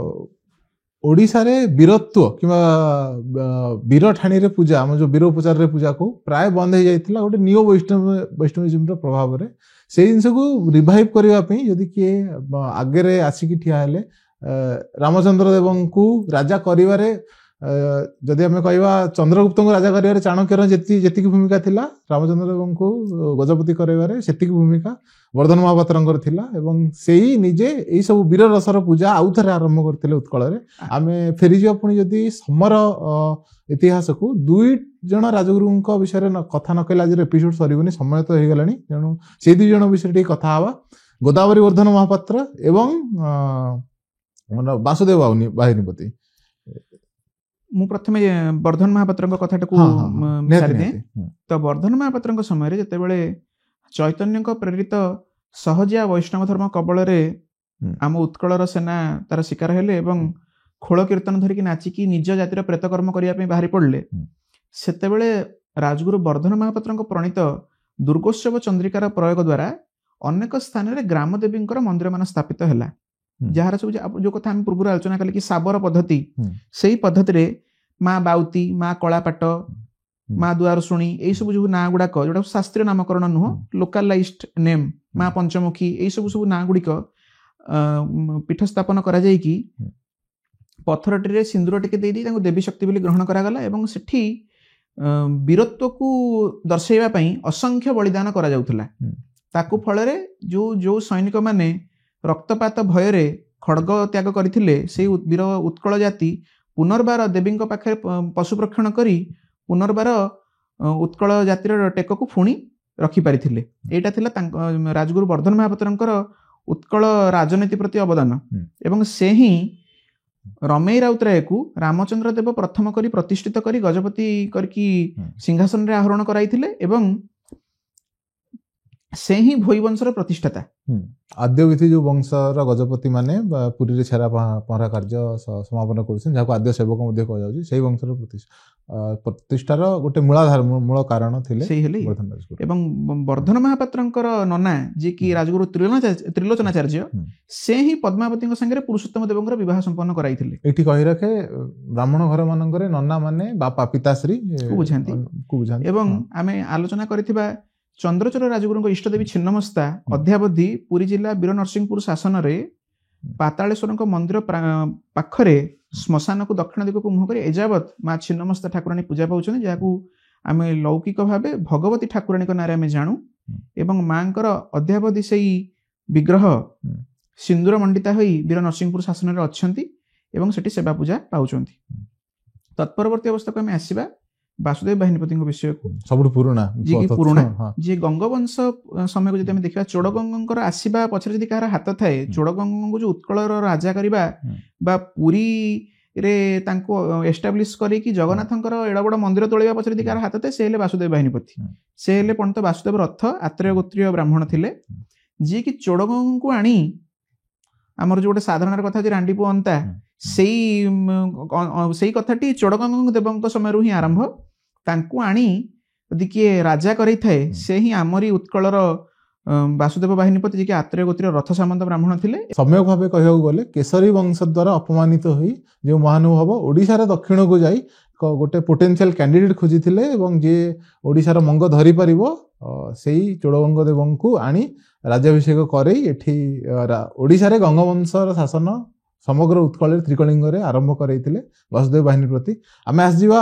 ଓଡ଼ିଶାରେ ବୀରତ୍ୱ କିମ୍ବା ବୀର ଠାଣିରେ ପୂଜା, ଆମ ଯୋଉ ବୀର ଉପଚାରରେ ପୂଜାକୁ ପ୍ରାୟ ବନ୍ଦ ହେଇଯାଇଥିଲା ଗୋଟେ ନିଓ ବୈଷ୍ଣବିଜମର ପ୍ରଭାବରେ। ସେଇ ଜିନିଷକୁ ରିଭାଇଭ କରିବା ପାଇଁ ଯଦି କିଏ ଆଗରେ ଆସିକି ଠିଆ ହେଲେ, ରାମଚନ୍ଦ୍ର ଦେବଙ୍କୁ ରାଜା କରିବାରେ, ଯଦି ଆମେ କହିବା ଚନ୍ଦ୍ରଗୁପ୍ତଙ୍କୁ ରାଜା କରିବାରେ ଚାଣକ୍ୟର ଯେତିକି ଭୂମିକା ଥିଲା, ରାମଚନ୍ଦ୍ର ଦେବଙ୍କୁ ଗଜପତି କରାଇବାରେ ସେତିକି ଭୂମିକା ବର୍ଦ୍ଧନ ମହାପାତ୍ରଙ୍କର ଥିଲା। ଏବଂ ସେଇ ନିଜେ ଏଇ ସବୁ ବୀର ରସର ପୂଜା ଆଉ ଥରେ ଆରମ୍ଭ କରିଥିଲେ ଉତ୍କଳରେ। ଆମେ ଫେରିଯିବା ପୁଣି ଯଦି ସମର ଇତିହାସକୁ, 2 ଜଣ ରାଜଗୁରୁଙ୍କ ବିଷୟରେ କଥା ନ କହିଲେ ଆଜିର ଏପିସୋଡ ସରିବନି, ସମୟ ତ ହେଇଗଲାଣି। ତେଣୁ ସେଇ 2 ଜଣ ବିଷୟରେ ଟିକେ କଥା ହବା। ଗୋଦାବରୀ ବର୍ଦ୍ଧନ ମହାପାତ୍ର ଏବଂ ବାସୁଦେବ ବାହିନୀପତି। ମୁଁ ପ୍ରଥମେ ବର୍ଦ୍ଧନ ମହାପାତ୍ରଙ୍କ କଥାଟାକୁ ସାରିଦିଏ। ତ ବର୍ଦ୍ଧନ ମହାପାତ୍ରଙ୍କ ସମୟରେ ଯେତେବେଳେ ଚୈତନ୍ୟଙ୍କ ପ୍ରେରିତ ସହଜିଆ ବୈଷ୍ଣବ ଧର୍ମ କବଳରେ ଆମ ଉତ୍କଳର ସେନା ତାର ଶିକାର ହେଲେ ଏବଂ ଖୋଳ କୀର୍ତ୍ତନ ଧରିକି ନାଚିକି ନିଜ ଜାତିର ପ୍ରେତକର୍ମ କରିବା ପାଇଁ ବାହାରି ପଡ଼ିଲେ, ସେତେବେଳେ ରାଜଗୁରୁ ବର୍ଦ୍ଧନ ମହାପାତ୍ରଙ୍କ ପ୍ରଣୀତ ଦୁର୍ଗୋତ୍ସବ ଚନ୍ଦ୍ରିକାର ପ୍ରୟୋଗ ଦ୍ୱାରା ଅନେକ ସ୍ଥାନରେ ଗ୍ରାମ ଦେବୀଙ୍କର ମନ୍ଦିରମାନ ସ୍ଥାପିତ ହେଲା। ଯାହାର ସବୁ ଯୋଉ କଥା ଆମେ ପୂର୍ବରୁ ଆଲୋଚନା କଲେ କି ସାବର ପଦ୍ଧତି, ସେଇ ପଦ୍ଧତିରେ ମା ବାଉତି, ମା କଳାପାଟ, ମା ଦୁଆରଶୁଣୀ, ଏଇ ସବୁ ଯୋଉ ନାଁ ଗୁଡାକ ଯୋଉଟା ଶାସ୍ତ୍ରୀୟ ନାମକରଣ ନୁହଁ, ଲୋକାଲାଇଜ୍ଡ ନେମ୍, ମା ପଞ୍ଚମୁଖୀ, ଏଇ ସବୁ ନାଁ ଗୁଡିକ ପୀଠ ସ୍ଥାପନ କରାଯାଇକି ପଥରଟିରେ ସିନ୍ଦୁର ଟିକେ ଦେଇଦେଇ ତାଙ୍କୁ ଦେବୀ ଶକ୍ତି ବୋଲି ଗ୍ରହଣ କରାଗଲା। ଏବଂ ସେଠି ବୀରତ୍ୱକୁ ଦର୍ଶାଇବା ପାଇଁ ଅସଂଖ୍ୟ ବଳିଦାନ କରାଯାଉଥିଲା। ତାକୁ ଫଳରେ ଯୋଉ ସୈନିକ ମାନେ ରକ୍ତପାତ ଭୟରେ ଖଡ୍ଗ ତ୍ୟାଗ କରିଥିଲେ, ସେଇ ବୀର ଉତ୍କଳ ଜାତି ପୁନର୍ବାର ଦେବୀଙ୍କ ପାଖରେ ପଶୁ ପ୍ରକ୍ଷଣ କରି ପୁନର୍ବାର ଉତ୍କଳ ଜାତିର ଟେକକୁ ପୁଣି ରଖିପାରିଥିଲେ। ଏଇଟା ଥିଲା ତାଙ୍କ ରାଜଗୁରୁ ବର୍ଦ୍ଧନ ମହାପାତ୍ରଙ୍କର ଉତ୍କଳ ରାଜନୀତି ପ୍ରତି ଅବଦାନ। ଏବଂ ସେ ହିଁ ରମେଇ ରାଉତରାୟକୁ ରାମଚନ୍ଦ୍ର ଦେବ ପ୍ରଥମ କରି ପ୍ରତିଷ୍ଠିତ କରି ଗଜପତି କରିକି ସିଂହାସନରେ ଆରୋହଣ କରାଇଥିଲେ ଏବଂ ସେ ହିଁ ଭୋଇ ବଂଶର ପ୍ରତିଷ୍ଠାତା। ଆଦ୍ୟ ବିଧି ଯୋଉ ବଂଶର ଗଜପତି ମାନେ ପୁରୀରେ ଛେରା ପହଁରା କାର୍ଯ୍ୟ ସମାପନ କରୁଛନ୍ତି, ଯାହାକୁ ଆଦ୍ୟ ସେବକ ମଧ୍ୟ କୁହାଯାଉଛି, ସେଇ ବଂଶର ପ୍ରତିଷ୍ଠାର ଗୋଟେ ମୂଳ କାରଣ ଥିଲେ ସେଇ ହେଲେ। ଏବଂ ବର୍ଦ୍ଧନ ମହାପାତ୍ରଙ୍କର ନନା ଯିଏକି ରାଜଗୁରୁ ତ୍ରିଲୋଚନାଚାର୍ଯ୍ୟ, ସେ ହିଁ ପଦ୍ମାବତୀଙ୍କ ସାଙ୍ଗରେ ପୁରୁଷୋତ୍ତମ ଦେବଙ୍କର ବିବାହ ସମ୍ପନ୍ନ କରାଇଥିଲେ। ଏଠି କହି ରଖେ ବ୍ରାହ୍ମଣ ଘର ମାନଙ୍କରେ ନନା ମାନେ ବାପା ପିତାଶ୍ରୀ ବୁଝାନ୍ତି। ଏବଂ ଆମେ ଆଲୋଚନା କରିଥିବା ଚନ୍ଦ୍ରଚୂଡ଼ ରାଜଗୁରୁଙ୍କ ଇଷ୍ଟଦେବୀ ଛିନ୍ନମସ୍ତା ଅଧ୍ୟାବଧି ପୁରୀ ଜିଲ୍ଲା ବୀର ନରସିଂହପୁର ଶାସନରେ ପାତାଳେଶ୍ୱରଙ୍କ ମନ୍ଦିର ପାଖରେ ଶ୍ମଶାନକୁ ଦକ୍ଷିଣ ଦିଗକୁ ମୁହଁ କରି ଏଯାବତ୍ ମା ଛିନ୍ନମସ୍ତା ଠାକୁରାଣୀ ପୂଜା ପାଉଛନ୍ତି, ଯାହାକୁ ଆମେ ଲୌକିକ ଭାବେ ଭଗବତୀ ଠାକୁରାଣୀଙ୍କ ନାଁରେ ଆମେ ଜାଣୁ। ଏବଂ ମାଙ୍କର ଅଧ୍ୟାବଧି ସେଇ ବିଗ୍ରହ ସିନ୍ଦୁର ମଣ୍ଡିତା ହୋଇ ବୀର ନରସିଂହପୁର ଶାସନରେ ଅଛନ୍ତି ଏବଂ ସେଠି ସେବା ପୂଜା ପାଉଛନ୍ତି। ତତ୍ପରବର୍ତ୍ତୀ ଅବସ୍ଥାକୁ ଆମେ ଆସିବା ବାସୁଦେବ ବାହିନୀପତିଙ୍କ ବିଷୟକୁ। ସବୁଠୁ ପୁରୁଣା ଯିଏ ଗଙ୍ଗବଂଶ ସମୟକୁ ଯଦି ଆମେ ଦେଖିବା, ଚୋଡଗଙ୍ଗଙ୍କର ଆସିବା ପଛରେ ଯଦି କାହାର ହାତ ଥାଏ, ଚୋଡଗଙ୍ଗଙ୍କୁ ଯୋଉ ଉତ୍କଳର ରାଜା କରିବା ବା ପୁରୀ ରେ ତାଙ୍କୁ ଏଷ୍ଟାବ୍ଲିଶ କରିକି ଜଗନ୍ନାଥଙ୍କର ଏଡ ବଡ ମନ୍ଦିର ତୋଳିବା ପଛରେ ଯଦି କାହାର ହାତ ଥାଏ ସେ ହେଲେ ବାସୁଦେବ ବାହିନୀପତି। ସେ ହେଲେ ପଣ୍ଡିତ ବାସୁଦେବ ରଥ ଆତ୍ରେୟ ଗୋତ୍ରୀୟ ବ୍ରାହ୍ମଣ ଥିଲେ, ଯିଏକି ଚୋଡଗଙ୍ଗଙ୍କୁ ଆଣି ଆମର ଯୋଉ ଗୋଟେ ସାଧାରଣ କଥା ଅଛି ରାଣ୍ଡି ପୁଅ ଅନ୍ତା, ସେଇ କଥାଟି ଚୋଡଗଙ୍ଗ ଦେବଙ୍କ ସମୟରୁ ହିଁ ଆରମ୍ଭ। ତାଙ୍କୁ ଆଣି ଯଦି କିଏ ରାଜା କରେଇଥାଏ ସେ ହିଁ ଆମରି ଉତ୍କଳର ବାସୁଦେବ ବାହିନୀପତି, ଯିଏକି ଆତ୍ରେୟ ଗୋତ୍ରୀୟ ରଥ ସାମନ୍ତ ବ୍ରାହ୍ମଣ ଥିଲେ। ସମ୍ୟକ ଭାବେ କହିବାକୁ ଗଲେ କେଶରୀ ବଂଶ ଦ୍ୱାରା ଅପମାନିତ ହୋଇ ଯେଉଁ ମହାନୁଭବ ଓଡ଼ିଶାର ଦକ୍ଷିଣକୁ ଯାଇ ଗୋଟେ ପୋଟେନ୍ସିଆଲ କ୍ୟାଣ୍ଡିଡେଟ୍ ଖୋଜିଥିଲେ ଏବଂ ଯିଏ ଓଡ଼ିଶାର ମଙ୍ଗ ଧରିପାରିବ ସେଇ ଚୋଡଗଙ୍ଗ ଦେବଙ୍କୁ ଆଣି ରାଜ୍ୟାଭିଷେକ କରେଇ ଏଠି ଓଡ଼ିଶାରେ ଗଙ୍ଗବଂଶର ଶାସନ ସମଗ୍ର ଉତ୍କଳରେ ତ୍ରିକଳିଙ୍ଗରେ ଆରମ୍ଭ କରାଇଥିଲେ ବାସୁଦେବ ବାହିନୀପତି। ଆମେ ଆସିଯିବା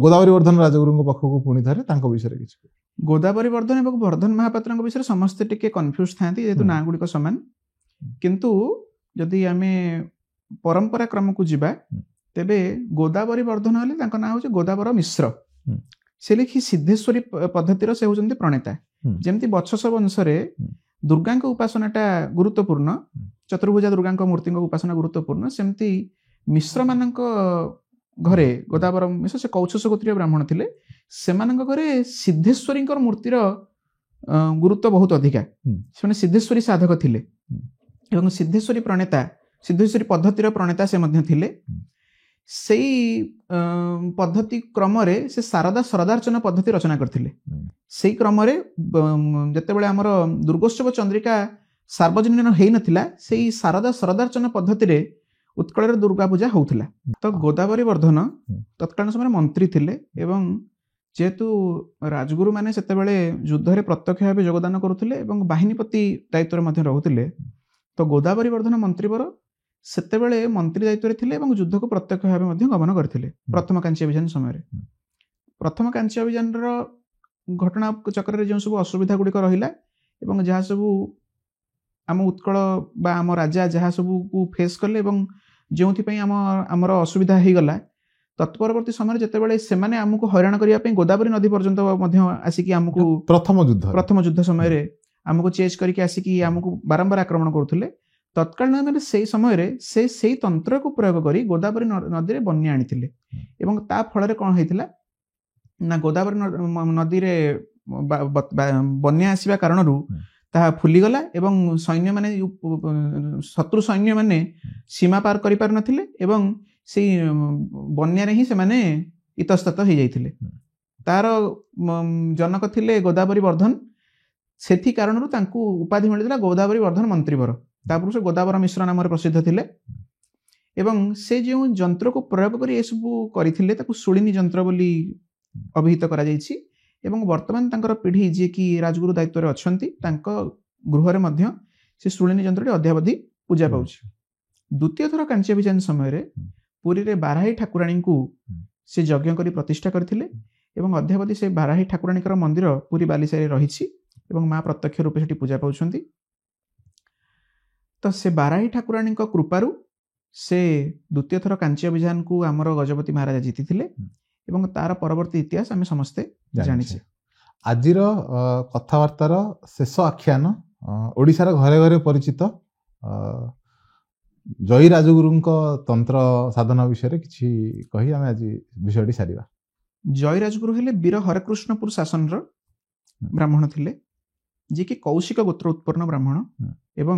ଗୋଦାବରୀ ବର୍ଦ୍ଧନ ରାଜଗୁରୁଙ୍କ ପାଖକୁ ପୁଣି ଥରେ ତାଙ୍କ ବିଷୟରେ କିଛି। ଗୋଦାବରୀ ବର୍ଦ୍ଧନ ଏବଂ ବର୍ଦ୍ଧନ ମହାପାତ୍ରଙ୍କ ବିଷୟରେ ସମସ୍ତେ ଟିକେ କନଫ୍ୟୁଜ ଥାନ୍ତି ଯେହେତୁ ନାଁ ଗୁଡ଼ିକ ସମାନ। କିନ୍ତୁ ଯଦି ଆମେ ପରମ୍ପରା କ୍ରମକୁ ଯିବା ତେବେ ଗୋଦାବରୀ ବର୍ଦ୍ଧନ ହେଲେ ତାଙ୍କ ନାଁ ହେଉଛି ଗୋଦାବର ମିଶ୍ର। ସେ ଲେଖି ସିଦ୍ଧେଶ୍ୱରୀ ପଦ୍ଧତିର ସେ ହେଉଛନ୍ତି ପ୍ରଣେତା। ଯେମିତି ବଛସ ବଂଶରେ ଦୁର୍ଗାଙ୍କ ଉପାସନାଟା ଗୁରୁତ୍ୱପୂର୍ଣ୍ଣ, ଚତୁର୍ଭୁଜା ଦୁର୍ଗାଙ୍କ ମୂର୍ତ୍ତିଙ୍କ ଉପାସନା ଗୁରୁତ୍ୱପୂର୍ଣ୍ଣ, ସେମିତି ମିଶ୍ରମାନଙ୍କ ଘରେ ଗୋଦାବର ମିଶ୍ର ସେ କୌଶସ ଗୋତ୍ରୀୟ ବ୍ରାହ୍ମଣ ଥିଲେ, ସେମାନଙ୍କ ଘରେ ସିଦ୍ଧେଶ୍ୱରୀଙ୍କର ମୂର୍ତ୍ତିର ଗୁରୁତ୍ୱ ବହୁତ ଅଧିକା। ସେମାନେ ସିଦ୍ଧେଶ୍ୱରୀ ସାଧକ ଥିଲେ ଏବଂ ସିଦ୍ଧେଶ୍ୱରୀ ପ୍ରଣେତା, ସିଦ୍ଧେଶ୍ୱରୀ ପଦ୍ଧତିର ପ୍ରଣେତା ସେ ମଧ୍ୟ ଥିଲେ। ସେଇ ପଦ୍ଧତି କ୍ରମରେ ସେ ଶାରଦା ଶରଦାର୍ଚ୍ଚନା ପଦ୍ଧତି ରଚନା କରିଥିଲେ। ସେଇ କ୍ରମରେ ଯେତେବେଳେ ଆମର ଦୁର୍ଗୋତ୍ସବ ଚନ୍ଦ୍ରିକା ସାର୍ବଜନୀନ ହେଇନଥିଲା, ସେଇ ଶାରଦା ଶରଦାର୍ଚ୍ଚନା ପଦ୍ଧତିରେ ଉତ୍କଳରେ ଦୁର୍ଗା ପୂଜା ହଉଥିଲା। ତ ଗୋଦାବରୀ ବର୍ଦ୍ଧନ ତତ୍କାଳୀନ ସମୟରେ ମନ୍ତ୍ରୀ ଥିଲେ ଏବଂ ଯେହେତୁ ରାଜଗୁରୁ ମାନେ ସେତେବେଳେ ଯୁଦ୍ଧରେ ପ୍ରତ୍ୟକ୍ଷ ଭାବେ ଯୋଗଦାନ କରୁଥିଲେ ଏବଂ ବାହିନୀପତି ଦାୟିତ୍ୱରେ ମଧ୍ୟ ରହୁଥିଲେ, ତ ଗୋଦାବରୀ ବର୍ଦ୍ଧନ ମନ୍ତ୍ରୀବର ସେତେବେଳେ ମନ୍ତ୍ରୀ ଦାୟିତ୍ୱରେ ଥିଲେ ଏବଂ ଯୁଦ୍ଧକୁ ପ୍ରତ୍ୟକ୍ଷ ଭାବେ ମଧ୍ୟ ଗମନ କରିଥିଲେ ପ୍ରଥମ କାଞ୍ଚି ଅଭିଯାନ ସମୟରେ। ପ୍ରଥମ କାଞ୍ଚି ଅଭିଯାନର ଘଟଣା ଚକ୍ରରେ ଯେଉଁ ସବୁ ଅସୁବିଧା ଗୁଡ଼ିକ ରହିଲା ଏବଂ ଯାହା ସବୁ ଆମ ଉତ୍କଳ ବା ଆମ ରାଜା ଯାହା ସବୁକୁ ଫେସ୍ କଲେ ଏବଂ ଯେଉଁଥିପାଇଁ ଆମର ଅସୁବିଧା ହେଇଗଲା, ତତ୍ପରବର୍ତ୍ତୀ ସମୟରେ ଯେତେବେଳେ ସେମାନେ ଆମକୁ ହଇରାଣ କରିବା ପାଇଁ ଗୋଦାବରୀ ନଦୀ ପର୍ଯ୍ୟନ୍ତ ମଧ୍ୟ ଆସିକି ଆମକୁ ପ୍ରଥମ ଯୁଦ୍ଧ ସମୟରେ ଆମକୁ ଚେଜ୍ କରିକି ଆସିକି ଆମକୁ ବାରମ୍ବାର ଆକ୍ରମଣ କରୁଥିଲେ, ତତ୍କାଳୀନ ସେଇ ସମୟରେ ସେଇ ତନ୍ତ୍ରକୁ ପ୍ରୟୋଗ କରି ଗୋଦାବରୀ ନଦୀରେ ବନ୍ୟା ଆଣିଥିଲେ। ଏବଂ ତା ଫଳରେ କ'ଣ ହେଇଥିଲା ନା ଗୋଦାବରୀ ନଦୀରେ ବନ୍ୟା ଆସିବା କାରଣରୁ ତାହା ଫୁଲିଗଲା ଏବଂ ସୈନ୍ୟମାନେ ଶତ୍ରୁ ସୈନ୍ୟମାନେ ସୀମା ପାର କରିପାରିନଥିଲେ ଏବଂ ସେଇ ବନ୍ୟାରେ ହିଁ ସେମାନେ ଇତସ୍ତତ ହେଇଯାଇଥିଲେ। ତାର ଜନକ ଥିଲେ ଗୋଦାବରୀ ବର୍ଦ୍ଧନ। ସେଥି କାରଣରୁ ତାଙ୍କୁ ଉପାଧି ମିଳିଥିଲା ଗୋଦାବରୀ ବର୍ଦ୍ଧନ ମନ୍ତ୍ରୀବର। ତାପରେ ସେ ଗୋଦାବର ମିଶ୍ର ନାମରେ ପ୍ରସିଦ୍ଧ ଥିଲେ ଏବଂ ସେ ଯେଉଁ ଯନ୍ତ୍ରକୁ ପ୍ରୟୋଗ କରି ଏସବୁ କରିଥିଲେ ତାକୁ ଶୂଳିନୀ ଯନ୍ତ୍ର ବୋଲି ଅଭିହିତ କରାଯାଇଛି ଏବଂ ବର୍ତ୍ତମାନ ତାଙ୍କର ପିଢ଼ି ଯିଏକି ରାଜଗୁରୁ ଦାୟିତ୍ୱରେ ଅଛନ୍ତି ତାଙ୍କ ଗୃହରେ ମଧ୍ୟ ସେ ଶୂଳିନୀ ଯନ୍ତ୍ରଟି ଅଦ୍ୟାବଧି ପୂଜା ପାଉଛି। ଦ୍ୱିତୀୟ ଥର କାଞ୍ଚି ଅଭିଯାନ ସମୟରେ ପୁରୀରେ ବାରାହୀ ଠାକୁରାଣୀଙ୍କୁ ସେ ଯଜ୍ଞ କରି ପ୍ରତିଷ୍ଠା କରିଥିଲେ ଏବଂ ଅଦ୍ୟାବଧି ସେ ବାରାହୀ ଠାକୁରାଣୀଙ୍କର ମନ୍ଦିର ପୁରୀ ବାଲିସାହିରେ ରହିଛି ଏବଂ ମା ପ୍ରତ୍ୟକ୍ଷ ରୂପେ ସେଠି ପୂଜା ପାଉଛନ୍ତି। ତ ସେ ବାରାହୀ ଠାକୁରାଣୀଙ୍କ କୃପାରୁ ସେ ଦ୍ୱିତୀୟ ଥର କାଞ୍ଚି ଅଭିଯାନକୁ ଆମର ଗଜପତି ମହାରାଜା ଜିତିଥିଲେ ଏବଂ ତାର ପରବର୍ତ୍ତୀ ଇତିହାସ ଆମେ ସମସ୍ତେ ଜାଣିଛେ। ଆଜିର କଥାବାର୍ତ୍ତାର ଶେଷ ଆଖ୍ୟାନ ଓଡ଼ିଶାର ଘରେ ଘରେ ପରିଚିତ ଜୟୀ ରାଜଗୁରୁଙ୍କ ତନ୍ତ୍ର ସାଧନା ବିଷୟରେ କିଛି କହି ଆମେ ଆଜି ବିଷୟଟି ସାରିବା। ଜୟୀ ରାଜଗୁରୁ ହେଲେ ବୀର ହରେକୃଷ୍ଣପୁର ଶାସନର ବ୍ରାହ୍ମଣ ଥିଲେ, ଯିଏକି କୌଶିକ ଗୋତ୍ର ଉତ୍ପନ୍ନ ବ୍ରାହ୍ମଣ ଏବଂ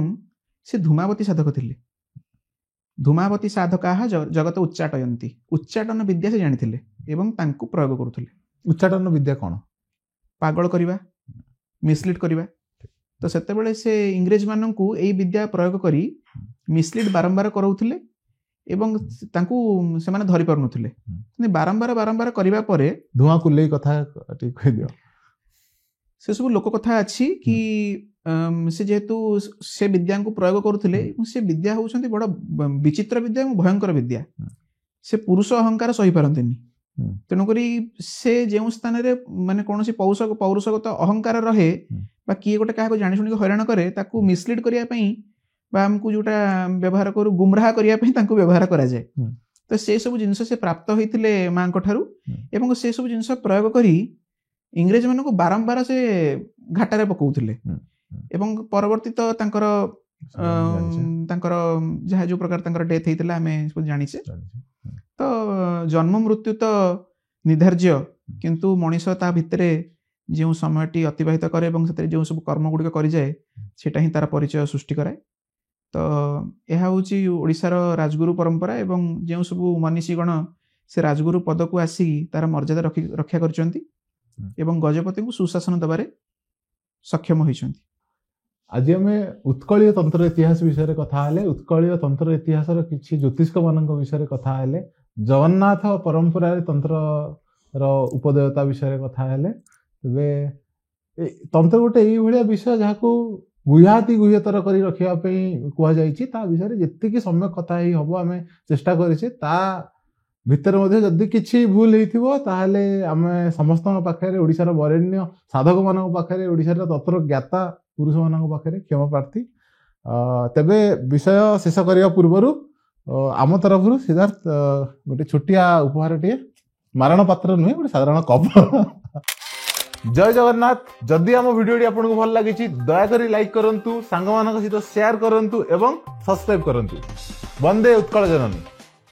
ସେ ଧୂମାବତୀ ସାଧକ ଥିଲେ। ଧୂମାବତୀ ସାଧକାଃ ଜଗତ ଉଚ୍ଚାଟୟନ୍ତି, ଉଚ୍ଚାଟନ ବିଦ୍ୟା ସେ ଜାଣିଥିଲେ ଏବଂ ତାଙ୍କୁ ପ୍ରୟୋଗ କରୁଥିଲେ। ଉଚ୍ଚାଟନ ବିଦ୍ୟା କ'ଣ? ପାଗଳ କରିବା, ମିସଲିଡ୍ କରିବା। ତ ସେତେବେଳେ ସେ ଇଂରେଜ ମାନଙ୍କୁ ଏଇ ବିଦ୍ୟା ପ୍ରୟୋଗ କରି ମିସଲିଡ୍ ବାରମ୍ବାର କରାଉଥିଲେ ଏବଂ ତାଙ୍କୁ ସେମାନେ ଧରି ପାରୁନଥିଲେ। ବାରମ୍ବାର କରିବା ପରେ ଧୂଆଁ କୁଲେଇ କଥା ଟିକେ କହିଦିଅ। ସେ ସବୁ ଲୋକ କଥା ଅଛି କି ସେ ଯେହେତୁ ସେ ବିଦ୍ୟାଙ୍କୁ ପ୍ରୟୋଗ କରୁଥିଲେ ଏବଂ ସେ ବିଦ୍ୟା ହେଉଛନ୍ତି ବଡ଼ ବିଚିତ୍ର ବିଦ୍ୟା ଏବଂ ଭୟଙ୍କର ବିଦ୍ୟା। ସେ ପୁରୁଷ ଅହଙ୍କାର ସହିପାରନ୍ତିନି, ତେଣୁକରି ସେ ଯେଉଁ ସ୍ଥାନରେ ମାନେ କୌଣସି ପୌରୁଷଗତ ଅହଙ୍କାର ରହେ ବା କିଏ ଗୋଟେ କାହାକୁ ଜାଣି ଶୁଣିକି ହଇରାଣ କରେ ତାକୁ ମିସଲିଡ୍ କରିବା ପାଇଁ ବା ଆମକୁ ଯୋଉଟା ବ୍ୟବହାର କରୁ ଗୁମରାହ କରିବା ପାଇଁ ତାଙ୍କୁ ବ୍ୟବହାର କରାଯାଏ। ତ ସେ ସବୁ ଜିନିଷ ସେ ପ୍ରାପ୍ତ ହେଇଥିଲେ ମାଙ୍କ ଠାରୁ ଏବଂ ସେ ସବୁ ଜିନିଷ ପ୍ରୟୋଗ କରି ଇଂରେଜ ମାନଙ୍କୁ ବାରମ୍ବାର ସେ ଘାଟାରେ ପକାଉଥିଲେ ଏବଂ ପରବର୍ତ୍ତୀ ତ ତାଙ୍କର ତାଙ୍କର ଯାହା ଯୋଉ ପ୍ରକାର ତାଙ୍କର ଡେଥ୍ ହେଇଥିଲା ଆମେ ଜାଣିଛେ। ତ ଜନ୍ମ ମୃତ୍ୟୁ ତ ନିର୍ଦ୍ଧାର୍ଯ୍ୟ, କିନ୍ତୁ ମଣିଷ ତା ଭିତରେ ଯେଉଁ ସମୟଟି ଅତିବାହିତ କରେ ଏବଂ ସେଥିରେ ଯେଉଁ ସବୁ କର୍ମ ଗୁଡ଼ିକ କରିଯାଏ ସେଇଟା ହିଁ ତାର ପରିଚୟ ସୃଷ୍ଟି କରାଏ। ତ ଏହା ହେଉଛି ଓଡ଼ିଶାର ରାଜଗୁରୁ ପରମ୍ପରା ଏବଂ ଯେଉଁ ସବୁ ମନୀଷୀଗଣ ସେ ରାଜଗୁରୁ ପଦକୁ ଆସି ତାର ମର୍ଯ୍ୟାଦା ରକ୍ଷା କରିଛନ୍ତି ଏବଂ ଗଜପତିଙ୍କୁ ସୁଶାସନ ଦେବାରେ ସକ୍ଷମ ହୋଇଛନ୍ତି। ଆଜି ଆମେ ଉତ୍କଳୀୟ ତନ୍ତ୍ର ଇତିହାସ ବିଷୟରେ କଥା ହେଲେ, ଉତ୍କଳୀୟ ତନ୍ତ୍ର ଇତିହାସର କିଛି ଜ୍ୟୋତିଷ ମାନଙ୍କ ବିଷୟରେ କଥା ହେଲେ, ଜଗନ୍ନାଥ ପରମ୍ପରାରେ ତନ୍ତ୍ରର ଉପଦେବତା ବିଷୟରେ କଥା ହେଲେ। ତେବେ ତନ୍ତ୍ର ଗୋଟେ ଏଇଭଳିଆ ବିଷୟ ଯାହାକୁ ଗୁହ୍ୟତର କରି ରଖିବା ପାଇଁ କୁହାଯାଇଛି। ତା ବିଷୟରେ ଯେତିକି ସମୟ କଥା ହେଇ ହବ ଆମେ ଚେଷ୍ଟା କରିଛେ। ତା ଭିତରେ ମଧ୍ୟ ଯଦି କିଛି ଭୁଲ ହେଇଥିବ ତାହେଲେ ଆମେ ସମସ୍ତଙ୍କ ପାଖରେ, ଓଡ଼ିଶାର ବରେଣ୍ୟ ସାଧକ ମାନଙ୍କ ପାଖରେ, ଓଡ଼ିଶାର ତନ୍ତ୍ର ଜ୍ଞାତା ପୁରୁଷ ମାନଙ୍କ ପାଖରେ କ୍ଷମା ପ୍ରାର୍ଥୀ। ତେବେ ବିଷୟ ଶେଷ କରିବା ପୂର୍ବରୁ ଆମ ତରଫରୁ ସିଦ୍ଧାର୍ଥ ଗୋଟେ ଛୋଟିଆ ଉପହାରଟିଏ, ମାରଣ ପାତ୍ର ନୁହେଁ, ଗୋଟେ ସାଧାରଣ କପ୍। ଜୟ ଜଗନ୍ନାଥ। ଯଦି ଆମ ଭିଡ଼ିଓଟି ଆପଣଙ୍କୁ ଭଲ ଲାଗିଛି ଦୟାକରି ଲାଇକ୍ କରନ୍ତୁ, ସାଙ୍ଗମାନଙ୍କ ସହିତ ସେୟାର କରନ୍ତୁ ଏବଂ ସବସ୍କ୍ରାଇବ୍ କରନ୍ତୁ। ବନ୍ଦେ ଉତ୍କଳ ଜନନୀ।